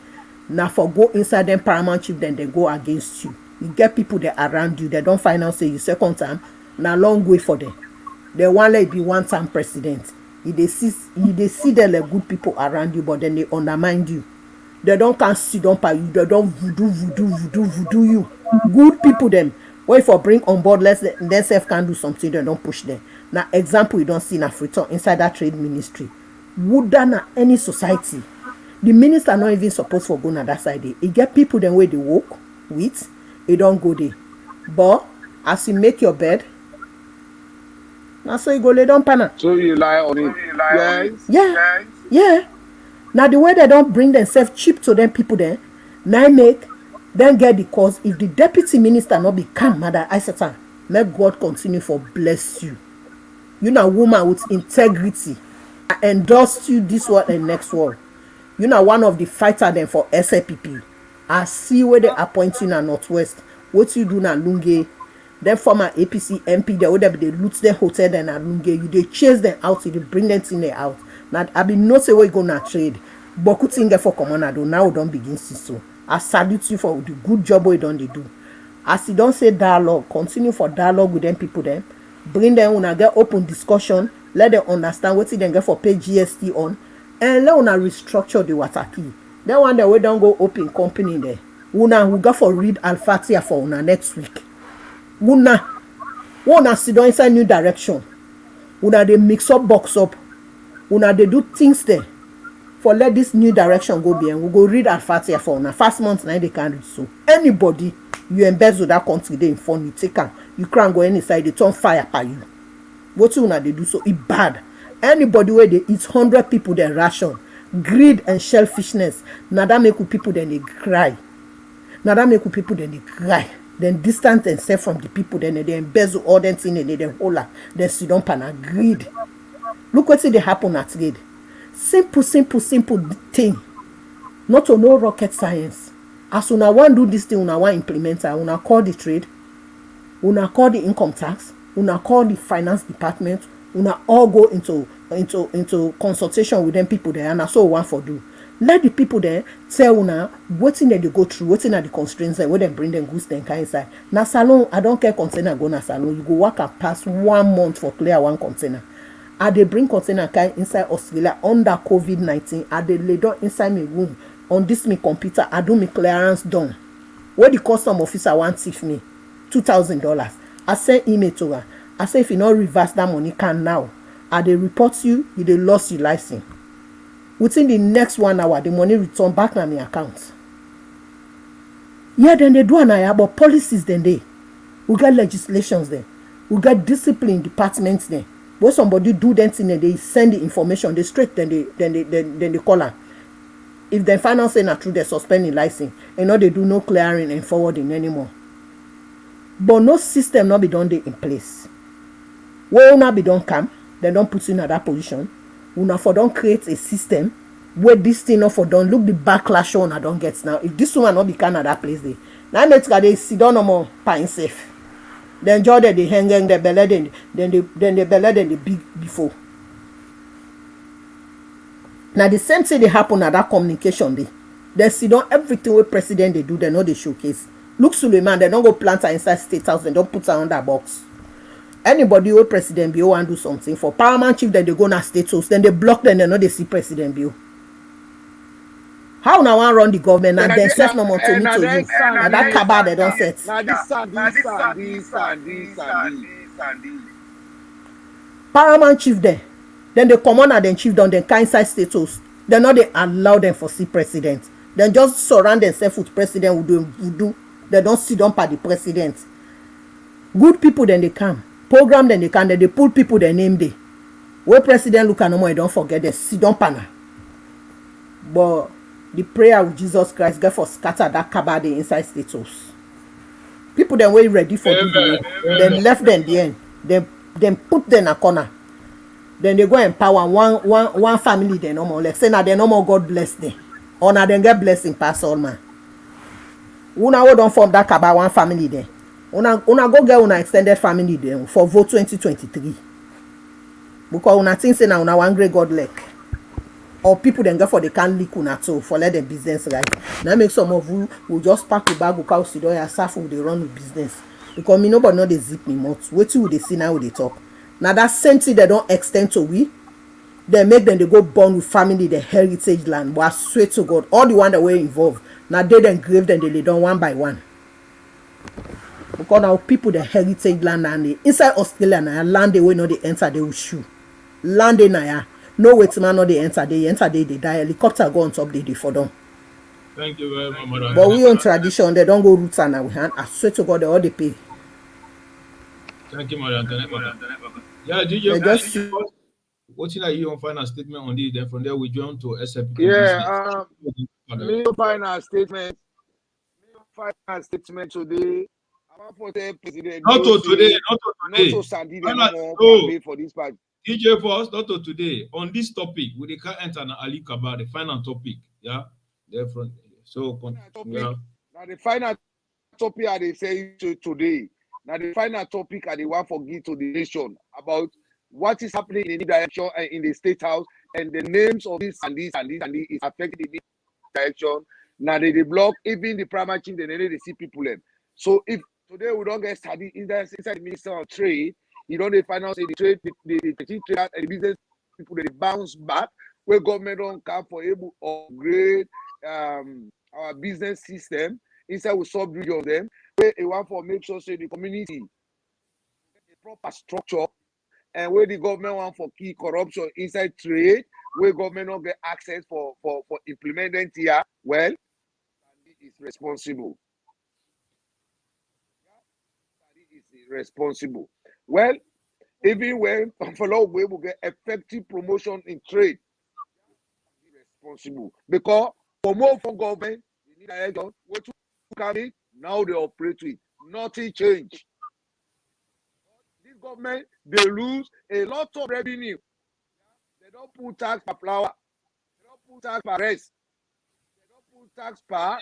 now for go inside them paramount chief, then they go against you. You get people that around you, they don't find out say you second time, now long way for them. They want like be one time president. If they see them like good people around you, but then they undermine you. They don't can sit down by you, they don't voodoo you. Good people them. Wait for bring on board, let's self can do something, they don't push them. Now example you don't see in Africa inside that trade ministry. Would that any society? The minister not even supposed for going on that side. It get people them where they walk with. You don't go there. But as you make your bed, now so you go lay down panel. So you lie on it. Yes. Yeah. Now the way they don't bring themselves cheap to them people there, now make then get the cause. If the deputy minister not become Mother Aisata, may God continue for bless you. You know, woman with integrity. I endorse you this one and next one. You know, one of the fighter them for SLPP. I see where they appoint you in Northwest. What you do na Lunge, then former APC MP, they loot their hotel then na Lunge. You they chase them out, you they bring them in there out. Now I be no say where you gonna trade. But good thing for commander do now don't begin so. I salute you for the good job we don't they do. As you don't say dialogue, continue for dialogue with them people then. Bring them when I get open discussion, let them understand what they get for pay GST on, and let una restructure the water key. Then one day we don't go open company there. Una go for read Al-Fatiha for una next week. Una sit down inside new direction. Una they mix up box up. Una they do things there. for let this new direction go behind. We go read Al-Fatiha for now. First month now they can read. So anybody you embezzle that country, they inform you, take am, you can't go any side, they turn fire by you. What you wanna they do so it bad. Anybody where they eat 100 people then ration, greed and selfishness. Now that make people then they cry. Now that make people then they cry. Then distance themselves from the people, then they embezzle all them things, and they hold up, then sit down and greed. Look what they happen at trade. Simple thing. Not to no rocket science. As una want do this thing, una want implement it, una call the trade, una call the income tax, una call the finance department, una all go into consultation with them people there, and that's all one for do. Let the people there tell una what in they go through, what in the constraints there, where they bring them goods then kind inside. Na salon, I don't care container go na salon. You go work and pass 1 month for clear one container. And they bring container kind inside Australia under COVID-19. And they lay down inside my room on this me computer. I do me clearance done. Where the custom officer want tip me $2,000. I send email to her. I say if you not reverse that money can now. And they report you they lost your license. Within the next 1 hour, the money return back on my account. Yeah, then they do an eye, but policies then they. We got legislations there. We got discipline departments there. When somebody do that thing, they send the information, they straight, then they call her. If they find out saying that true, they suspend the license. And now they do no clearing and forwarding anymore. But no system not be done there in place. When not be done come, they don't put you in that position. Una for don't create a system where this thing not for don't look the backlash on I don't get now. If this one not be can at that place there. Now they sit down no more pine safe. Then enjoy they hang the belly then the belly then the big before. Now the same thing they happen at that communication day. They sit down everything with president they do, they know they showcase. Look Suleiman, they don't go plant her inside state house, they don't put her on that box. Anybody who President Bill want do something for paramount chief, then they go na state house, then they block them, they know they see President Bill. How now want run the government and then set no more to me to you? And that Kabba they don't set. Paramount chief there, then they come on and then chief down, then kind inside state house. They know they allow them for see president. Then just surround themselves with president who do. They don't sit down by the president. Good people then they come. Program then they can, then they pull people their name there. Where president look at no more, don't forget they sit down panel. But the prayer of Jesus Christ get for scatter that Kabba the inside status. People then were ready for the then left them the end. Then put them in a corner. Then they go empower one family they no more. Like say now they no more God bless them. Or now then get blessing pass all man. Una who don't form that Kabba one family there. Una go get una extended family there for vote 2023. Because una think say now una one great God like. Or people then go for the can leak una too for let them business right. Now make some of you will just pack the bag go sit down and self will they run with business. Because me nobody know they zip me much. Wait till they see now they talk. Now that same thing they don't extend to we. They make them they go born with family the heritage land. But I swear to God, all the one that were involved. Now they then grave them they done one by one. Because now people the heritage land and they inside Australia now land they will not they enter they will shoot. Land they now no wait man no they enter they die helicopter go on top they for them. Thank you very much, madam. But we on tradition they don't go roots and our hand. I swear to God they all they pay. Thank you, madam. Yeah, DJ, just what are you on final statement on this? Then from there we join to SLPP. Yeah, me final statement. Final statement today. President not to today. For this part. DJ first, not to today. On this topic, we can enter an Alie Kabba, the final topic. Yeah, different. So now the final topic I they say today. Now the final topic I they want to give to the nation about what is happening in the direction in the state house and the names of this and this is affecting the direction. Now they block even the primary chief, they see people them. So if today we don't get studied inside the Minister of Trade, you don't find out say the trade, the trade and the business people they bounce back where government don't come for able to upgrade our business system inside we subdue them. Where they want for make sure say the community a proper structure and where the government want for key corruption inside trade where government not get access for implementing here, well, is responsible. Is responsible. Well, even when we will get effective promotion in trade, responsible. Because for more for government, they need a head on what to come in, now they operate with. Nothing change. This government, they lose a lot of revenue. They don't put tax per flour, they don't put tax per rice, they don't put tax per.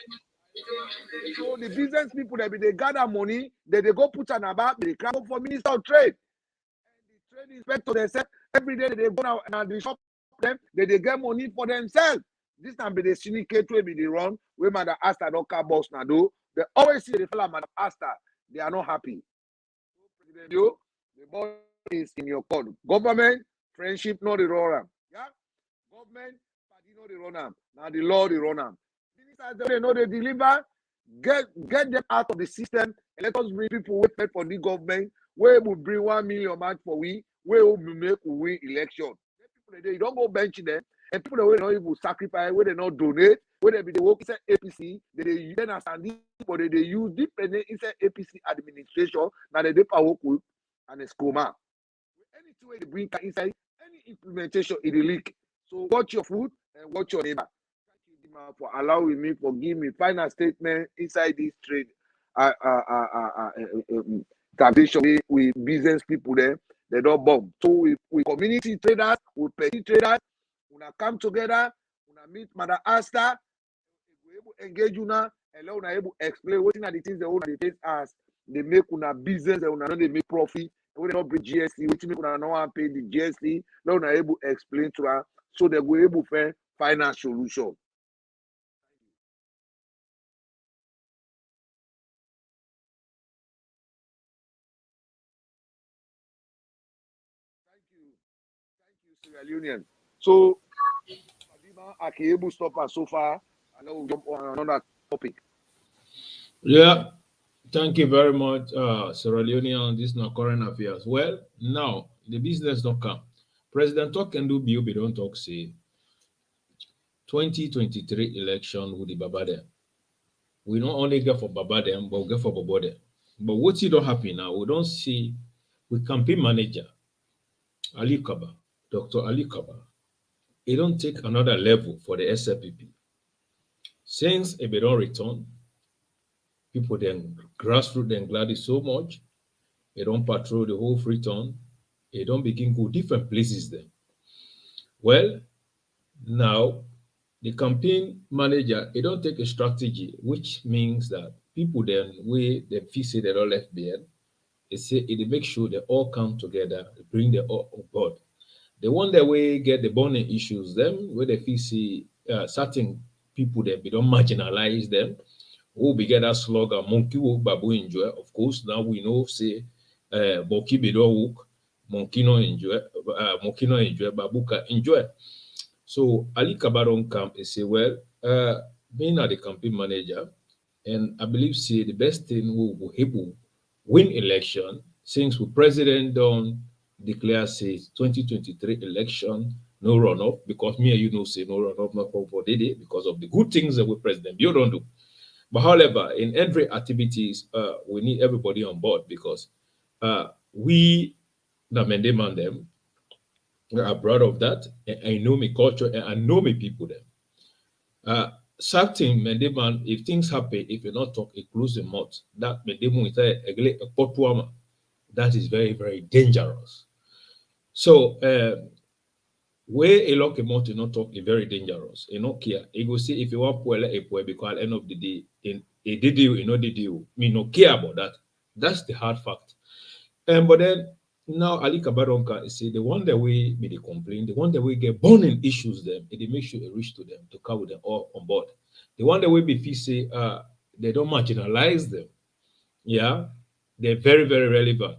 So the business people they gather money, they go put an about they come for Minister of Trade. And the trade inspector they say every day they go now and they shop them, they get money for themselves. This time be the syndicate way be the run, where Madam Asta don't come boss now do. They always see the fellow Madam Asta, they are not happy. You, the boy is in your court. Government, friendship, not the run. Yeah? Government, party not the run. Now the law the run. Ministers they know they deliver, get them out of the system, and let us bring people who pay for the government, where will bring 1 million match for we, where will make we win election. People you don't go bench them, and people that don't even sacrifice, where they not donate, where they be the work inside APC, they then understand this, but they use depending inside APC administration, now they power with and a schema. Anything where they bring inside any implementation in the leak. So watch your food and watch your neighbor. Thank you, DEEMAA, for allowing me, for giving me final statement inside this trade transition with business people there. They don't bomb. So we community traders, we petty traders, we come together, we meet Mother Asta, we able to engage you now, and we able to explain what are the things they want to face as they make una business, and know they make profit, and we don't bring GST, which make una not pay the GST, now we able to explain to her, so that we able to find a solution. Sierra Leone. So, I can able to stop us so far, and then we'll jump on another topic. Yeah, thank you very much, Sierra Leone, on this now current affairs. Well, now the business don't come. President talk and do bill, don't talk say 2023 election with the Babade. We not only get for Babade, but we get for Babode. But what don't happen now, we don't see we campaign manager Alie Kabba, Dr. Alie Kabba. It don't take another level for the SLPP. Since if they don't return, people then grassroots then glad it so much. They don't patrol the whole Freetown. They don't begin go different places then. Well, now the campaign manager, they don't take a strategy, which means that people then we they feel say they don't left behind. They say they make sure they all come together, bring them all on board. The one that we get the burning issues, them where they feel see certain people that we don't marginalize them. Who be get that slogan, monkey will babu enjoy. Of course, now we know say monkey be don't work, monkey no enjoy, babuka enjoy. So Alie Kabba don't come and say, well, being at the campaign manager, and I believe say the best thing we will able win election since the president don't declare say 2023 election no runoff, because me and you know say no runoff not for day because of the good things that we president you don't do. But however, in every activities, we need everybody on board because we the demand them are proud of that, and I know my culture and I know my people them. Certain demand, if things happen, if you not talk a close mouth, that that is very, very dangerous. So where a lot of mouth not talk is very dangerous. You know, care. You go see if you want a poor because at the end of the day, in a deal, you know the deal. Me no care about that. That's the hard fact. But then now Alie Kabba say the one that we be the complaint, the one that we get burning issues them, and they make sure it reach to them to cover them all on board. The one that we be feel say they don't marginalize them. Yeah, they're very, very relevant.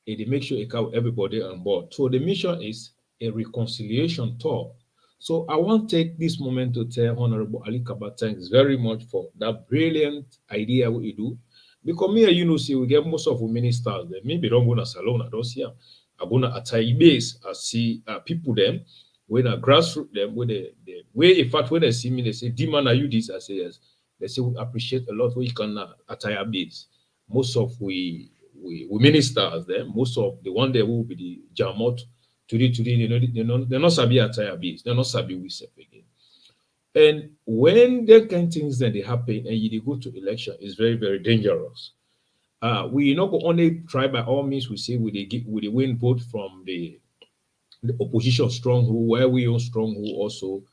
And they make sure it cover everybody on board. So the mission is a reconciliation tour. So I want to take this moment to tell Honorable Alie Kabba thanks very much for that brilliant idea what you do. Because me and you know, see, we get most of the ministers, they maybe don't go to salon, I don't see them. I go to Atai base, I see people them. when a grassroots them, when they way in fact when they see me, they say, DEEMAA, are you this? I say yes. They say we appreciate a lot we can attire this. Most of we ministers them, most of the one there will be the jamot today, they're not sabi attire this, they're not sabi we self again. And when that kind of things then they happen and you go to election, it's very, very dangerous. We not go only try by all means, we say we they win vote from the opposition stronghold, where we own stronghold also,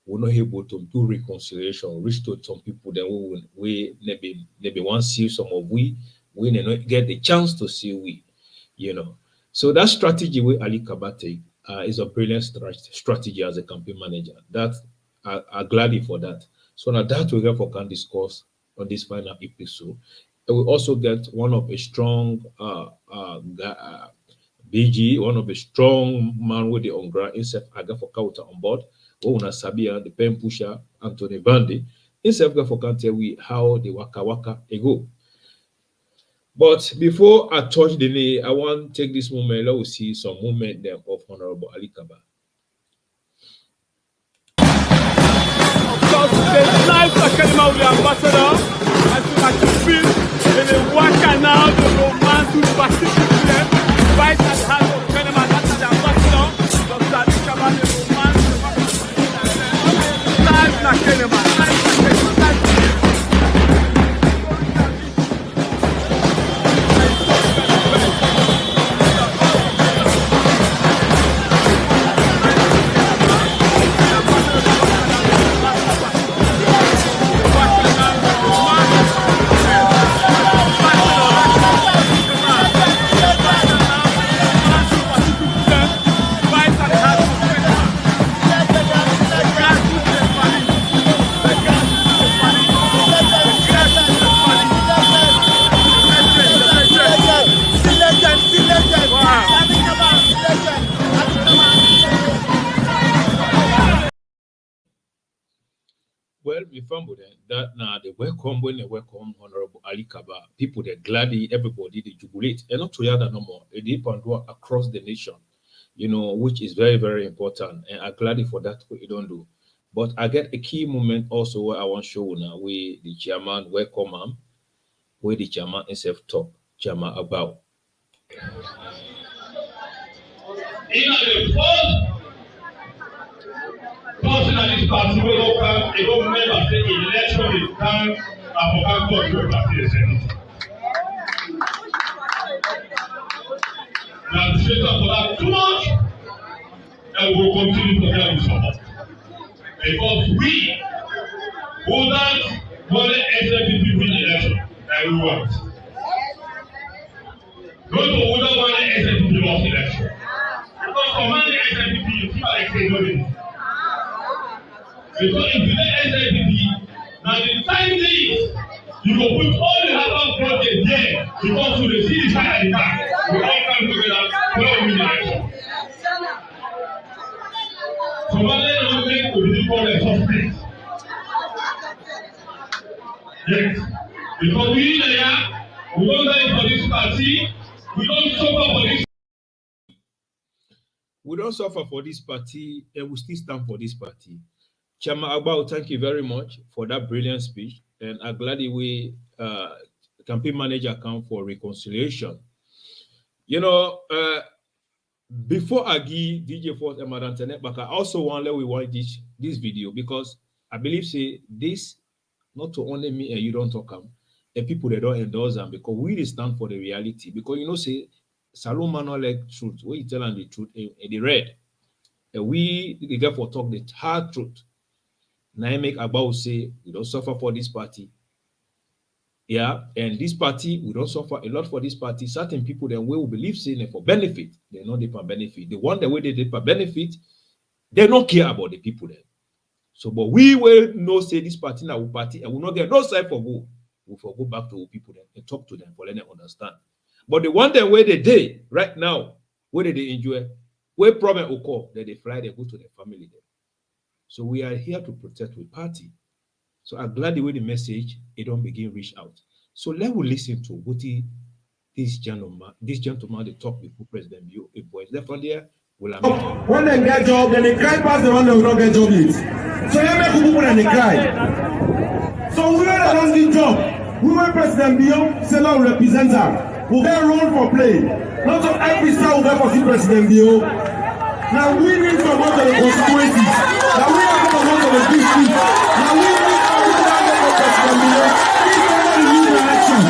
we're not able to do reconciliation, restore some people, then we maybe want to see some of we not get the chance to see we, you know. So that strategy with Alie Kabba take is a brilliant strategy as a campaign manager. That I'm glad for that. So now that we therefore can discuss on this final episode. And we also get one of a strong BG, one of the strong man with the on ground instead Aga for Kauta on board, Ona Sabia, the pen pusher, Anthony Bandi, instead for tell we how the waka waka go. But before I touch the knee, I want to take this moment, let us see some movement there of Honorable Alie Kabba. It's nice to come out with the ambassador, as you can feel in the waka now, the romance who participate right at the heart of Kenema, that's the ambassador, Dr. Alie Kabba, the romance, live na Kenema, Well, we found that now they welcome when they welcome Honorable Alie Kabba, people they gladly, everybody they jubilate, and not to yada no more. They dip and do across the nation, you know, which is very, very important. And I'm glad for that what you don't do. But I get a key moment also where I want to show now where the chairman welcome him, where the chairman himself talk, chairman about. In the first person that is party will come, they don't remember the election is done, and for God to party the Senate. The administrator for that too much, and we will continue to get with support. Because we wouldn't want the SLPP win election that we want. Not to wouldn't want the SLPP lost election. Because commanding SLPP, you keep like saying nothing. Because if you let SLPP, now the time is, you will put all the hard projects there because you will see the side at the back. We all come together to win the election. So what they don't make will be called a suspect. Yes. Because we in there, we don't die for this party, we don't suffer for this. We don't suffer for this party, and we still stand for this party. Chairman Agbao, thank you very much for that brilliant speech. And I'm glad we campaign manager come for reconciliation. You know, before I give DJ Force and Madam TENNEH back, I also want to let we watch this video because I believe say this not to only me and you don't talk them, and people that don't endorse them because we really stand for the reality. Because you know, say Saloma no like truth. When you tell them the truth in the red, and we therefore talk the hard truth. Now I make about say we don't suffer for this party. Yeah, and this party, we don't suffer a lot for this party. Certain people then will believe saying for benefit, they know they for benefit. The one that way they for benefit, they don't care about the people then. So, but we will know say this party now party and we not get no side for go. We for go back to our people then and talk to them for let them understand. But the one that where they day right now, where they enjoy, where problem occur, that they fly, they go to their family there. So we are here to protect the party. So I'm glad the way the message it don't begin reach out. So let we listen to what this gentleman they talk before President Bio a voice left on there When they get job, then they cry past the one that will not get job yet. So you make people and they cry. So we that don't get job, we want President Bio, say now represent her. We get role for play. Not of every star will get for see President Bio. Now we need to go to the constituencies. Now we have to go to the district. Now we need to go to President Bio. This is not the new election.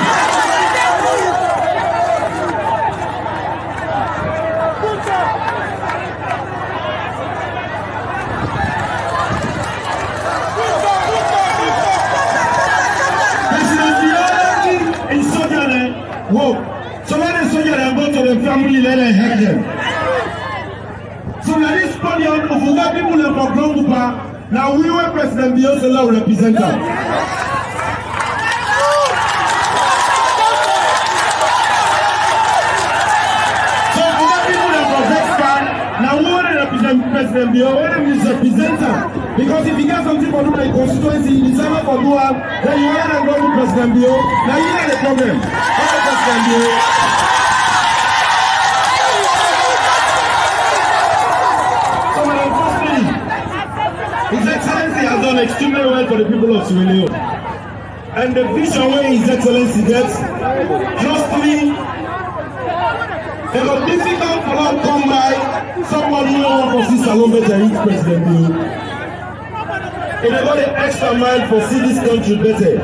Whoa. So when the soldier then go to the family, let them help them. So now this podium, if we got people in for Grongupa, now we were President Biosela represent them. So if we got people in for Vexpan, now we want to represent President Bio, we want to represent them. Because if you get something for do like constituency, you decide for do then you want to go to President Bio, now you have the problem. So unfortunately, His Excellency has done extremely well for the people of Sierra Leone. And the vision where His Excellency gets, justly, it was difficult for us to come by someone who wants to see Salome to reach President Bio. It got an extra mile for see this country better.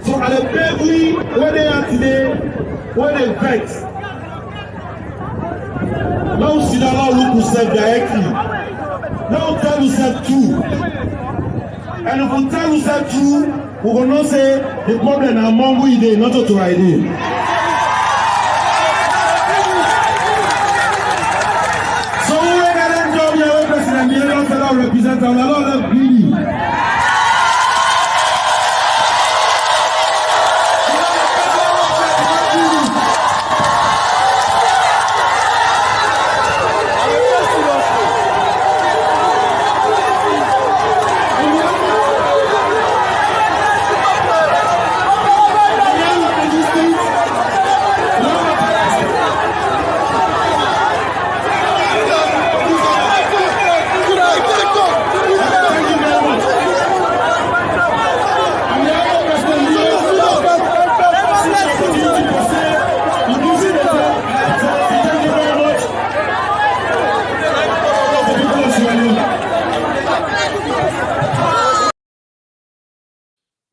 So at the bakery where they are today, where they vex, now sit down and look yourself directly. Now tell yourself true. And if we tell yourself true, we will not say the problem are among we dey, not to idea. So we will get them job here with President Bielo, fellow representative, and a lot of greedy.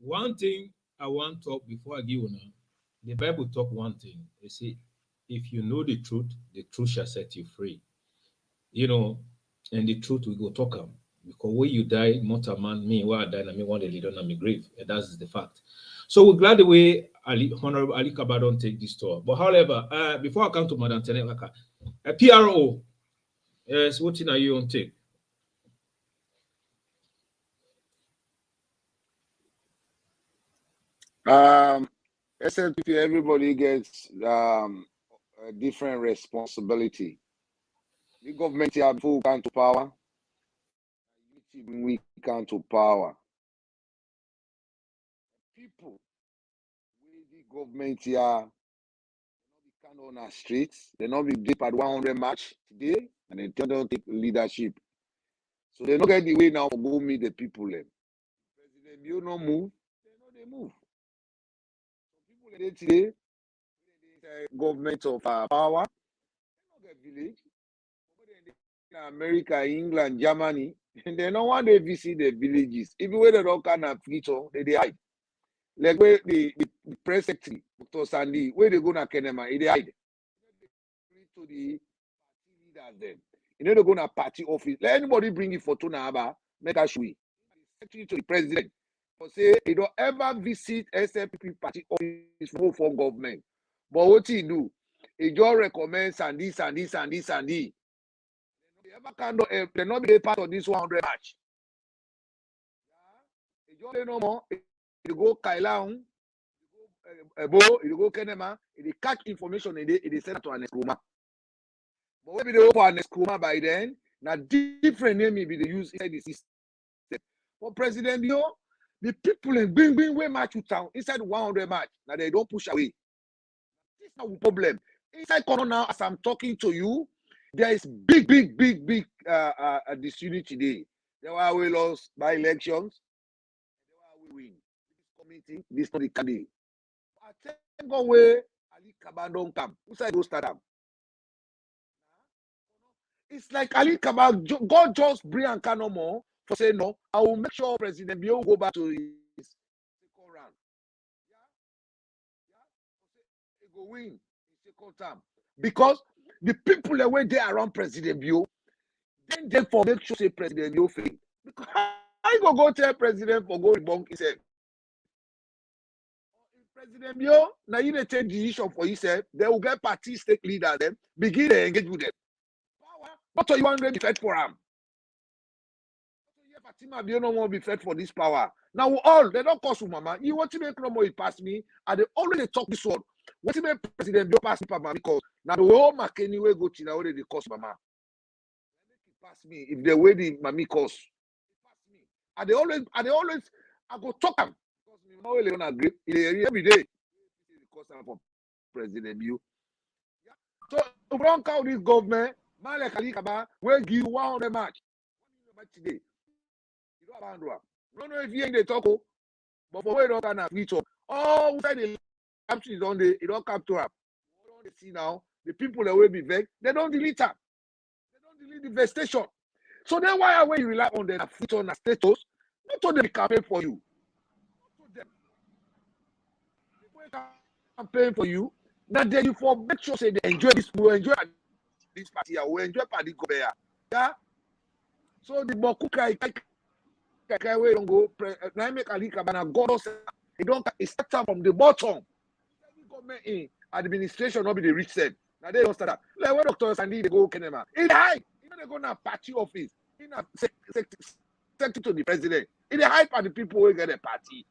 One thing I want to talk before I give you now, the Bible talk one thing. They say, if you know the truth shall set you free. You know, and the truth we go talk them. Because when you die, mortal man, me, where I die, and me one day don't have me grave. And that's the fact. So we're glad the way Honorable Alie Kabba don't take this tour. But however, before I come to Madam TENNEH, a PRO, yes, what are you on take? SLPP, everybody gets a different responsibility. The government here before come to power. We come to power. People, the government here, they can't on our streets. They not be deep at 100 match today, and they don't take leadership. So they don't get the way now to go meet the people. President, you no move, they move. Today, government of power, village, in America, England, Germany, and they don't want to visit the villages. Even when they don't kind of feature, they hide. Like where the press secretary, Dr. Sandy, where they go to TENNEH, they hide. To the party leaders then. You know they go to party office. Let anybody bring it for Tunaba, make a show. Secretary to the president. Say he don't ever visit SLPP party office for government. But what he do? He just recommends and this and this and this and this. They ever can't they not be a part of this 100 match. He just no more. He go Kailaun, he go Kenema, he catch information and they send it to an escroma. But when they go for an escroma by then, now different name may be they use inside the system. For President Bio, the people in bring way match to town inside 100 match. Now they don't push away. This is not a problem. Inside Corona now, as I'm talking to you, there is big disunity today. There were we lost by elections. There were we win. This committee, this not the candidate. I think away Alie Kabba don't come. Who said go start up? It's like Alie Kabba, God just bring and no more for saying no. I will make sure President Bio go back to his second round. He go win his second term. Because the people that were there around President Bio, then they for make sure say President Bio fail. Because I go tell President for go debunk himself. President Bio, now you take decision for yourself, they will get party stake leaders, them begin to engage with them. What are you want to be fed for them? Fatima Bio no more be fed for this power. Now all they don't cost you, mama. You want to make no more pass me, and they already talk this one. What to make President Bio pass me, mama? Because now the whole mark anyway go to now already cost mama. Pass me if the way the mommy cost. Pass me. And they always I go talk them. Because me no really don't agree. Every day because I'm for President Bio. So if we don't count this government. Man like Alie Kabba will give 100 match. Today. You don't have Andrew. No, if you ain't the talk, but for where you don't have free talk. Oh, we say the capture is on the it don't capture up. We don't see now. The people that will be vexed, they don't delete up. They don't delete the vestation. So then why when you rely on the free on the status, not to them campaign for you. Not to them. They campaign for you. Now then you for make sure say they enjoy this, will enjoy this party, I will enjoy party go there. Yeah. So the Bokuka we don't go. Now make Alie Kabba God it starts from the bottom. Government in administration not be the rich said. Now they don't start up. Like when Dr. Sandy they go Kenema. In high, even they go na party office. In a secretary to the president. In the hype of the people who get a party.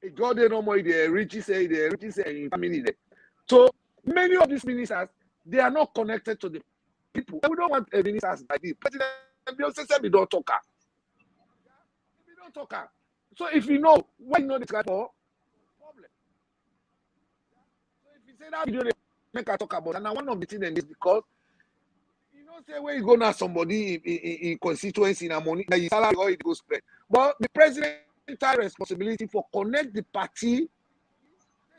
It go there no more. The riches say in family there. So many of these ministers. They are not connected to the people. We don't want a minister like this. President Bill we don't talk. We don't talk. So if you know, why you know this guy for? Problem. So if you say that video, they make a talk about, and one of the things is because you know, say where you go now somebody in constituency in a money, that you salary or it goes spread. But the president has responsibility for connect the party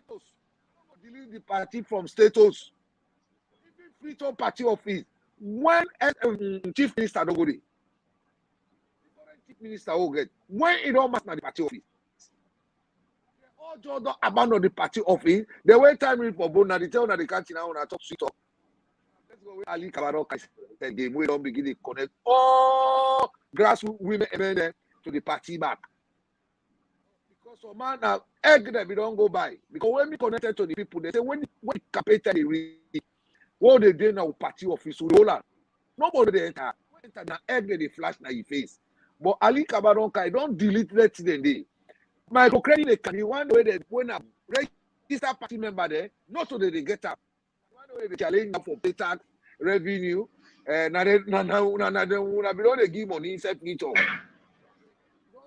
status. Delete the party from status. Free to party office when chief minister don't go there. Chief minister will get when it don't matter the party office. They all just don't abandon the party office. They wait time for both. Now they tell now they can't now talk sweet talk. Let's go with Alie Kabba and game. We don't begin to connect all grassroots women to the party back. Because so man now egg that we don't go by. Because when we connected to the people, they say when the campaign they read. What they do now, party office, nobody they enter. Enter now, egg they flash now your face. But Alie Kabba don't delete that today. Microcredit they can be one way they when a register party member there, not so that they get up. One way they challenge for pay tax, revenue, now they give money inside each other.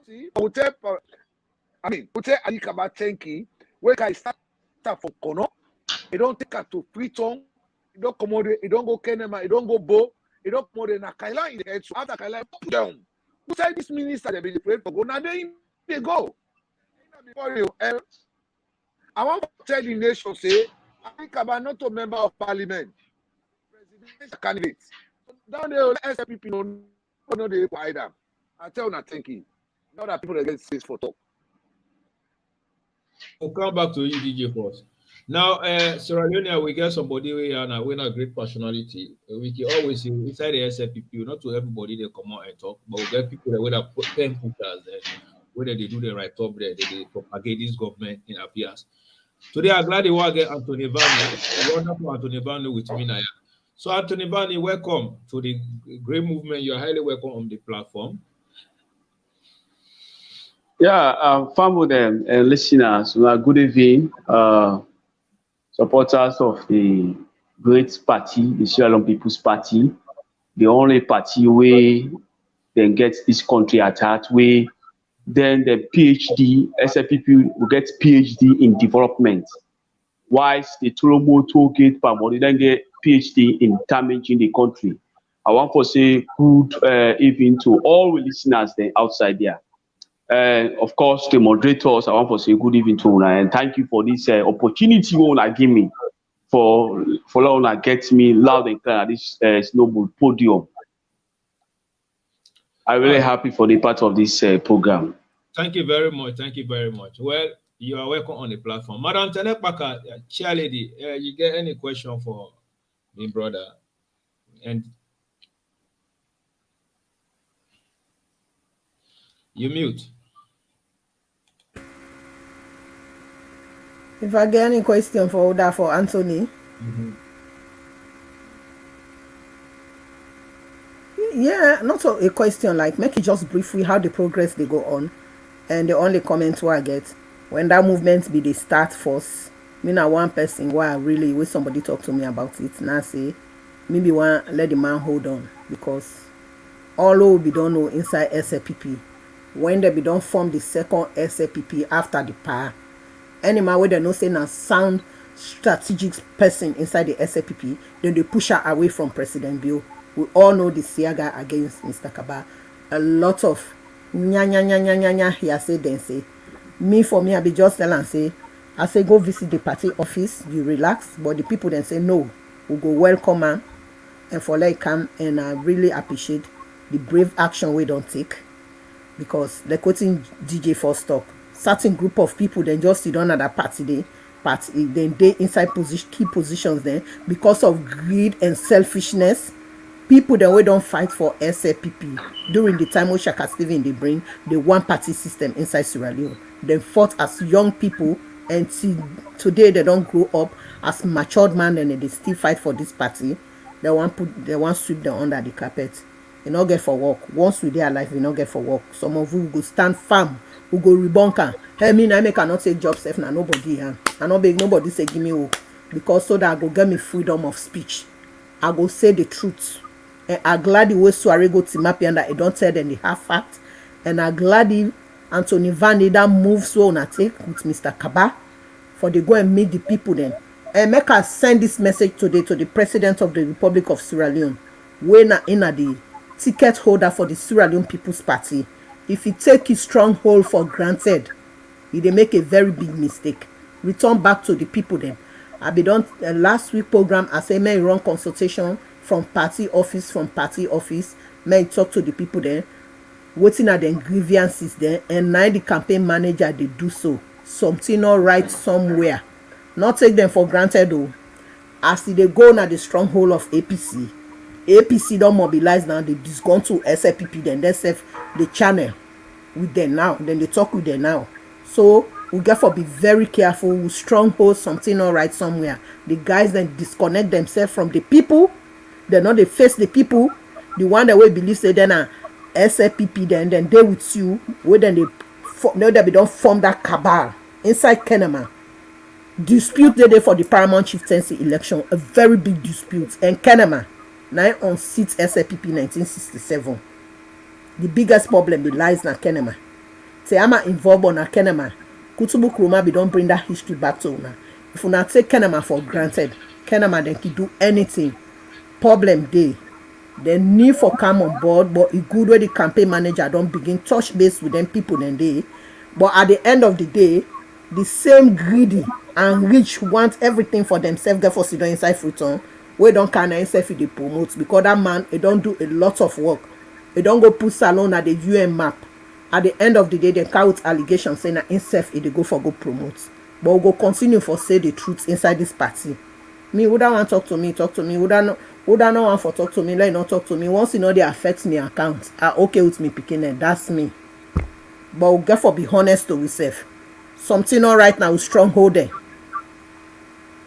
See, I would tell Alie Kabba thank you. Where can I start for Kono? They don't take her to Freetown. It don't commode, it don't go Kenema, it don't go Bo, it don't commode na Kaila in the head. So after Kaila, down. Who said this minister they be afraid for go? Now they go. Before you, I want to tell the nation say, Alie Kabba not a member of parliament, presidential candidate. Down there, SLPP no they require them. I tell you, thank you. Now that people against this for talk. We'll come back to you, DJ first. Now, Sierra Leone, we get somebody we are now, we're not a great personality. We can always see inside the SLPP, not to everybody they come out and talk, but we get people that will have put 10 putters there, whether they do the right up there, they propagate this government in affairs. Today, I'm glad they will get Anthony Vani, wonderful Anthony Vani with me now. So, Anthony Vani, welcome to the great movement. You're highly welcome on the platform. Yeah, family and listeners, good evening. Supporters of the great party, the Sierra Leone People's Party, the only party where then get this country at heart, where then the PhD, SLPP will get PhD in development. Whilst the Tulomo toll gate Pamodi then get PhD in damaging the country. I want to say good evening to all listeners there outside there. Of course, the moderators, I want to say good evening to you and thank you for this opportunity you want to give me for get me loud and clear at this noble podium. I'm really happy for the part of this program. Thank you very much. Thank you very much. Well, you are welcome on the platform. Madam TENNEH, chair lady, you get any question for me, brother? And you mute. If I get any question for Anthony. Yeah, not a question, like make it just briefly how the progress they go on. And the only comment I get, when that movement be the start first, me na one person why really when somebody talk to me about it, now say, maybe one let the man hold on, because all we don't know inside SLPP, when they be don't form the second SLPP after the power, any man where they know say na sound strategic person inside the SLPP, then they push her away from President Bill. We all know the Saga against Mr. Kabba. A lot of nya he say then say. Me for me, I be just tell and say, I say go visit the party office, you relax. But the people then say no, we go welcome her and for like come, and I really appreciate the brave action we don't take, because like quoting DJ First talk, certain group of people then just sit down at that party then they inside key positions then because of greed and selfishness. People that we don't fight for SLPP during the time when Shaka Stephen they bring the one party system inside Sierra Leone. They fought as young people, and today they don't grow up as matured man, and they still fight for this party. They want sweep them under the carpet. You not get for work. Once we dey alive, we not get for work. Some of you go stand firm, who go rebunker. Hey, me I cannot take job safe na nobody. I not beg nobody say give me work, because so that I go get me freedom of speech. I go say the truth. And I'm glad the way Suare go to Mapi and that I don't tell them the half fact. And I'm glad the Anthony Van that moves so on a take with Mr. Kabba for they go and meet the people then. And make us send this message today to the President of the Republic of Sierra Leone, when the ticket holder for the Sierra Leone People's Party. If he take his stronghold for granted, he dey make a very big mistake. Return back to the people then. I be done last week program. I say may run consultation from party office, may talk to the people there, waiting at the grievances there, and now the campaign manager they do so. Something not right somewhere. Not take them for granted though. As they go now the stronghold of APC don't mobilize now, they just gone to SLPP, then they save the channel with them now, then they talk with them now. So we got to be very careful. We stronghold something not right somewhere. The guys then disconnect themselves from the people. They not they face the people. The one that we believe say then SLPP then they with you. Where then they don't form that cabal inside TENNEH. Dispute the day for the paramount chieftaincy election, a very big dispute. And TENNEH now on seat SLPP 1967. The biggest problem lies na TENNEH. Say I'm involved on a TENNEH. Kutubu Kuruma be don't bring that history back to una. If una take TENNEH for granted, TENNEH then can do anything. Problem day. They need for come on board, but it good where the campaign manager don't begin touch base with them people then they. But at the end of the day, the same greedy and rich want everything for themselves. Get for sit down inside Freetown. We don't can himself if they promote, because that man he don't do a lot of work. He don't go put salon at the UN map. At the end of the day, they count allegations saying that himself if they go for go promote. But we go continue for say the truth inside this party. Me would want to talk to me, talk to me. Would I not want for talk to me, let not talk to me. Once you know they affect me account, are okay with me picking it. That's me. But we get for be honest to yourself. Something all right now, stronghold there.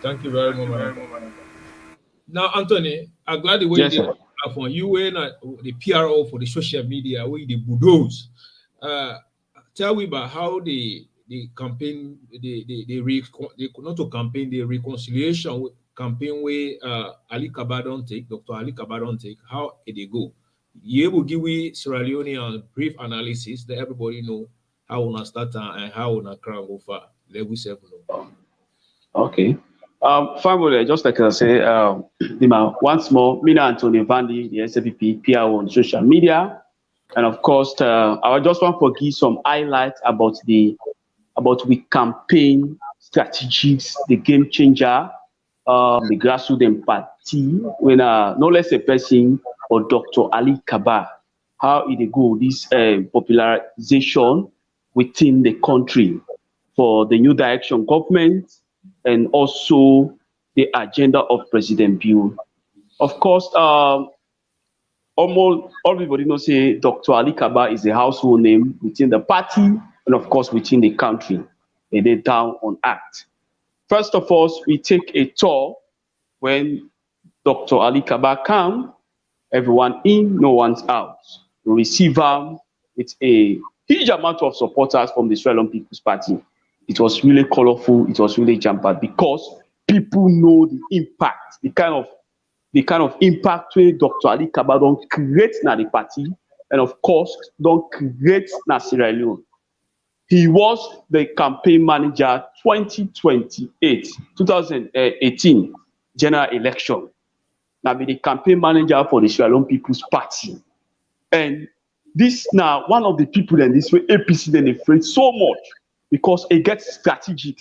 Thank you very much. Now, Anthony, I'm glad the way yes, you were the PRO for the social media, we the bulldoze. Tell me about how the campaign, not to campaign, the reconciliation campaign where Alie Kabba don't take, Dr. Alie Kabba don't take, how they go. You will give we Sierra Leone a brief analysis that everybody know how we start and how we crown go far. Let we self know. Okay. Finally, just like I say, DEEMAA, once more, Mina Anthony Vandy, the SLPP PRO on social media, and of course, I just want to give some highlights about we campaign strategies, the game changer, the grassroots party, when no less a person or Dr. Alie Kabba, how it go this popularization within the country for the new direction government and also the agenda of President Bill. Of course, almost everybody knows say Dr. Alie Kabba is a household name within the party and of course within the country. And they down on act. First of all, we take a tour when Dr. Alie Kabba come, everyone in, no one's out. We receive him with a huge amount of supporters from the Sri Lankan People's Party. It was really colorful, it was really jam-packed because people know the impact, the kind of impact where Dr. Alie Kabba don't create na the party and of course don't create na Sierra Leone. He was the campaign manager 2018 general election. Now be the campaign manager for the Sierra Leone People's Party. And this now one of the people in this way APC then afraid so much because it gets strategic.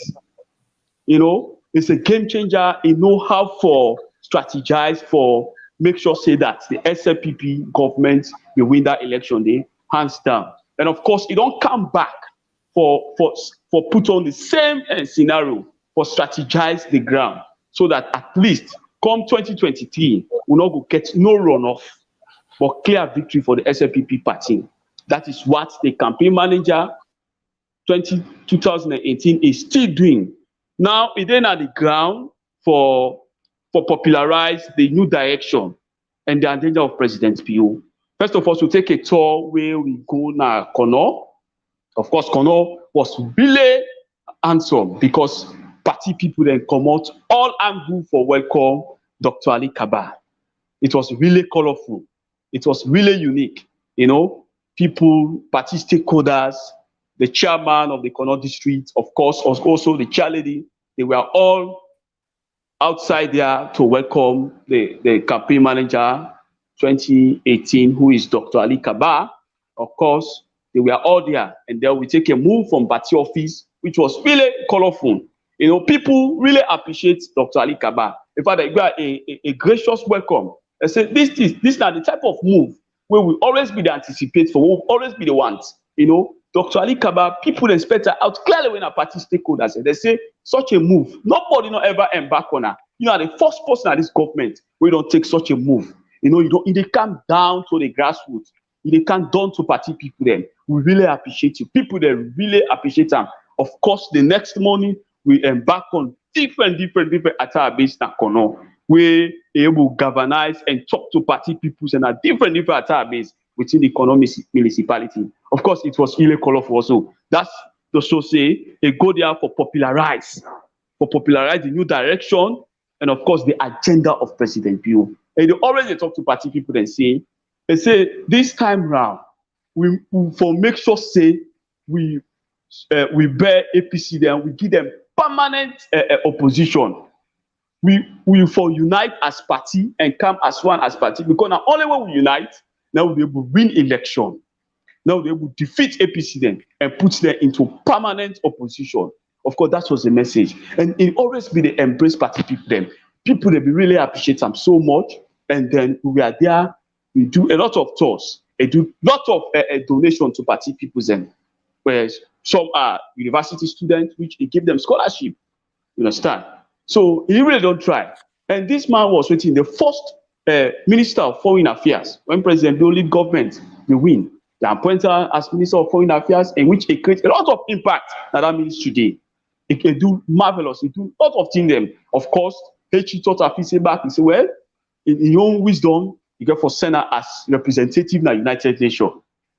You know, it's a game changer. It know how for strategize for make sure say that the SLPP government will win that election day hands down. And of course, it don't come back for put on the same scenario for strategize the ground so that at least come 2023 we not go get no runoff but clear victory for the SLPP party. That is what the campaign manager 2018 is still doing. Now it then at the ground for popularize the new direction and the agenda of President Pio. First of all, we'll take a tour where we go now Kono. Of course, Kono was really handsome because party people then come out all angry for welcome Dr. Alie Kabba. It was really colorful. It was really unique. You know, people, party stakeholders, the chairman of the Kono district, of course, also the chairlady, they were all outside there to welcome the campaign manager 2018, who is Dr. Alie Kabba. Of course, they were all there. And then we take a move from Bati office, which was really colorful. You know, people really appreciate Dr. Alie Kabba. In fact, they got a gracious welcome. They said, this is not the type of move where we always be the anticipate for, we'll always be the ones. You know, Dr. Alie Kabba, people expect her out clearly when our party stakeholders. They say, such a move, nobody not ever embark on her. You are the first person at this government where you don't take such a move. You know, they come down to the grassroots. They come down to party people then. We really appreciate you. People that really appreciate them. Of course, the next morning, we embark on different attire based on Kono. We able to galvanize and talk to party people and a different attire base within the Kono municipality. Of course, it was really colorful also. That's to so say a go there for popularize the new direction and of course the agenda of President Pio. And they already talk to party people and say this time round we for make sure say we bear APC them, we give them permanent opposition. We for unite as party and come as one as party because now only when we unite, now we'll be able to win election. Now they will defeat APC then and put them into permanent opposition. Of course, that was the message. And it always be the embrace party people then. People they be really appreciate them so much. And then we are there, we do a lot of tours, we do a lot of donation to party people then. Whereas some are university students, which they give them scholarship. You understand? So he really don't try. And this man was waiting the first Minister of Foreign Affairs when President Bill lead government will win. They appointed as Minister of Foreign Affairs, in which it creates a lot of impact that ministry today. It can do marvelous, it do a lot of things. Them. Of course, he thought of his back, he said, well, in your own wisdom, you get for Senate as representative in the United Nations.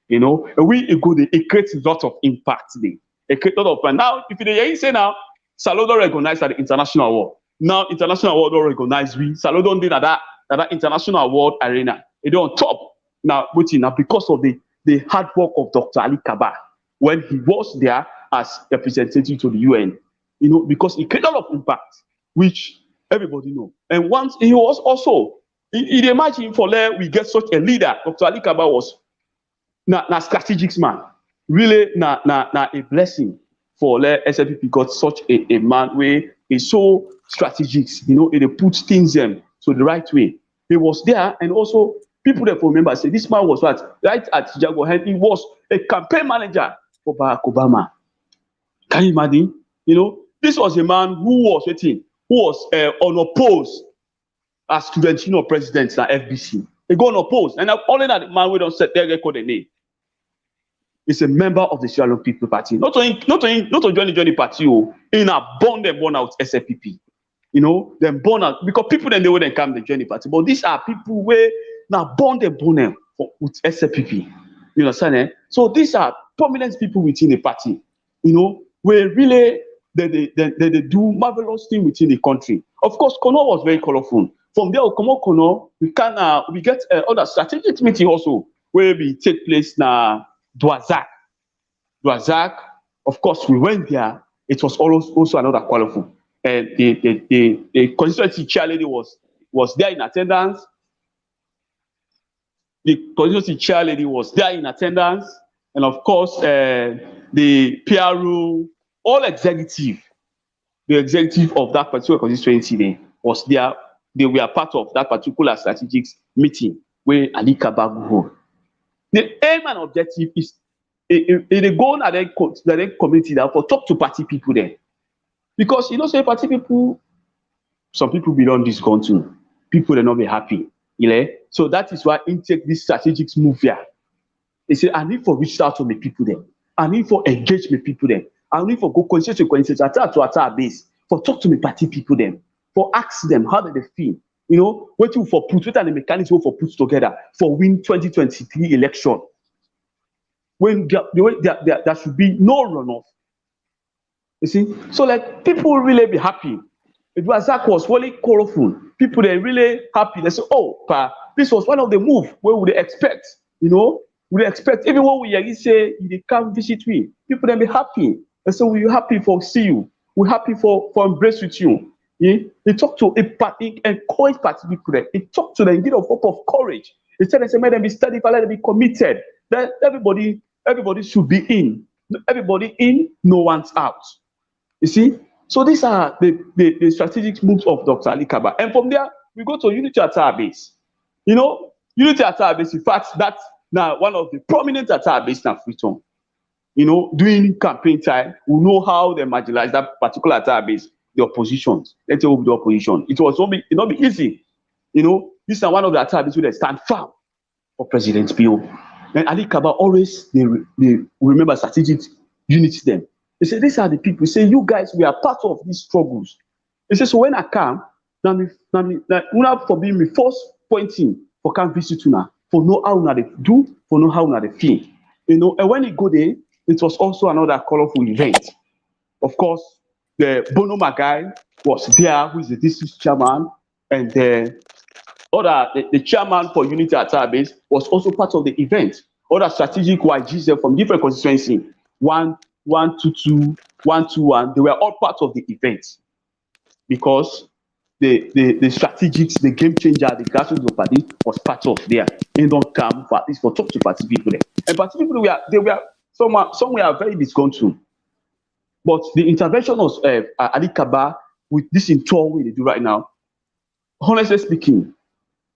You know, and it creates a lot of impact today. It creates a lot of and now, if you say now, Salon don't recognize at the international award. Now, international award don't recognize we. Salon don't do that international award arena. It don't on top. Now, because of the hard work of Dr. Alie Kabba when he was there as representative to the UN, you know, because it created a lot of impact. which everybody know. And once he was also, he imagine for there we get such a leader. Dr. Alie Kabba was na strategic man. Really na a blessing for SLPP got such a man where is so strategic, you know, it puts things to the right way. He was there, and also people that remember say this man was right at Jaguar, and he was a campaign manager for Barack Obama. Can you imagine? You know, this was a man who was unopposed as student union president at FBC. He got unopposed, and only that man we don't set their record the name. Is a member of the Sierra Leone People Party. Not to join the party, in a born out SLPP. You know, them born out because people then they wouldn't come the journey party. But these are people where now born with SLPP. You understand? Eh? So these are prominent people within the party. You know, where really they do marvelous things within the country. Of course, Kono was very colorful. From there, Kono, we get other strategic meeting also where we take place now. Douazak, of course, we went there. It was also another colorful. And the constituency chair lady was there in attendance. The constituency chair lady was there in attendance. And of course, the PRO, all executive, the executive of that particular constituency was there. They were part of that particular strategic meeting where Alie Kabba go. The aim and objective is they go at the community now for talk to party people there. Because you know, say party people, some people belong this country. People will not be happy. You know? So that is why he take this strategic move here. They say, I need for reach out to the people there. I need for engage with people there. I need for go conscious to attack base. For talk to the party people there. For ask them how do they feel. You know, waiting for put the mechanism for put together for win 2023 election. When there should be no runoff. You see, so like people will really be happy. Douazak was really colorful. People they really happy. They say, oh, this was one of the moves where would they expect, you know, we expect even when we say they come visit me, people then be happy. And so we're happy for see you. We're happy for embrace with you. He talk to a party, encourage party people there. He talk to them, give a hope of courage. He said, let them be steady, let them be committed. That everybody should be in. Everybody in, no one's out. You see? So these are the strategic moves of Dr. Alie Kabba. And from there, we go to Unity Attack Base. You know, Unity Attack Base, in fact, that's now one of the prominent attack base in Freetown. You know, during campaign time, we know how they marginalize that particular attack base. The oppositions, let's say the opposition. It not be easy. You know, this is one of the activities where they stand firm for President Bio. And Alie Kabba always they remember strategic units them. They say these are the people. Say you guys, we are part of these struggles. They say so when I come, now for being me first pointing for come visit now for know how they do, for know how they feel. You know, and when he go there, it was also another colorful event. Of course. The Bono Magai was there, who is the district chairman, and the chairman for Unity Attack Base was also part of the event. Other strategic YGs from different constituencies, 122, 121, they were all part of the event because the strategics, the game changer, the grassroots of party was part of there. They don't come for at least for talk to party people there. And party people some were very disgruntled. But the intervention of Alie Kabba with this in tour we they do right now, honestly speaking,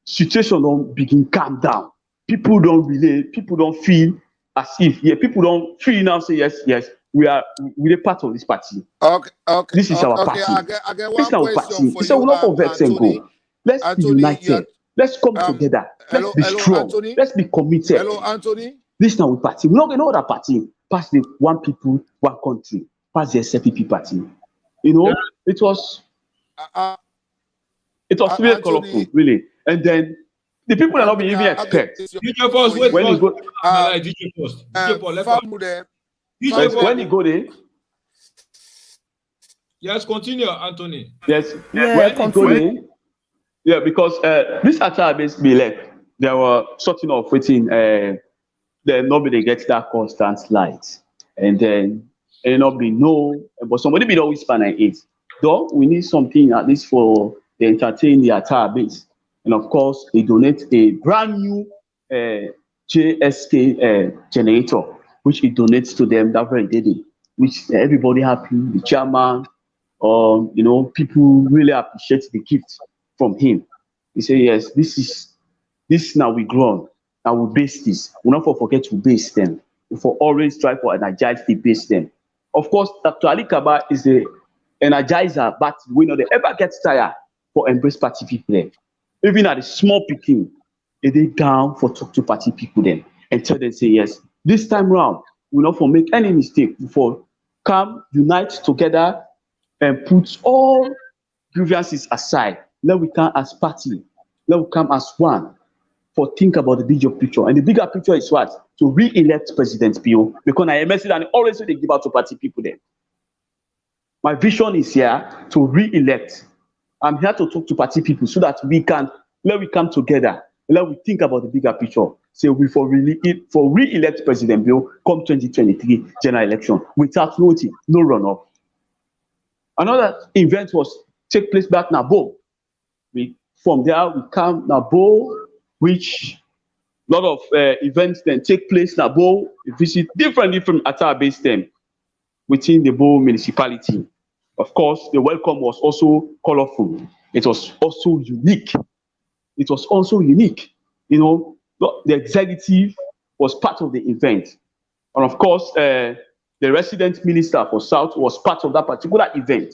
situation don't begin calm down. People don't relate. People don't feel as if people don't feel now. Say yes, we're part of this party. Okay. This is our party. This is our party. It's a lot of vex and go. Let's be united. Let's come together. Let's be strong. Let's be committed. Hello, Anthony. This is our party. We're not going to know that party. Pass the one people, one country. Pass the SLPP party. You know, it was really colorful, really. And then the people are not even expect. DJ Post, wait when you go, DJ Post. DJ Post, when you go there. Yes, continue, Anthony. Yes, when you go there. Yeah, because this attack basically like there were sorting of waiting. Then nobody gets that constant light, and then. And not be no, but somebody be always whisper like it. though we need something at least for the entertain the entire base. And of course, they donate a brand new JSK generator, which he donates to them that very day, which everybody happy, the chairman, you know, people really appreciate the gift from him. He say, yes, this now we grown, now we base this. We not forget to base them. We for always try for energize the base them. Of course, Dr. Alie Kabba is the energizer, but we know they ever get tired for embrace party people then. Even at the small picking, they down for talk to party people then and tell them say yes. This time round, we not for make any mistake. For come unite together and put all grievances aside. Let we come as party. Let we come as one for think about the bigger picture. And the bigger picture is what? To re-elect President Pio. Because I message and always they give out to party people then. My vision is here to re-elect. I'm here to talk to party people so that we can let we come together. Let we think about the bigger picture. Say we for re-elect President Pio come 2023 general election without voting, no runoff. Another event was take place back Nabo. From there we come Nabo, which a lot of events then take place Nabo. We visit different attire base them within the Bo municipality. Of course, the welcome was also colorful. It was also unique. It was also unique. You know, the executive was part of the event, and of course, the resident minister for South was part of that particular event.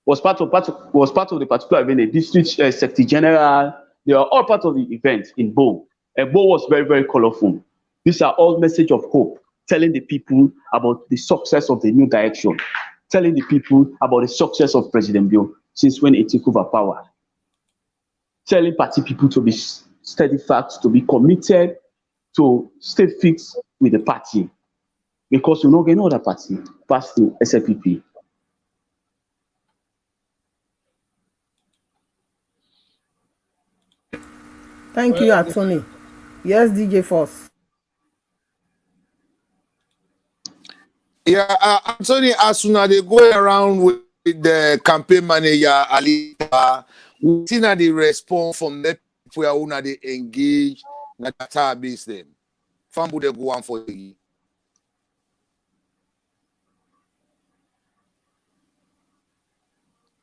Was part of the particular event. The district secretary general, they are all part of the event in Bo. And Bo was very, very colorful. These are all message of hope, telling the people about the success of the new direction, telling the people about the success of President Bio since when he took over power, telling party people to be steadfast, to be committed, to stay fixed with the party, because we're not getting other party past the SLPP. Thank you, Anthony. Yes, DJ Force. Yeah, Anthony, as soon as they go around with the campaign manager, Alie Kabba, we see that they respond from the people who they engage in the database them. Fambu they go on for you.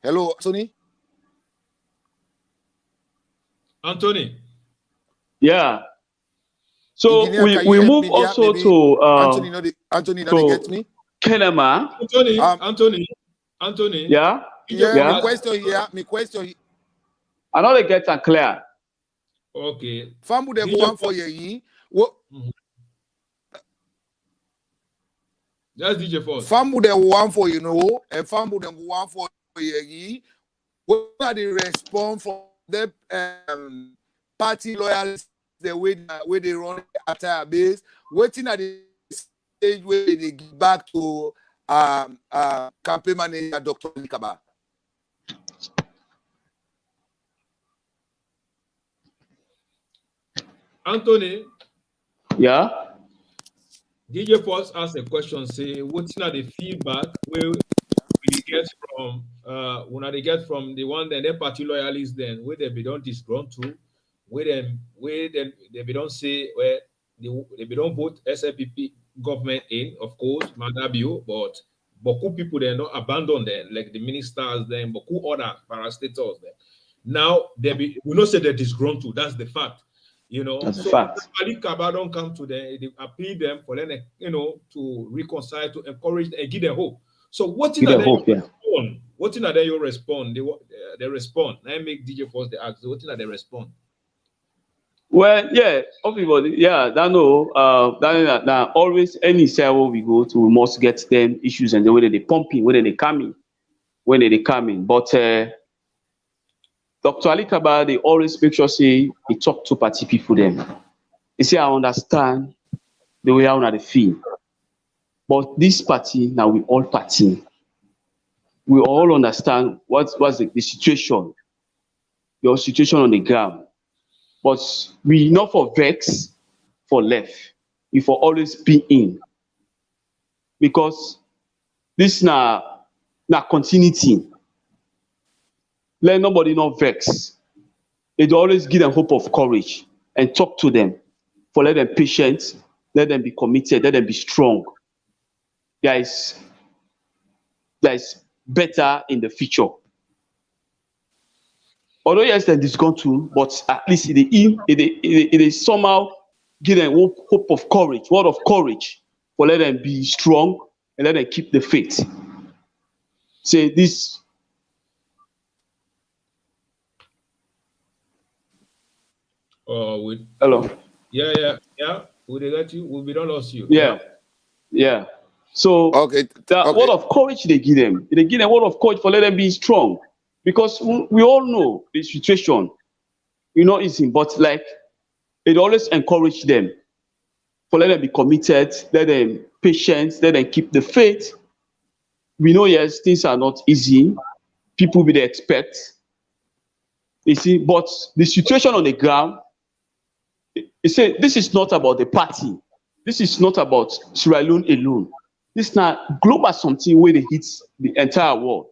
Hello, Anthony? Anthony. Yeah. So Engineer, we move also to Anthony, not get me? KENNEH. Anthony. Yeah. Yeah. My question here. I know they get that clear. Okay. Fambu they go on for you. What? That's DJ Force. Fambu they go on for you know, and Fambu they go on for you. What are the response from the party loyalists? The way they run at our base, waiting at the stage where they give back to campaign manager Dr. Alie Kabba. Anthony. Yeah. DJ Force asked a question. Say, what's the feedback where we get from when they get from the one that their party loyalists then where they be don't disgruntled. Where they don't say where they don't vote SLPP government in, of course, Madabio, but beaucoup people they not abandon them, like the ministers, then beaucoup other parastators there. Now we not say they're disgruntled, that's the fact. You know, that's so a fact. Alie Kabba don't come to them, they appeal them for them, you know, to reconcile, to encourage and give them hope. So what in that hope, respond? What in that you respond? They respond. I make DJ Force the ask. What in that they respond? Well, yeah, everybody, yeah, that know, that always any cell we go to, we must get them issues and the way they pumping, when they coming. But Dr. Alie Kabba, they always make sure say he talk to party people them. He say I understand the way how they feel, but this party now we all party. We all understand what's the situation, your situation on the ground. But we not for vex, for left. We for always be in. Because this na continuity. Let nobody not vex. They do always give them hope of courage and talk to them. For let them patient, let them be committed, let them be strong. There is better in the future. Although yes, they're disgruntled, but at least it is somehow give them hope of courage, word of courage, for let them be strong and let them keep the faith. Say this. Hello. Yeah. We let you. We don't lose you. Yeah. So word of courage they give them. They give them word of courage for let them be strong, because we all know the situation. Easy, but like it always encourage them for let them be committed, let them patient, let them keep the faith. We know yes, things are not easy. People will expect. You see, but the situation on the ground. You say this is not about the party. This is not about Sierra Leone alone. This is not global something where they hit the entire world,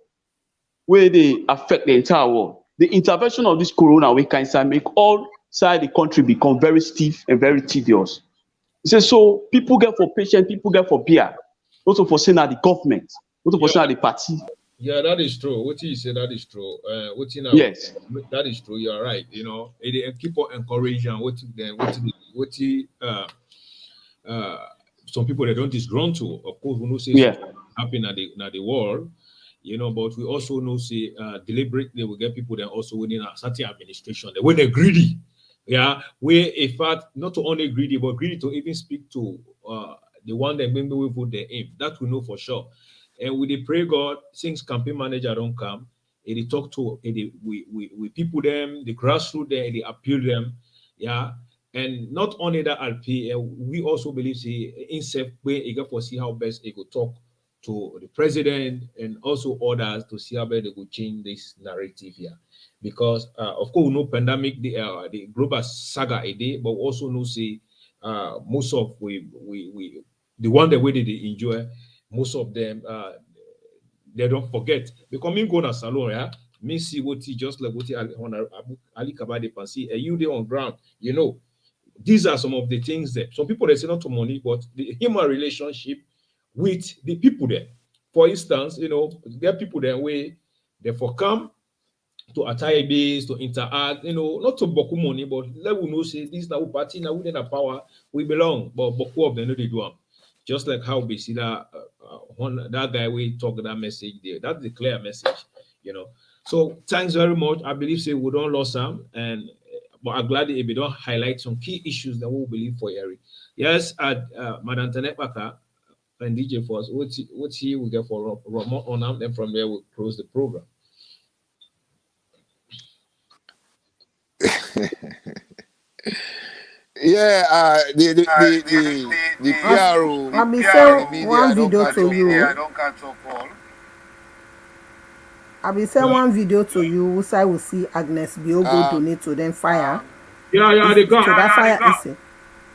where they affect the entire world. The intervention of this corona we can make all side the country become very stiff and very tedious. You say so people get for patient, people get for beer, also for saying that the government, also for saying that the party. Yeah, that is true. What you say, that is true. Yes, that is true. You are right. It keep on encouraging. Some people they don't disgruntled. Of course, we know say happen at the world, but we also know say deliberately we get people that also within a certain administration. When they're greedy, where in fact not only greedy, but greedy to even speak to the one that maybe we put their aim. That we know for sure. And we pray God, since campaign manager don't come, they talk to we people them, the grassroots there, they appeal them, and not only that LP, we also believe in safe way you get for see how best they could talk to the president and also others to see how best they could change this narrative here, because of course we know pandemic the global saga a day, but we also know most of we the one that we did enjoy. Most of them, they don't forget. Because me go to salon, me see what he just like what Alie Kabba they see, and you there on ground. These are some of the things that some people they say not to money, but the human relationship with the people there. For instance, there are people there where they for come to attire base, to interact, not to boku money, but let we know say this now party now within a power we belong, but boku of them know they do them. Just like how we see that that guy we talk that message there. That's the clear message, So thanks very much. I believe say we don't lose some, but I'm glad if we don't highlight some key issues that we believe for Eric. Yes, at Madam TENNEH and DJ for us. What's here we get for Ramon on them, then from there we'll close the program. The PRO. I be send one video to you. I don't catch up all. I be send one video to you. So I will see Agnes Biogo donate to them fire. They got. So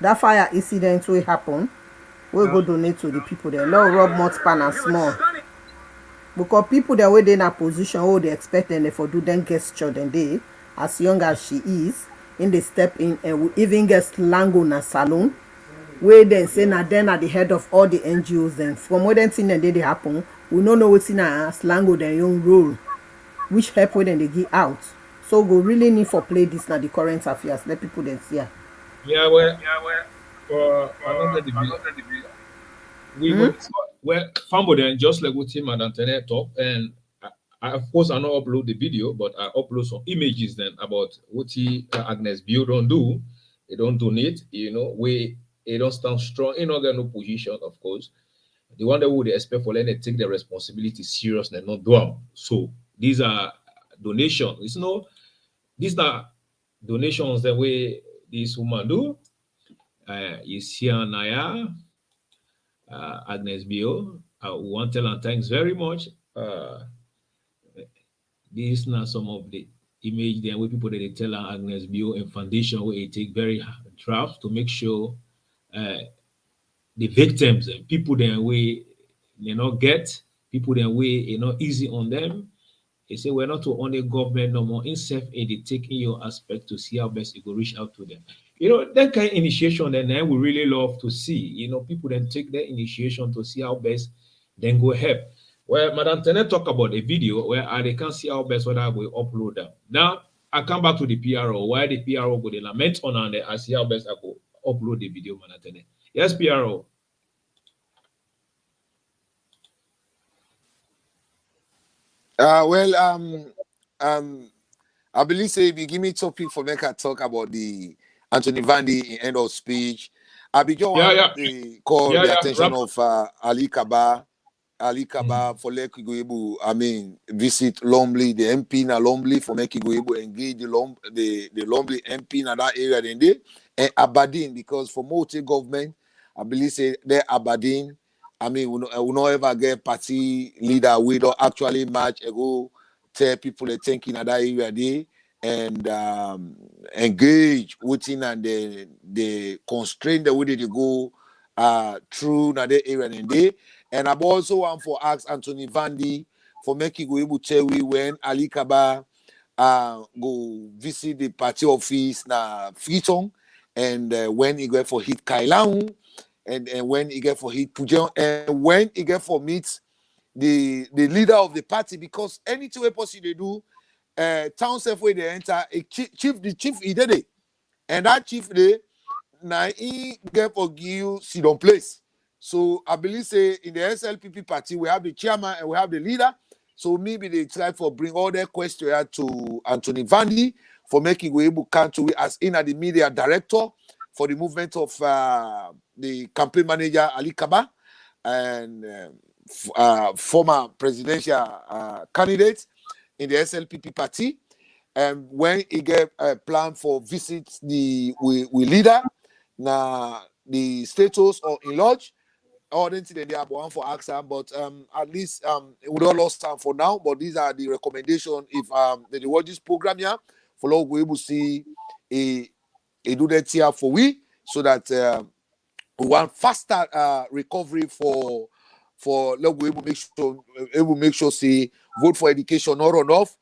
that fire incident will happen. We'll go donate to the people there. No rub much pan and small. Because people that were in a position, they expect them for do them gesture than they, as young as she is. In the step in and we even get slango na salon where then say na then at the head of all the NGOs then from what then thing then they happen we don't know what's in a slango their young role which help when they get out, so we really need for play this na the current affairs let people then see for another debate we Fambo then just like what him and TENNEH talk, and I, of course, I not upload the video, but I upload some images then about what Agnes Bio don't do. They don't donate, they don't stand strong. Get no position, of course. The one that would expect for them to take the responsibility serious and not do them. So these are donations. These are donations the way this woman do. You see Naya, Agnes Bio. I want to tell her thanks very much. This is not some of the image there where people that they tell Agnes Bio and foundation where they take very drafts to make sure the victims and people there where they not get people then way easy on them. They say we're not to only government no more in self-aid taking your aspect to see how best you go reach out to them. That kind of initiation then we really love to see. People then take their initiation to see how best then go help. Well, Madam TENNEH talk about a video where they can see how best whether I will upload them. Now I come back to the PRO. Why the PRO go they lament on and I see how best I go upload the video, Madam TENNEH. Yes, PRO. I believe say if you give me topic for make I talk about the Anthony Vandy end of speech, I be just want to call the attention of Alie Kabba. Alie Kabba for like go able, visit Lomley, the MP na Lomley for make go able engage the Lomley MP na that area then they and Aberdeen because for multi government, I believe say they Aberdeen. We not ever get party leader we don't actually match and go tell people they think in that area there and engage within and the constraint the way they go through that area and day. And I also want for ask Anthony Vandy for making go able tell we when Alie Kabba go visit the party office na Freetown and when he go for hit Kailang and when he get for hit Pujan and when he get for meet the leader of the party because anything we possibly do town self way they enter a the chief he did it and that chief day now he get for give sit on place. So I believe say in the SLPP party we have the chairman and we have the leader. So maybe they try for bring all their questions to Anthony Vandy for making we able come to as in at the media director for the movement of the campaign manager Alie Kabba and former presidential candidate in the SLPP party. And when he get a plan for visit the we leader now the status or in lodge. All the things they are one for action, but at least we don't lost time for now. But these are the recommendations. If the watch this program here, for long we will see a do that here for we so that we want faster recovery for long we will make sure say vote for education not enough.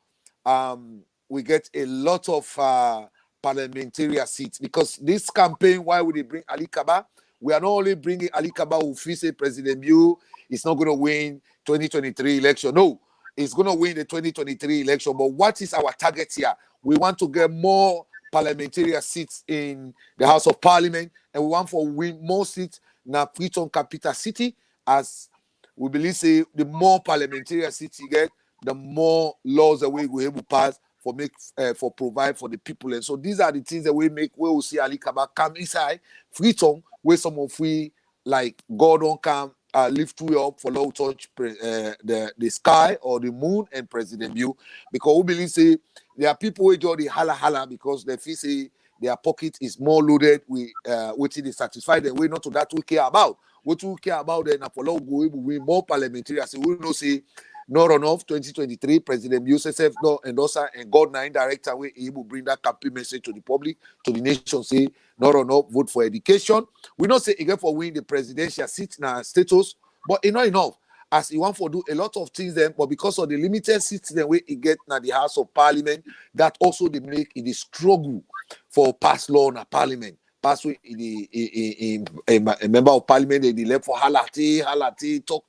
We get a lot of parliamentary seats because this campaign why would they bring Alie Kabba? We are not only bringing Alie Kabba who feels President Biu is not going to win 2023 election. No, he's going to win the 2023 election. But what is our target here? We want to get more parliamentary seats in the House of Parliament, and we want to win more seats in the Freetown capital city. As we believe, say the more parliamentary seats you get, the more laws that we will able to pass for provide for the people. And so these are the things that we will see Alie Kabba come inside Freetown. Where some of we like God don't come lift we up for low touch the sky or the moon and President Biu because we believe say there are people who do the hala because they feel say their pocket is more loaded with which is satisfied and we not to that we care about. What we care about then for low go we more parliamentary as we know say not enough 2023 President Biu self no endorser and God 9 director we able bring that campaign message to the public to the nation say not enough vote for education. We not say again for win the presidential seat na status, but it's not enough as he want for do a lot of things then, but because of the limited seats then we get na the House of Parliament that also they make it the struggle for pass law na Parliament. Pass with a member of Parliament they left for halati talk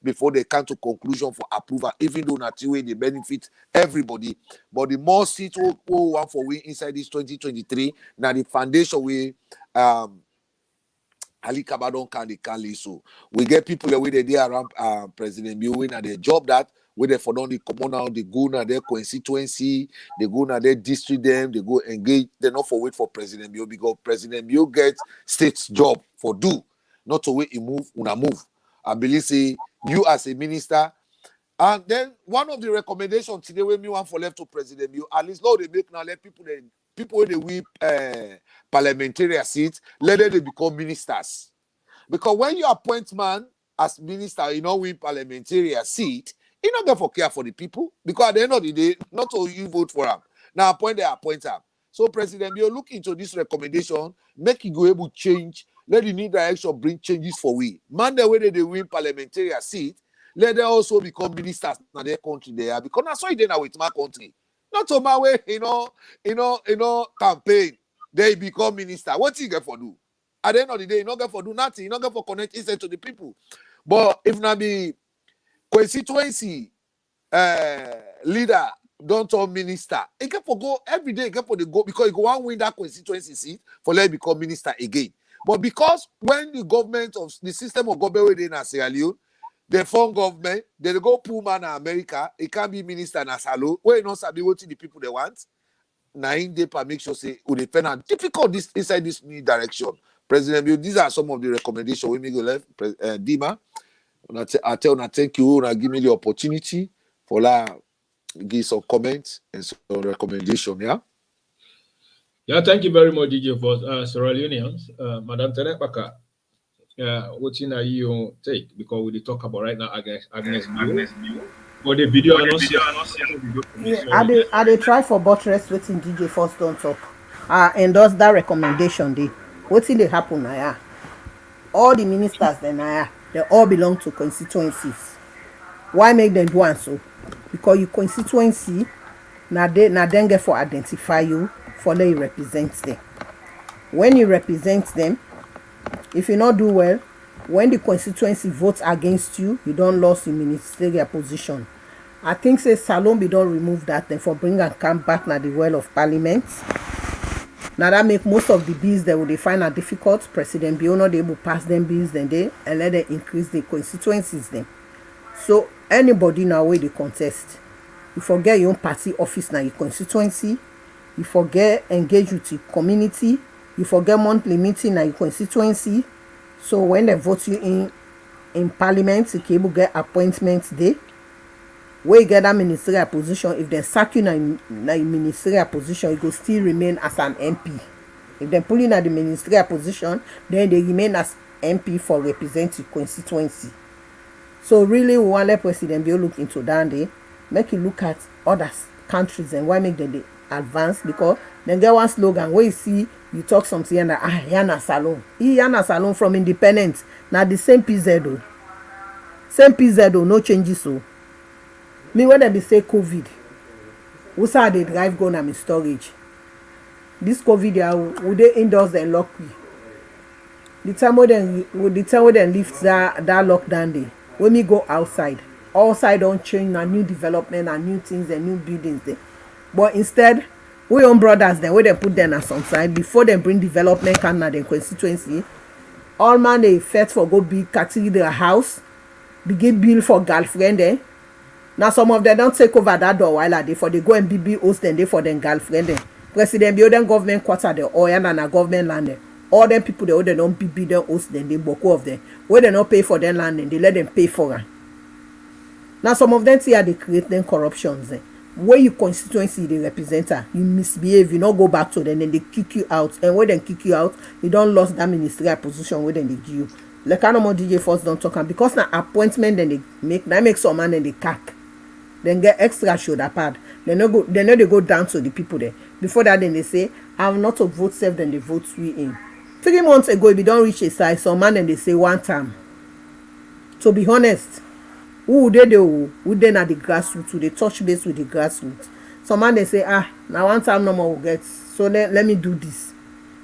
before they come to conclusion for approval, even though not way they benefit everybody. But the more seats we want for win inside this 2023, now the foundation we Alie Kabba don't can so we get people the way they around President Biu win and their job that where they for the common out, they go na their constituency, they go na their district them, they go engage, they not for wait for President Biu because President Biu gets state's job for do, not to wait he move, una move. I believe say you as a minister, and then one of the recommendations today when me want for left to President Biu, at least now they make now let people when they win parliamentary seats, let them become ministers. Because when you appoint man as minister, you know win parliamentary seat, you not going for care for the people because at the end of the day, not all you vote for them. Now appoint them. So President Biu look into this recommendation, make it go able to change, let the new direction bring changes for we. Man the way they win parliamentary seat, let them also become ministers in their country there, because that's why they now with my country. Not to my way, campaign, they become minister. What you get for do? At the end of the day, you not get for do nothing, you not get for connect instead to the people. But if not be constituency leader, don't turn minister, he get for go every day, he get for the go because he go and win that constituency seat for let become minister again. But because when the government of the system of government within Sierra Leone, the form government, they go pull man in America, it can't be minister in Asalo, where you not sabi what the people they want. Now in they make sure say we depend on difficult this inside this new direction. President Bill, these are some of the recommendations we make left. DEEMAA, I tell you, thank you, and give me the opportunity for give some comments and some recommendation. Yeah, thank you very much, DJ, for Sierra Leoneans. Madam TENNEH Baka, what in you take? Because we talk about right now Agnes Bill. But the video I not I they try for buttress waiting DJ first don't talk. Endorse that recommendation. What they happen now? All the ministers then they all belong to constituencies. Why make them do and so? Because your constituency now then get for identify you for they represent them. When you represent them, if you not do well, when the constituency votes against you, you don't lose your ministerial position. I think say Salombi don't remove that then for bring and come back now the well of parliament. Now that make most of the bills that they find are difficult. President Bio not able to pass them bills then they and let them increase the constituencies then. So anybody now where they contest, you forget your own party office now your constituency, you forget engage with the community, you forget monthly meeting now your constituency. So when they vote you in parliament, you can able get appointments there. Where you get that ministerial position, if they sack you in a ministerial position, you will still remain as an MP. If they pull in at the ministerial position, then they remain as MP for representing constituency. So really, we want let President Bio look into that day, make you look at other countries and why make them advance, because then get one slogan where you see you talk something and Yana Salon. Yana Salon from independence. Now the same PZO. Same PZO, no changes so. Me when they say COVID, who say they drive gun and storage. This COVID would they endorse and lock me. The time when they lift that lockdown day, when we go outside don't change and new development and new things and new buildings there. But instead, we own brothers then where they put them on some side before they bring development can na their constituency. All man they fet for go big cathedral house, big bill for girlfriend there. Now some of them don't take over that door while they for they go and BB host then they for them girlfriend then. President Bio them government quarter the oil and a government land there. All them people they don't BB them host then they boko of them. Where they not pay for their land then they let them pay for it. Now some of them see how they create them corruptions then. Where you constituency the representer, you misbehave, you not go back to them, then they kick you out. And when they kick you out, you don't lose that ministerial position where then they give you. Like no more DJ first don't talk, and because now appointment then they make some man then they cack. Then get extra shoulder pad. They go down to the people there. Before that then they say, I have not to vote self, then they vote we in. 3 months ago, if you don't reach a size, some man then they say one time. To be honest, who they do? Who then at the grassroots? Who they touch base with the grassroots? Some man they say, now one time no more will get. So let me do this.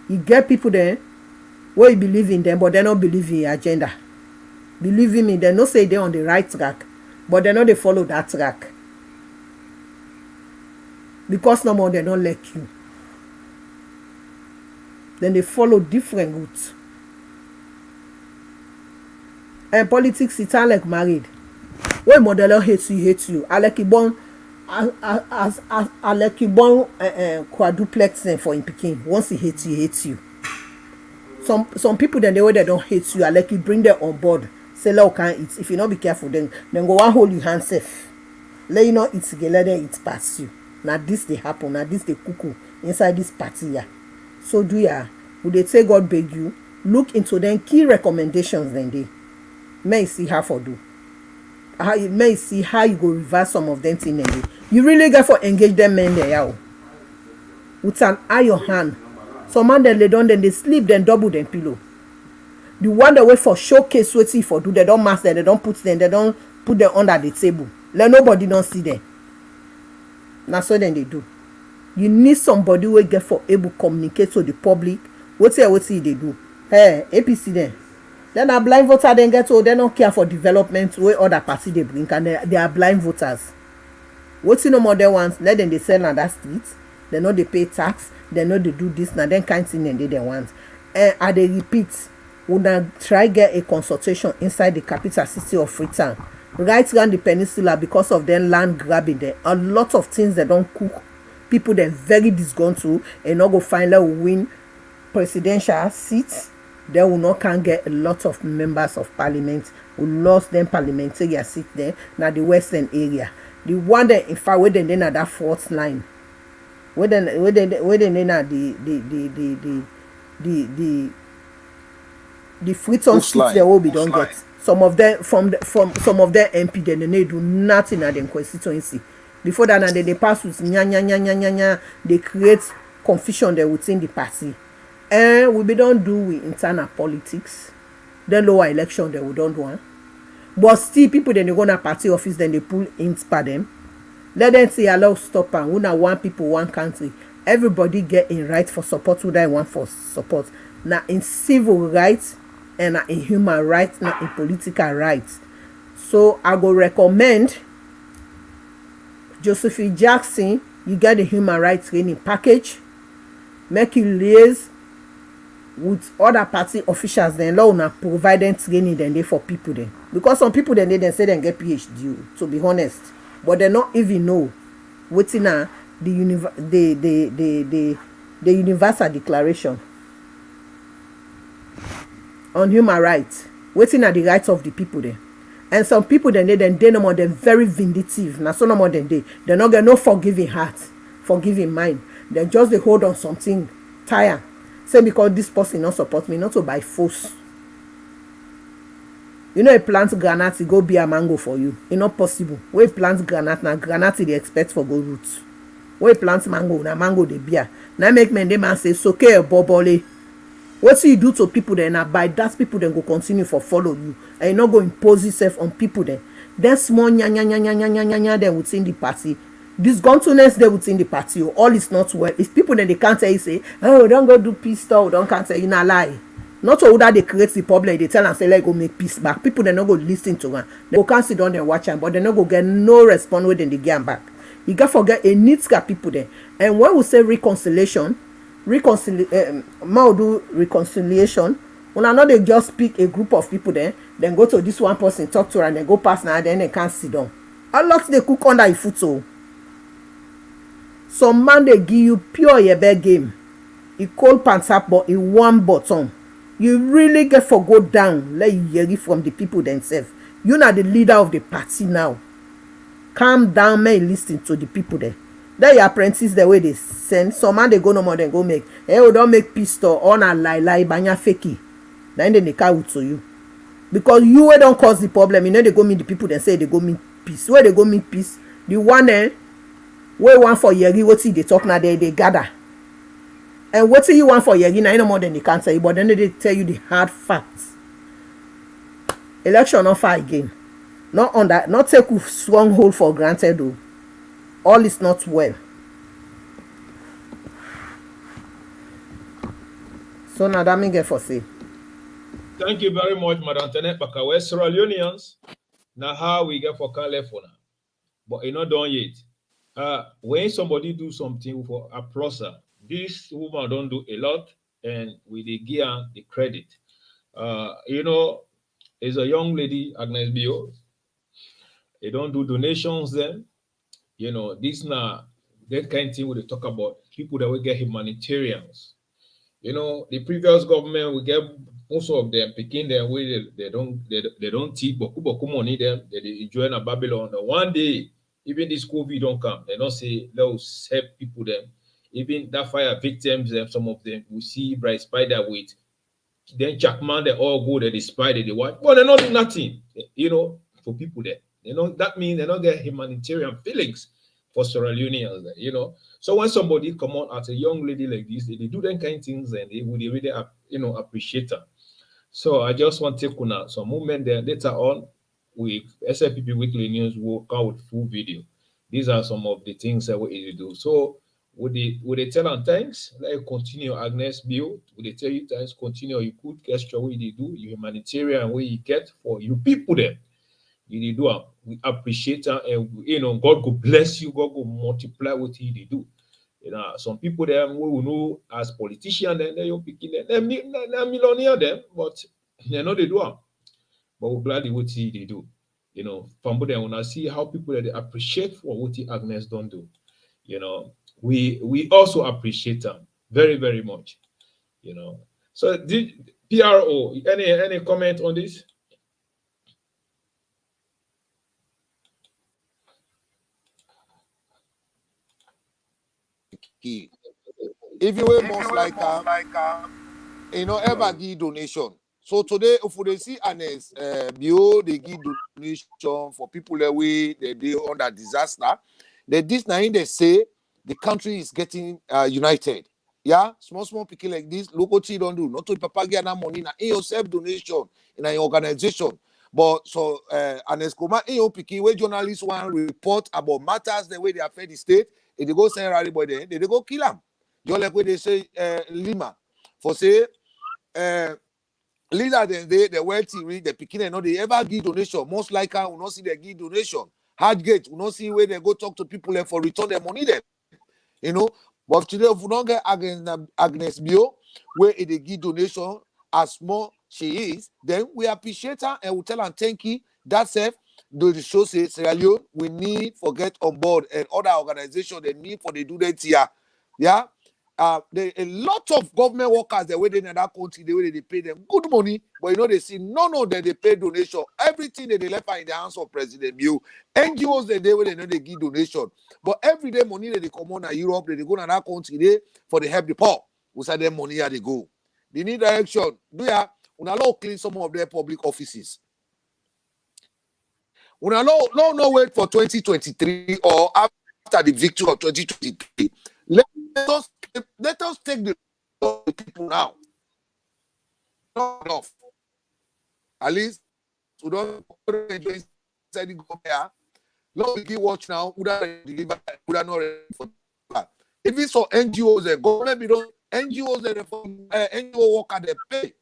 You get people there where you believe in them, but they don't believe in your agenda. Believe in me, they don't say they're on the right track, but they know they follow that track. Because no more they don't like you. Then they follow different routes. And politics, it's like married. When modeler hates you. Alie Kabba quadruplex for in Peking. Once he hates you. Some people then they don't hate you. Alie Kabba bring them on board. Say look can't eat. If you not be careful, then go and hold your hand safe. Let you not eat together, then it pass you. Now this they happen. Now this they cuckoo inside this party here. So do ya? Would they say God beg you? Look into them key recommendations then they may see how for do. How you may see how you go reverse some of them things. You really got for engage them men there with an iron hand. Some man then they don't then they sleep then double them pillow. The one that wait for showcase waiting for do they don't mask them, they don't put them, they don't put them under the table. Let nobody don't see them. That's what then they do. You need somebody who get for able to communicate to the public. What they do? Hey, APC then a blind voter then get to they don't care for development where other party they bring and they are blind voters. What's no more than ones? Let them they sell on that street. They know they pay tax. They know they do this now. Then kind thing and they want. And they repeat. Would try get a consultation inside the capital city of Freetown, right around the peninsula because of them land grabbing there. A lot of things they don't cook. People then very disgruntled and not go finally win presidential seats. They will not can get a lot of members of parliament who lost them parliamentary seat there. Now the western area. The one that in fact where then at that fourth line. Where then at the Freetown seats there will be don't get. Some of them from some of their MP then they do nothing at them constituency. Before that, they pass with nya. They create confusion there within the party. And we don't do with internal politics. Then lower election they we don't want. But still people then they go to party office then they pull in for them. Let them say allow stop and we not one people, one country. Everybody get in right for support who they want for support. Now in civil rights and in human rights, not in political rights. So I go recommend Josephine Jackson, you get the human rights training package. Make you liaise with other party officials then law na provide them training then they for people then. Because some people then they say they get PhD, to be honest. But they not even know what's in the Universal Declaration on human rights. Waiting at the rights of the people there. And some people then they no more than very vindictive. Now so no more than they not get no forgiving heart, forgiving mind. They just they hold on something tire. Say because this person not support me, not to by force. You know a plant granite go be a mango for you. It's not possible. Where plant granite now granite they expect for go roots. Where plant mango now mango they beer. Now make men them and say soke a bobole. What you do to people then by that people then go continue for follow you and you not go impose yourself on people then. Then small nya then within the party. Disgruntledness there within the party. All is not well. If people then they can't tell you say, oh don't go do peace talk, don't can't tell you not lie. Not so that they create the problem, they tell and say let go make peace back. People then not go listen to them. They go can't sit down and watch them, but they not go get no response when they get back. You got forget a needs people there. And when we say reconciliation, reconciliation. When I know they just pick a group of people there, then go to this one person, talk to her, and then go past now, then they can't sit down. A lot they cook under a foot so. Some man they give you pure yebe game. You cold pants up, but in one bottom. You really get for go down, let you hear it from the people themselves. You're not the leader of the party now. Calm down, man, listen to the people there. Then your apprentice the way they send. Some man they go no more than go make. Hey, we don't make pistol on a lie banya fakey. Then they carry to you. Because you don't cause the problem. You know they go meet the people that say they go meet peace. Where they go meet peace? The one where one for Yeri, what see they talk now they gather. And what you want for Yeri now, no more than they can't tell you, but then they tell you the hard facts. Election not far again. Not on that, not take a stronghold for granted though. All is not well. So now that me get for say. Thank you very much, Madam TENNEH. Because we're Sierra Leoneans. Now how we get for California. But it's not done yet. When somebody do something for a process, this woman don't do a lot, and we dey give her the credit. You know, is a young lady, Agnes Bio. They don't do donations then. You know, this now that kind of thing we talk about people that will get humanitarians. You know, the previous government will get most of them picking their way. They don't take boku money them. They enjoy in Babylon. And one day, even this COVID don't come. They don't say let's help people them. Even that fire victims, some of them we see bright spider with. Then Jackman, they all go there, they spider, they watch. But they're not doing nothing, you know, for people there. You know, that means they don't get humanitarian feelings for Sierra Leoneans, you know. So when somebody come on as a young lady like this, they do them kind of things and they would really, you know, appreciate her. So I just want to take some movement there later on. we SLPP Weekly News will come with full video. These are some of the things that we do. So would they tell them thanks? Like continue Agnes Bill. Would they tell you thanks? Continue you good gesture what you do, you humanitarian way you get for you people there. You do we appreciate them, and God go bless you, God go multiply what you do. Some people there we will know as politicians, then they're picking they're millionaire them, but they know they do. But we're glad what they do. From there, when I see how people that they appreciate for what Agnes don't do, we also appreciate them very, very much. So did PRO any comment on this? If you were most like ever give donation. So today, if we see Agnes, they give donation for people that they under disaster. This now they say the country is getting united. Yeah, small people like this, local tea don't do. Not to papa get money na in yourself donation in an organization. But so Agnes Koma in your picky where journalists want report about matters the way they affect the state, if they go send rally boy there, they go kill them. Just like when they say Lima for say leader the wealthy read the picking and not they ever give donation. Most likely will not see they give donation. Hardgate will not see where they go talk to people and for return their money then. But today if we don't get Agnes Bio where they give donation as small she is, then we appreciate her and we tell her thank you. That's it. The show says Sierra Leone we need for get on board and other organizations they need for they do that here. Yeah. There a lot of government workers the way they in that country, the way they pay them good money, but they see no that they pay donation. Everything that they left in the hands of President Bill. NGOs they way they know they give donation, but every day money that they come on Europe, they go to that country there for the help the poor. We say them money here they go. They need direction. Do ya? We allow clean some of their public offices. We no wait for 2023 or after the victory of 2023. Let us take the people now. Not enough. At least we don't enjoy inside the go there. Let me give watch now. Would I deliver? Would I not ready for that? If it's for NGOs, the government be don't NGOs NGO worker they pay.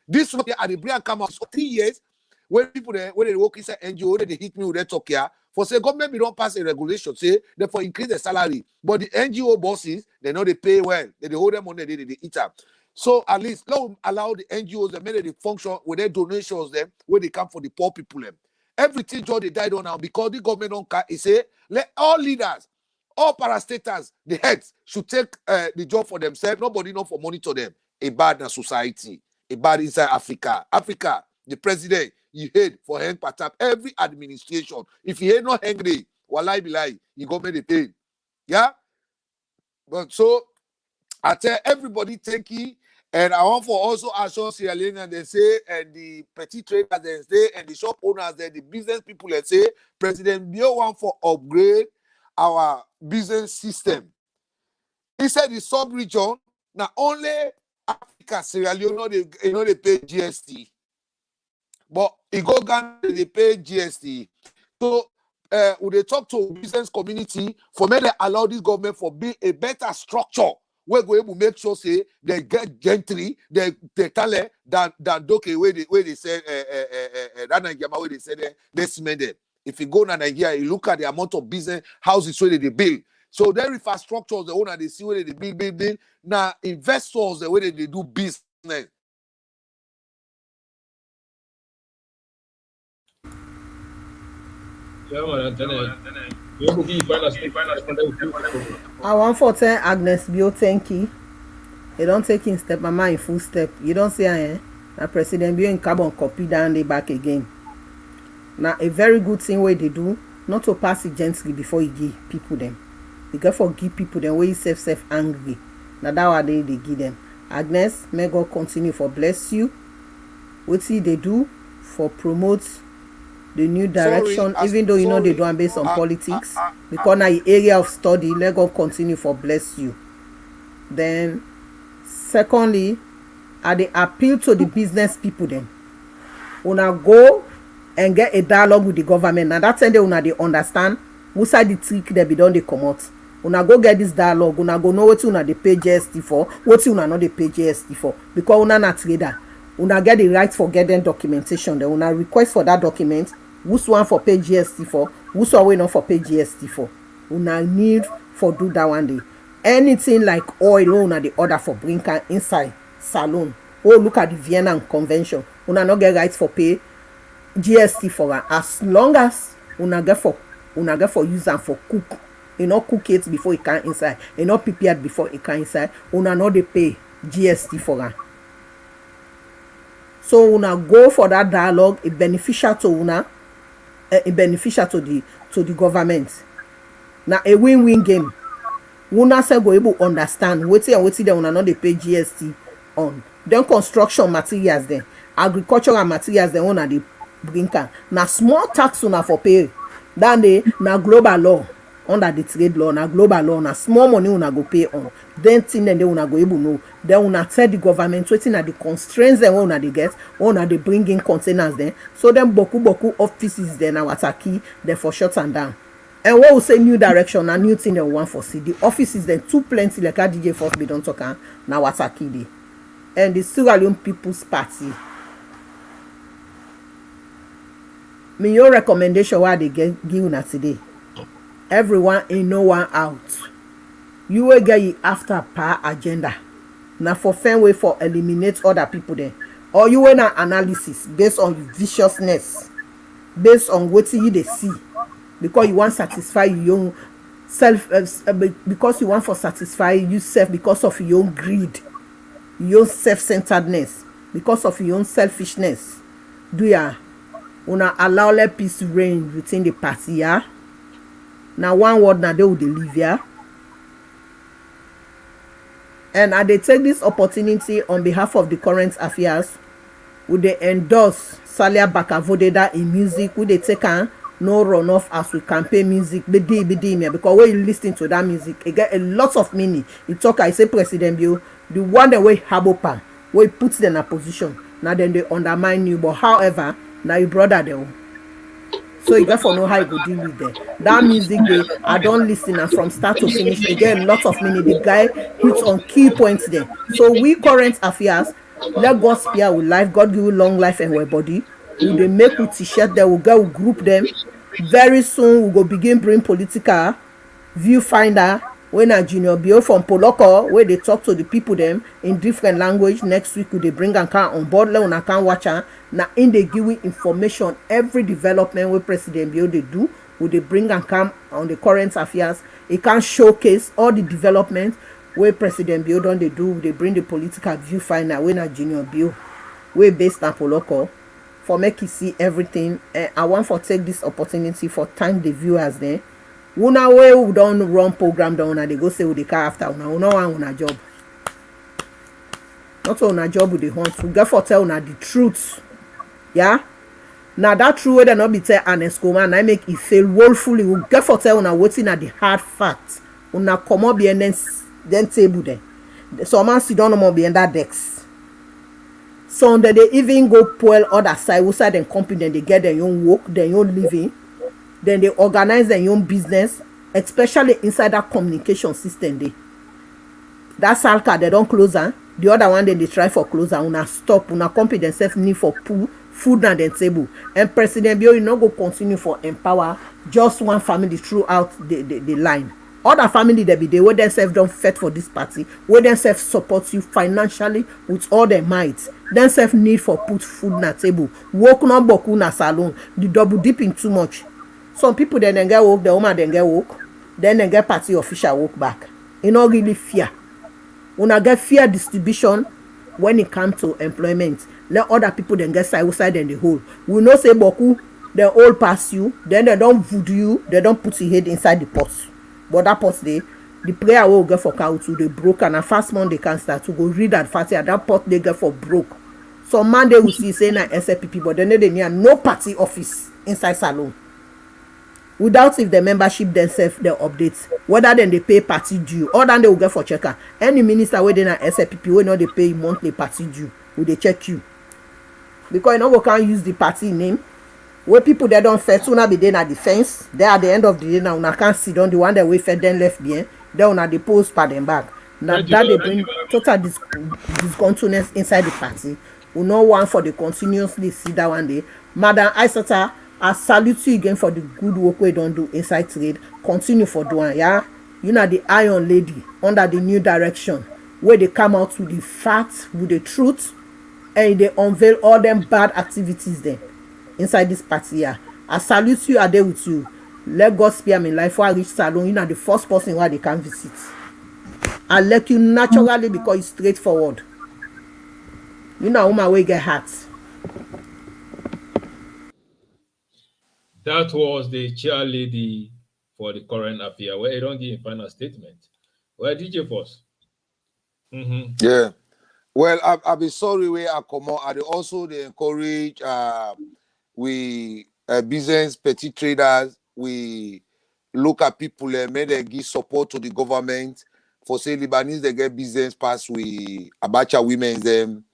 This one at the Brian come out for 3 years. When people when they work inside NGO, they hit me with that talk here. For say government we don't pass a regulation, say therefore increase the salary. But the NGO bosses, they know they pay well. They hold them on they eat up. So at least let them allow the NGOs that made the function with their donations them where they come for the poor people them. Everything Joe they died on now because the government don't care. It say let all leaders, all parastatals, the heads should take the job for themselves. Nobody know for monitor them. A bad in society, a bad inside Africa. Africa, the president. You hate for hang patap every administration. If you ain't not angry, wallahi billahi, you go make the pain. Yeah? But so I tell everybody thank you. And I want for also assure Sierra Leone and they say and the petty traders they say and the shop owners they the business people they say President Bio want for upgrade our business system. He said the sub-region not only Africa, Sierra Leone they pay GST. But it go Ghana, they pay GST. So when they talk to business community, for me they allow this government for be a better structure. We're going to make sure say they get gentry, they talent than doke where they say that Nigeria where they say they cement them. If you go to Nigeria, you look at the amount of business houses where they build. So their infrastructure, the owner they see where they build. Now investors the way they do business. I want for tell Agnes Bio thank you. You don't take in step, mama in full step. You don't say that President Bio in carbon copy down the back again. Now a very good thing where they do, not to pass it gently before you give people them. You got for give people them where you self angry. Now that what they give them. Agnes, may God continue for bless you. What see they do for promote the new direction, even though you know they don't based on politics, because now area of study, let God continue for bless you. Then, secondly, I they appeal to the business people then. Una go and get a dialogue with the government. Now that time they understand who side the trick they be done they come out. Una go get this dialogue, una go know what una dey pay GST for, what una not dey pay GST for, because una not trader. Una get the right for getting documentation. Then una request for that document. Who's one for pay GST for, who's one not for pay GST for. Una need for do that one day. Anything like oil, una the order for bring inside salon. Oh, look at the Vienna Convention. Una not get right for pay GST for her. As long as una get for use and for cook. You know, cook it before it can inside. You know, prepare before it can inside. Una know they pay GST for her. So una go for that dialogue. It beneficial to una. It beneficial to the government. Now a win-win game. Una say go able understand. Wetin dem una know they pay GST on. Then construction materials then. Agricultural materials then una dey bring am. Na small tax una for pay. Then they na global law. Under the trade law, na global law, na small money una go pay on. Then thing then they una go able know. Then una tell the government wetin are the constraints then una they get, una they bring in containers then. So then boku offices then na wataki then for shut and down. And what we say new direction, a new thing they want for see. The offices then too plenty like a DJ Force be don't talk na wataki dey. And the Sierra Leone People's Party. Me your recommendation why they give una today. Everyone in, no one out. You will get it after per agenda. Now for fair way for eliminate other people there. Or you will an analysis based on viciousness, based on what you they see, because you want to satisfy your own self, because you want to satisfy yourself because of your own greed, your own self-centeredness, because of your own selfishness. Do ya una allow let peace reign within the party? Yeah. Now one word now they will live here. And I they take this opportunity on behalf of the current affairs. Would they endorse Salia Bakavodeda in music? Would they take no runoff as we campaign music? Because when you listen to that music, it get a lot of meaning. You talk, I say President Bill, the one that way Habopa, where it puts them in a position. Now then they undermine you. But however, now you brother them. So you therefore know how you go deal with them. That music I don't listen and from start to finish, they get a lot of meaning. The guy hits on key points there. So we current affairs, let God spare with life, God give you long life and well body. We they make with t-shirt there, we'll go group them. Very soon we go begin bring political viewfinder when a junior bio from Poloko, where they talk to the people them in different language. Next week they bring and can on board when I can watch her. Now in they give you information every development where President Bio they do, would they bring and come on the current affairs. It can showcase all the development where President Bio done they do. They bring the political viewfinder when a junior bio where based on Poloko for make you see everything. I want to take this opportunity for thank the viewers there. Una way we don't run program down and they go say we the car after una one una job. Not on job with the hunt. We get for tell una the truth. Yeah? Now that true way they not be tell honest woman and I make it fail woefully. We get for tell una waiting at the hard fact. Una come up behind then table there. So man sit down no more behind that decks. So that they even go pull other side, we side and company, then they get their own work, their own living. Then they organize their own business, especially inside that communication system. That Salka, they don't close her. The other one, then they try for closer. Una stop, una company themselves need for food on the table. And President Bio, you not go continue for empower just one family throughout the line. Other family they be there, where themselves don't fight for this party, where themselves support you financially with all their might. Themselves need for put food on the table. Work no boku na salon. The double dipping too much. Some people then get work, the woman then get work, then they get party official work back. You not really fear. Una get fear distribution when it comes to employment. Let other people then get side and the whole. We know say boku, they all pass you, then they don't voodoo you, they don't put your head inside the pot. But that pot the prayer will get for cow to the broke and a fast month they can start to go read that fast at that pot they get for broke. So man they will see say na SLPP, but then they need no party office inside salon. Without if the membership themselves they update whether then they pay party due or then they will get for checker. Any minister where they na SLPP will not they pay monthly party due, will they check you? Because you know we can't use the party name where people they don't fed una be there at the fence. They at the end of the day now una can't sit down. The one that we fed then left behind. They una the post pa them back. Now that they bring total discontinuous inside the party. We no one for the continuously see that one day. Madam Aisata, I salute you again for the good work we don't do inside trade. Continue for doing, yeah. You know the Iron Lady under the new direction where they come out with the facts, with the truth, and they unveil all them bad activities there inside this party here. I salute you, I there with you. Let God spare me life while I reach Salon. You know the first person where they can visit. I let you naturally because it's straightforward. You know how my way get hurt. That was the chair lady for the current affair. Where you don't give a final statement. Where DJ Force? Yeah. Well, I'll be sorry where I come out. I also they encourage we business petty traders. We look at people and make them give support to the government. For say Lebanese they get business pass we Abacha women them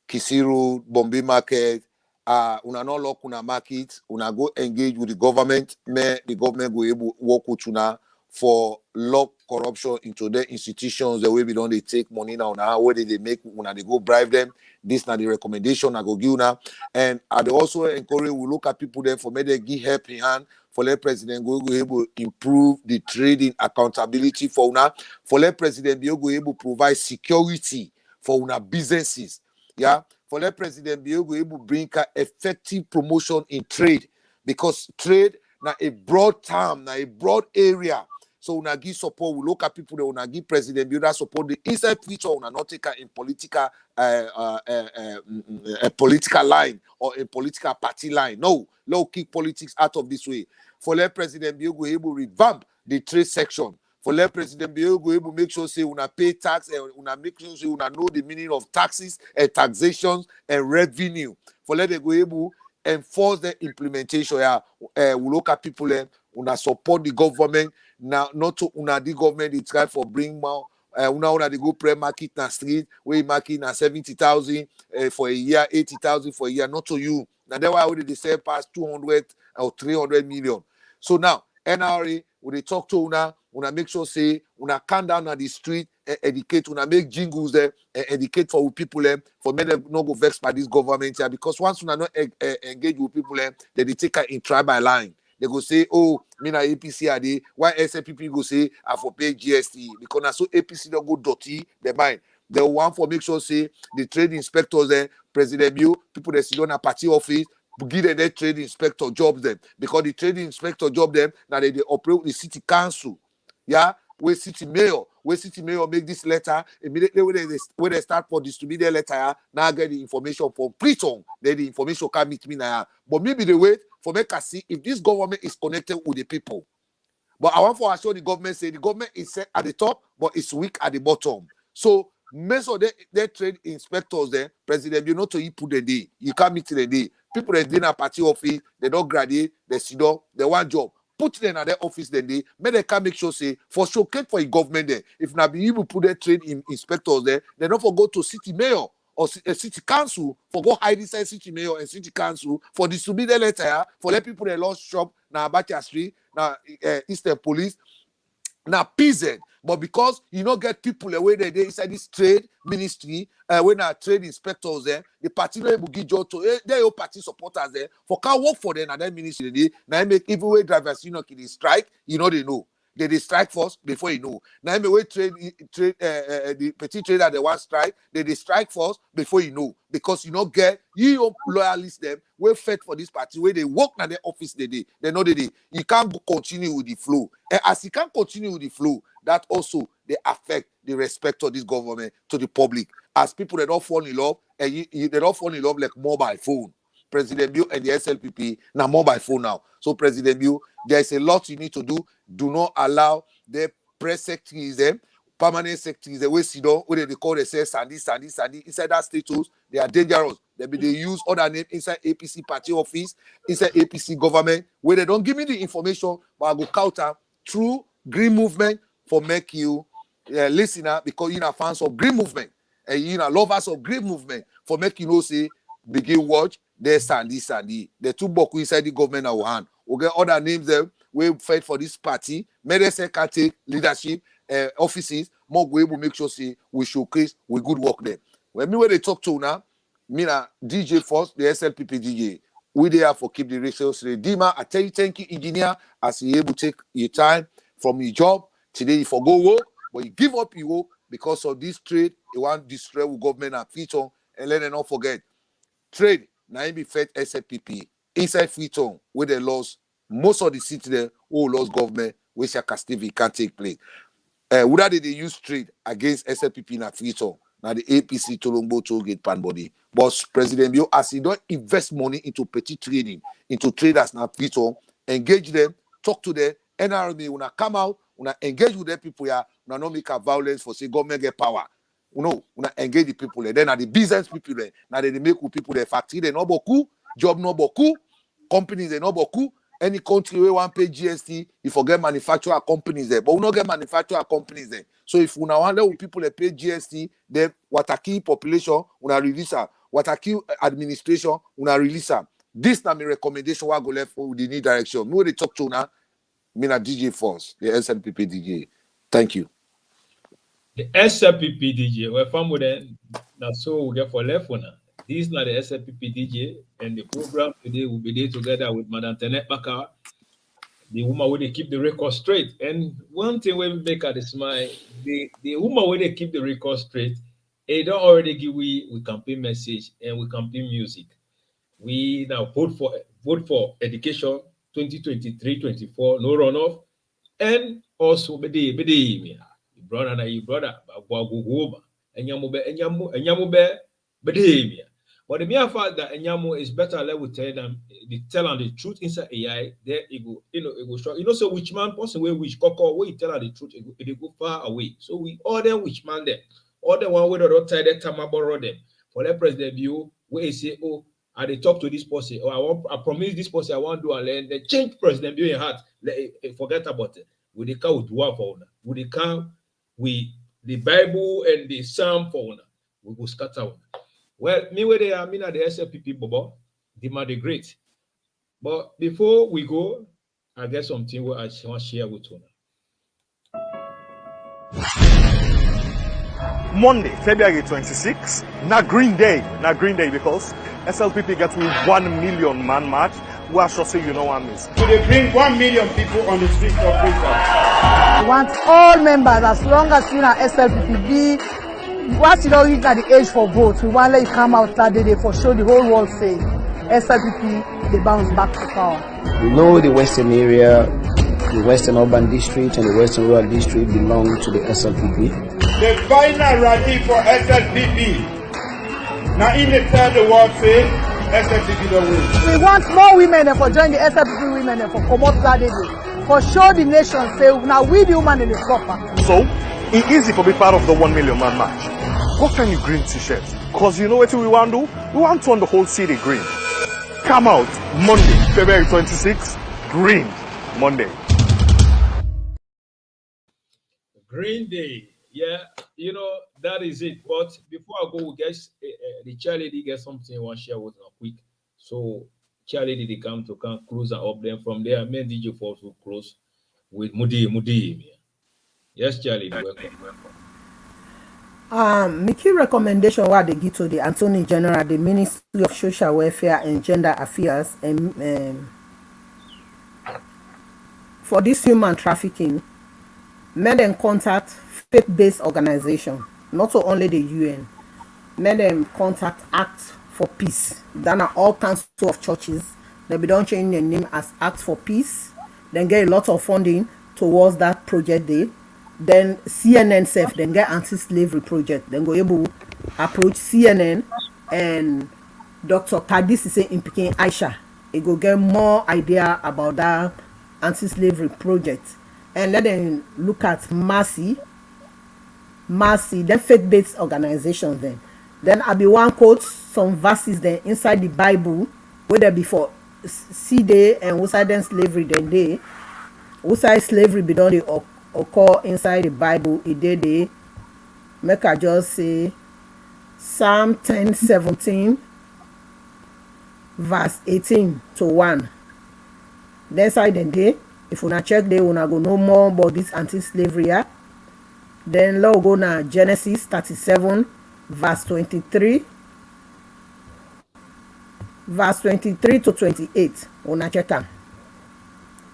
Kisiru, Bombay market. Una no lock una market. Una go engage with the government. The government go able work with una for lock corruption into their institutions. The way we don't they take money now. Now where they make una they go bribe them. This now the recommendation I go give una. And I also encourage we look at people there for me they give help in hand for let president go able improve the trading accountability for una. For let president be able provide security for una businesses. Yeah, for let president be able to bring effective promotion in trade because trade now a broad term, now a broad area. So una give support, we look at people that una give president be able support the inside feature una not take in political a political line or a political party line. No, kick politics out of this way. For let president be able to revamp the trade section. For let president be able to make sure say una pay tax and una make sure say una know the meaning of taxes and taxations and revenue. For let them go able enforce the implementation. Yeah, we look at people and una support the government. Now not to una the government they try for bring more. Una they go pre-market na street where market na 70,000 for a year, 80,000 for a year. Not to you. Now that's why they say past 200 or 300 million. So now NRA when they talk to una make sure say una calm down at the street, educate, una make jingles there, educate for people them for men not go vex by this government here because once una not engage with people them, then they take her in tribal line. They go say, oh, me na APC are they? Why SLPP go say I for pay GST because now so APC don't go dirty the mind. They want for make sure say the trade inspectors there, President Bill, people that sit on a party office. Give them that trade inspector jobs them because the trade inspector job them now they operate with the city council, yeah, where city mayor make this letter immediately when they start for distribute their letter. Now get the information from Priton, then the information can meet me now. But maybe the way for make us see if this government is connected with the people. But I want for assure the government say the government is set at the top, but it's weak at the bottom. So most of their trade inspectors there, president, you know to you put the day. You can't meet the day. People that did a party office, they don't graduate, they sit down, they want job. Put them at their office then they can make sure say for showcase for a government there. If not be able to put their trade inspectors there, they don't for go to city mayor or a city council for go hide inside city mayor and city council for distribute their letter for let people they lost shop now Abacha Street, now Eastern Police. Now PZ, but because you don't get people away there inside this trade ministry, when our trade inspectors there, the party will give job to they your party supporters there for can work for them and that ministry now make even way drivers they strike, they know. They strike first before you know. Now we trade the petty trader they want strike, they strike first before you know. Because you not get you loyalists them we fed for this party where they work at their office they know you can't continue with the flow. And as you can't continue with the flow, that also they affect the respect of this government to the public. As people they don't fall in love and they don't fall in love like mobile phone. President Bill and the SLPP now mobile phone now. So President Bill, there is a lot you need to do. Do not allow the press secretaries, permanent secretaries, the way sit down, where they call themselves Sandy. Inside that status, they are dangerous. They use other name inside APC party office, inside APC government, where they don't give me the information, but I go counter through green movement for make you listener because you are fans of green movement and you are lovers of green movement for make you know say begin watch, there's Sandy. The two boku inside the government our hand. We get other names them. We fight for this party. Medicine can take leadership, offices. More we will make sure see we showcase we good work there. When they talk to now, me na DJ Force, the SLPP DJ. We there for keep the ratios. The DEEMAA, I tell you, thank you, engineer, as you able to take your time from your job. Today you forgo work, but you give up your work because of this trade. You want to destroy government and feature, and let them not forget. Trade, now be fed SLPP. Inside feature, where they lost most of the city there, who lost government, where Shakastivi can't take place. Whether they use trade against SLPP in a feature. Now the APC Tolombo Tollgate pan body. But President Bio, as he don't invest money into petty trading, into traders now feature, engage them, talk to them, NRM, when I come out, when I engage with them people here, when I not make a violence for say government get power. You know, when I engage the people there, then are the business people there. Now they make with people there, factory they no boku, job no boku, companies they no boku. Any country where one pay GST, you forget manufacturer companies there, but we not get manufacturer companies there. So if we now wonder with people that pay GST, then what a key population, we release her. What a key administration, we release her. This is my recommendation. What go left with the new direction. Me they talk to now. Me na DJ Force, the SLPP DJ. Thank you. The SLPP DJ. We're from with them. That's so we get for left one. This is not the SLPP DJ, and the program today will be there together with Madam TENNEH, the woman where they keep the record straight. And one thing we make at the smile, the woman where they keep the record straight, they don't already give we campaign message and we campaign music. We now vote for education 2023-24, no runoff, and also bede brother na you brother bede. But the mere fact that Enyamo is better, let we tell them the truth inside AI. There it go, it go show. So which man person where which cocoa where you tell the truth, it go far away. So we order which man them, order one way don't tell that time borrow them. For the president view, where he say, oh, I they talk to this person, or I promise this person I want to do and learn. They change president view in heart. Forget about it. With the car with one for owner, with the car with the Bible and the Psalm for owner, we go scatter one. Well, me where they are, me at the SLPP Bobo, DEEMAA the Great. But before we go, I get something where I want to share with you. Monday, February 26th, not Green Day because SLPP gets me 1 million man march. We are sure say you know what I miss. So they bring 1 million people on the streets of Bristol. We want all members, as long as you're SLPP, be once you don't reach at the age for vote, we want to let you come out that day for show the whole world say SLPP, they bounce back to power. We know the Western area, the Western Urban District and the Western Rural District belong to the SLPP. The final rally for SLPP. Now in the third world say SLPP don't win. We want more women for join the SLPP women for come out that day for show the nation say now we the woman in the proper. So it's easy for be part of the 1 million man march. What kind of green t-shirts? Because you know what we want to do? We want to turn the whole city green. Come out Monday, February 26th, green Monday. Green Day, yeah, you know, that is it. But before I go, guys, the cheerleader get something I want to share with them quick. So, cheerleader, they come close up them from there. Main DJ Force will close with Mudi. Yes, cheerleader, welcome. My key recommendation what they give to the Attorney General, the Ministry of Social Welfare and Gender Affairs, and for this human trafficking, make them contact faith-based organization, not only the UN. Make them contact Act for Peace. Then are all kinds of churches. They be don't change their name as Act for Peace. Then get a lot of funding towards that project day. Then CNN self then get anti-slavery project. Then go able approach CNN and Dr. Kadis is saying in Peking Aisha. It go get more idea about that anti-slavery project. And let them look at Mercy, then faith-based organizations then I be one quote some verses then inside the Bible where there before see they and outside then slavery then they outside slavery be done they occur inside the Bible it they make I just say Psalm 10:17 verse 18 to 1. Then side and day, if una check there, una go know more about this anti-slavery act. Then law go na Genesis 37, verse 23. Verse 23 to 28. Una check am.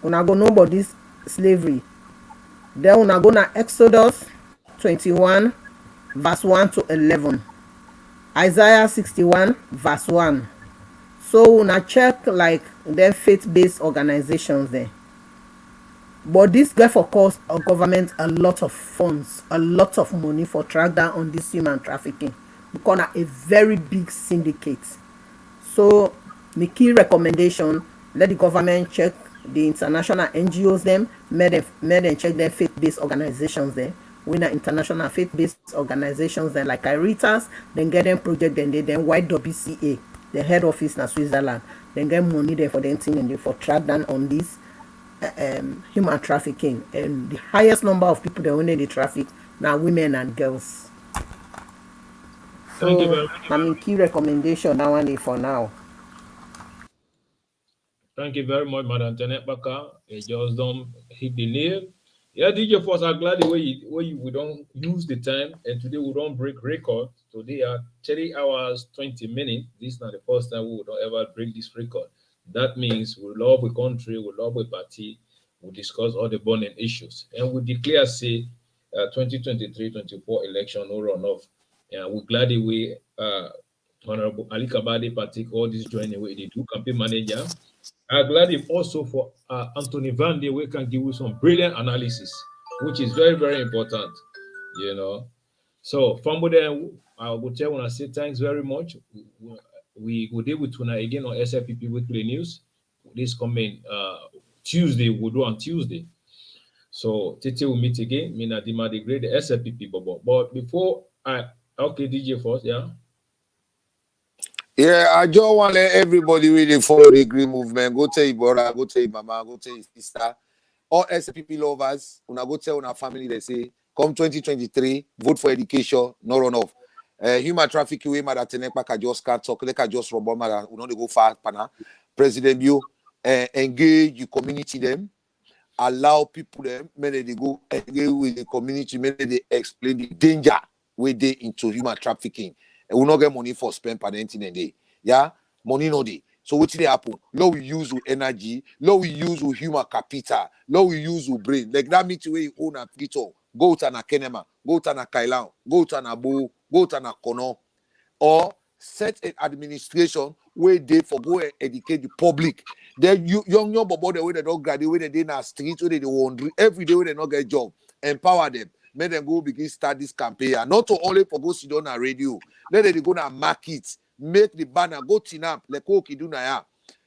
Una go know about this slavery. Then una go na Exodus 21, verse 1 to 11. Isaiah 61, verse 1. So una check like their faith-based organizations there. But this therefore cost our government a lot of funds, a lot of money for track down on this human trafficking. Because a very big syndicate. So my key recommendation, let the government check the international NGOs them, make them check their faith-based organizations there. When are international faith-based organizations then like IRITAS, then get them project then YWCA, the head office in Switzerland, then get money there for them thing and they for track down on this human trafficking. And the highest number of people that only they traffic now women and girls. Thank you very So much. I mean key recommendation now and for now. Thank you very much, Madam TENNEH Baka. It just don't hit the nail. Yeah, DJ Force, I'm glad the way we don't use the time, and today we don't break record. Today are 30 hours, 20 minutes. This is not the first time we would ever break this record. That means we love the country, we love the party, we discuss all the burning issues, and we declare, say, 2023-24 election no runoff. And we're glad the way Honorable Alie Kabba partake all this joining way they do campaign manager. I'm glad if also for Anthony Van Dey, we can give you some brilliant analysis, which is very, very important, you know. So from there, I will tell when I say thanks very much. We will deal with tonight again on SLPP Weekly News. This coming Tuesday, we'll do on Tuesday. So Tete will meet again. Mina DEEMAA the Great, the SLPP Bobo. But before okay, DJ first, yeah. Yeah, I just want to let everybody really follow the green movement. Go tell your brother, go tell your mama, go tell your sister. All SLPP lovers, una go tell una family, they say, come 2023, vote for education, no run off. Human trafficking, we mother TENNEH just can't talk, like I just robot mother, we don't go far, pana. President you engage your community them, allow people them, many they go engage with the community, many they explain the danger where they into human trafficking. And we not get money for spend per day. Yeah, money no day. So what did happen? Law we use with energy, law we use with human capital, law we use with brain. Like that means where you own a Pito, go to na Kenema, go to na Kailan, go to na Bo, go to na Kono, or set an administration where they for go and educate the public. Then young bobo the way they don't graduate, they na street where they wonder every day where they not get job, empower them. Make them go begin start this campaign. And not to only for go sit on a radio. Let them go na market, make the banner go tinap like do na ya.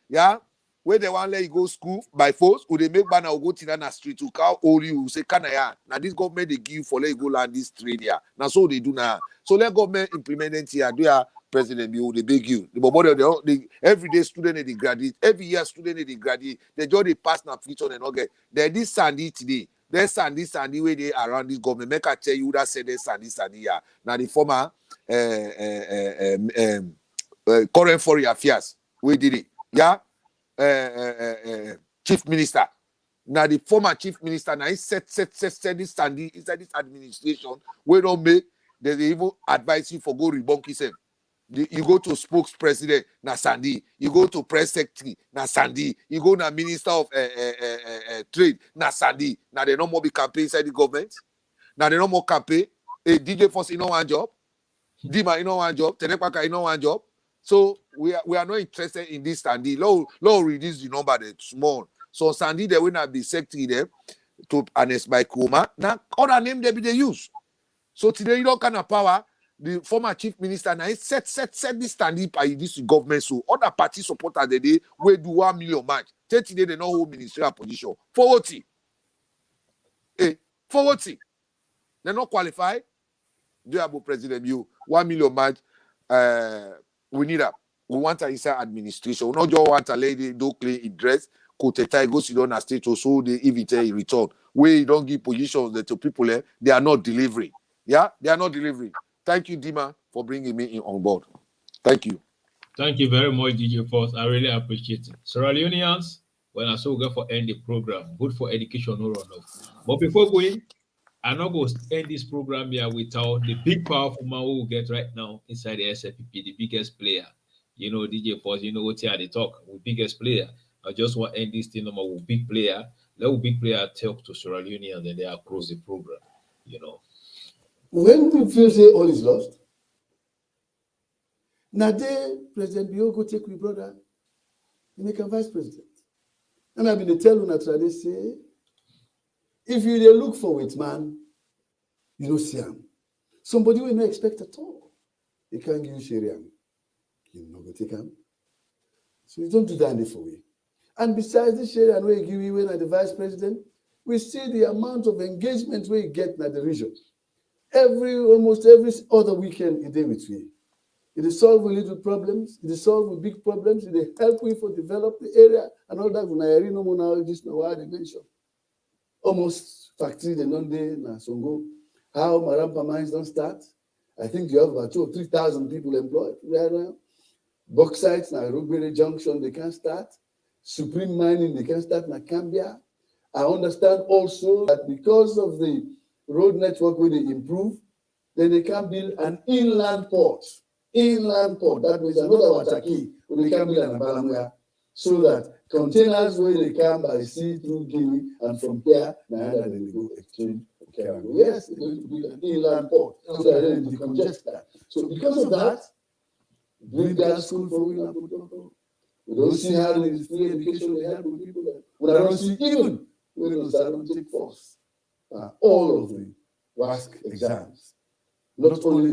Yeah, where they want let you go school by force, or they make banner or go tina na street to cow all you say kanaya. Now this government they give for let you go land this trade here. Now so they do now. So let government implement it here. Do ya president you they beg you. The everyday student they graduate, every year student they graduate. They just they pass na future and okay. They this Sunday today. There's Sandy where they around this government. Make I tell you that said there's Sandy yeah. Now the former current foreign affairs we did it. Yeah. Chief minister. Now the former chief minister now he set this Sandy inside this administration. We don't make they even advise you for go rebunk himself. You go to spokespresident na Sandy, you go to press secretary na Sandy, you go na minister of trade na Sandy. Now they no more be campaign inside the government. Now they no more campaign. DJ Force, you know one job. DEEMAA, you know one job. TENNEH Baka, you know one job. So we are not interested in this Sandy. Law reduce the number that's small. So Sandy they will not be secretary there to Anes by Kuma. Now other name they be they use. So today you don't kind of power. The former chief minister now set this standing by this government. So other party supporters the day we do 1 million match. 30 days they no hold ministerial position. Forward. Forward. They not qualify. Do you have president you 1 million match? We need that. We want a inside administration. We not just want a lady do clean it dress. Koteta go sit down a state so they evite return. Where you don't give positions to people they are not delivering. Yeah, they are not delivering. Thank you, DEEMAA, for bringing me in on board. Thank you. Thank you very much, DJ Force. I really appreciate it. Sierra Leoneans, when I saw go for end the program, good for education, no run off. But before going, I'm not going to end this program here without the big powerful man who will get right now inside the SLPP, the biggest player. You know, DJ Force, you know what here they talk with biggest player. I just want to end this thing number with big player. Let big player talk to Sierra Leone and then they are close the program. You know. When we feel say all is lost, now day President Bio go take my brother, he make him vice president. And I've been tell you naturally say, if you dey look for it, man, you don't see him. Somebody will not expect at all. He can't give you Sharia. You not go take him. So you don't do that for we. And besides the Sharia we give you when the vice president, we see the amount of engagement we get in the region. Almost every other weekend, it day with we. It is solve with little problems. It is solve with big problems. It is help we for develop the area and all that. When I no more now, just know why they mention. Almost factory the non-day na Songo. How Marampa mines don't start. I think you have about 2,000 or 3,000 people employed right now. Bauxite na Rugbere Junction they can start. Supreme mining they can start na Cambia. I understand also that because of the road network where they improve, then they can build an inland port. Inland port, that means another Wataki, where they can build an Abalamwea, so that containers where they come by sea through Guinea and from here, then they go exchange. Yes, they're going to build an inland port, so that they decongest that. So because of that, bring that school for women. We don't see how the free education they have with people there. We don't see even when those don't take force. All of the WASC exams, not only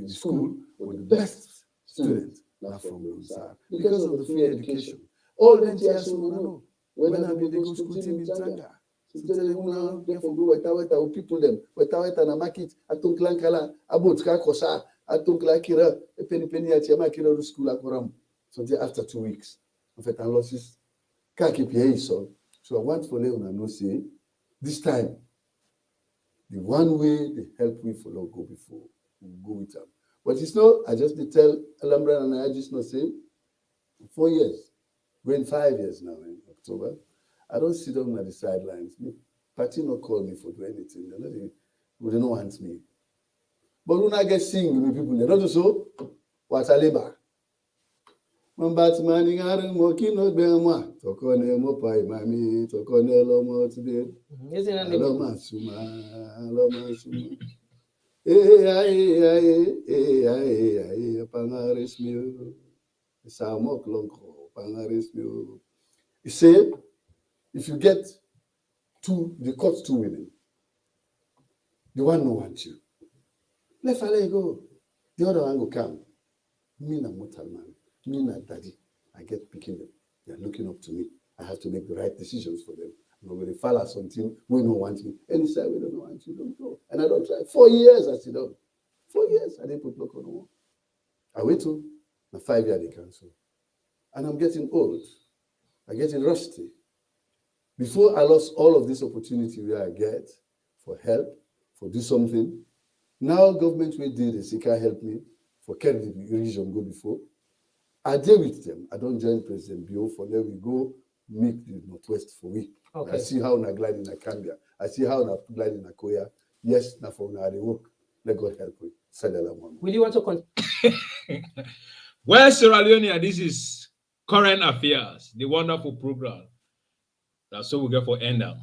the school, but the best students are from those because of the free education. All the NTS know when I be the go school team in Zanga. So tell them therefore go weta people them weta na market atunk lankala about ka kosa atunk la kira e penny at yama kira school akoram. So after 2 weeks, in fact, and losses ka KPAKA so I want for Leon and no say this time. The one way they help me follow go before, we go with them. But it's not, I just did tell Alhambra and I just not say 4 years, going 5 years now in October. I don't sit down at the sidelines. Party not call me for do anything. They don't want me. But when I get sing with people, they don't so what I labor. Batman ngaring mo kino bema tokone mo pai mami tokone lo mo today lo masuma pangaris mi samo klonko pangaris mi. You say if you get the court 2 women, the one no want you, let fella go, the other one go come. Me na mortal man. Me and daddy, I get picking them. They're looking up to me. I have to make the right decisions for them. Nobody fall at something, we don't want me. And he said, we don't want you, don't go. And I don't try. 4 years I sit down. 4 years I didn't put lock on the wall. I wait till my 5 year they cancel. And I'm getting old. I'm getting rusty. Before I lost all of this opportunity where I get for help, for do something, now government will do this, he can't help me for carry the region go before. I deal with them. I don't join President Bio for them. We go make the Northwest for we. Okay. I see how na glide in Cambia. I see how na glide in Akoya. Yes, na for na they work. Let God help me. Will you want to continue? Well, Sierra Leone, this is Current Affairs, the wonderful program. That's all we get for end up.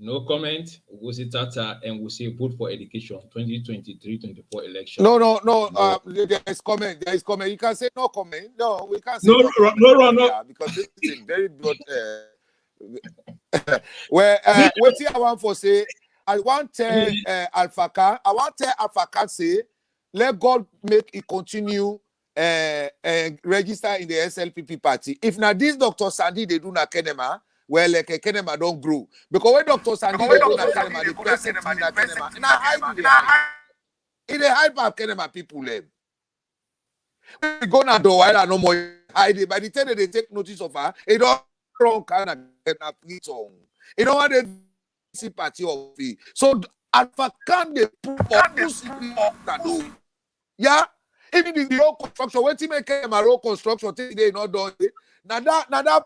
No comment. We'll say Tata and we'll say vote for education 2023-24 election. No. There is comment. There is comment. You can say no comment. No, we can't say no. Because this is a very broad. Where what I want for say, I want Alpha Khan say, let God make it continue register in the SLPP party. If now this Dr. Sandy they do na Kenema. Well, like a Kenema don't grow. Because when Dr. Sandy they do na Kenema, the president na Kenema, and I hide it. They hide back Kenema people. We go now do I no more hide it. By the time they take notice of her, it don't wrong kind of get a please on. You know what they see party of it. So Alpha can they put up to do. Yeah. Even the road construction, when you make a road construction, they not done. Now that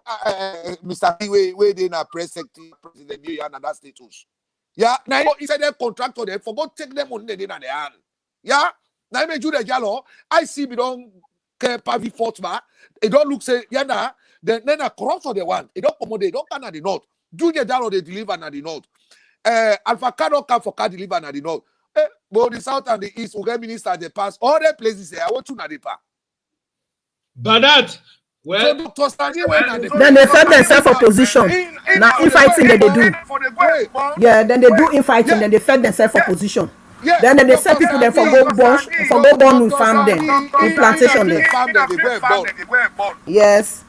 Mr. P way they na press secretary president you and that status. Yeah, now inside their contractor they forgot take them money in their hand. Yeah, now I do the jalo. I see we don't care pavi fort ma. It don't look say yeah na. Then a corruption they want. It don't come they don't can at the north. Do the jalo they deliver at the north. Alpha Cado can for car deliver at the north. But the south and the east, we get minister they pass all the places there. I want to na the pa. But that. Well, then they set themselves for position. Now infighting that they do. Yeah, then they do infighting, then they set themselves for position. Then they set people there for go born with farm them in plantation there. Yes.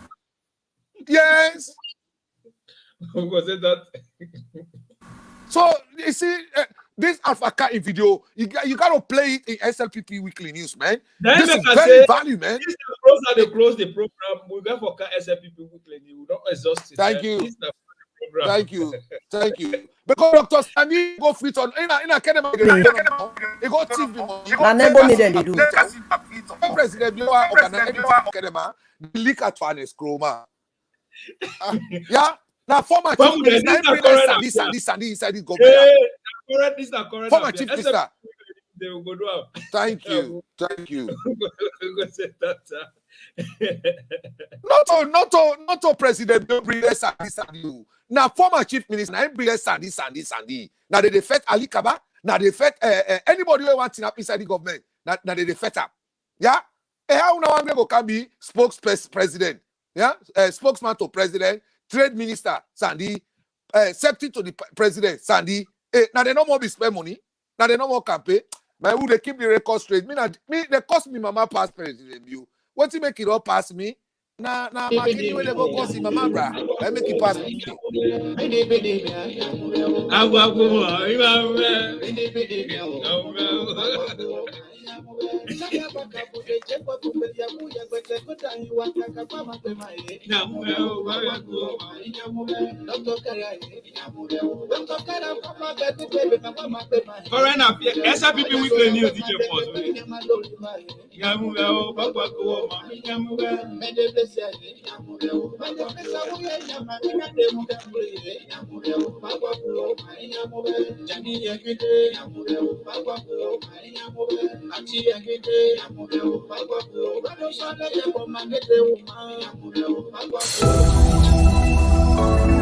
Yes. Was it that? So you see this Alpha Cat video, you got to play it in SLPP Weekly News, man. Then this is very value, man. They close the program. We go for SLPP Weekly News. We don't exhaust it. Thank you. Thank you. Thank you. Because Dr. Stanley go fit on in academy. He go thief the money. I never made them do. President Blower academy leak at one scroma. Yeah. Now, former chief minister, this inside this government. Former chief minister. They will go down. Thank you. Not to President don't bring this and you. Now, former chief minister, now bring this and this. Now they defect Alie Kabba. Now they defect anybody who wants to up inside the government. Now they defect up. Yeah. How now I'm going to be spokespresident. Yeah. Spokesman to president. Trade minister, Sandy, secretary to the president, Sandy. Now they no more be spend money. Now they no more campaign. But who they keep the record straight? Me they cost me mama pass president you. What you make it all pass me? Nah, my kidney will go cost him mama bra. I make it pass me. Foreign affairs, SLPP Weekly News, DJ Force. Thank you.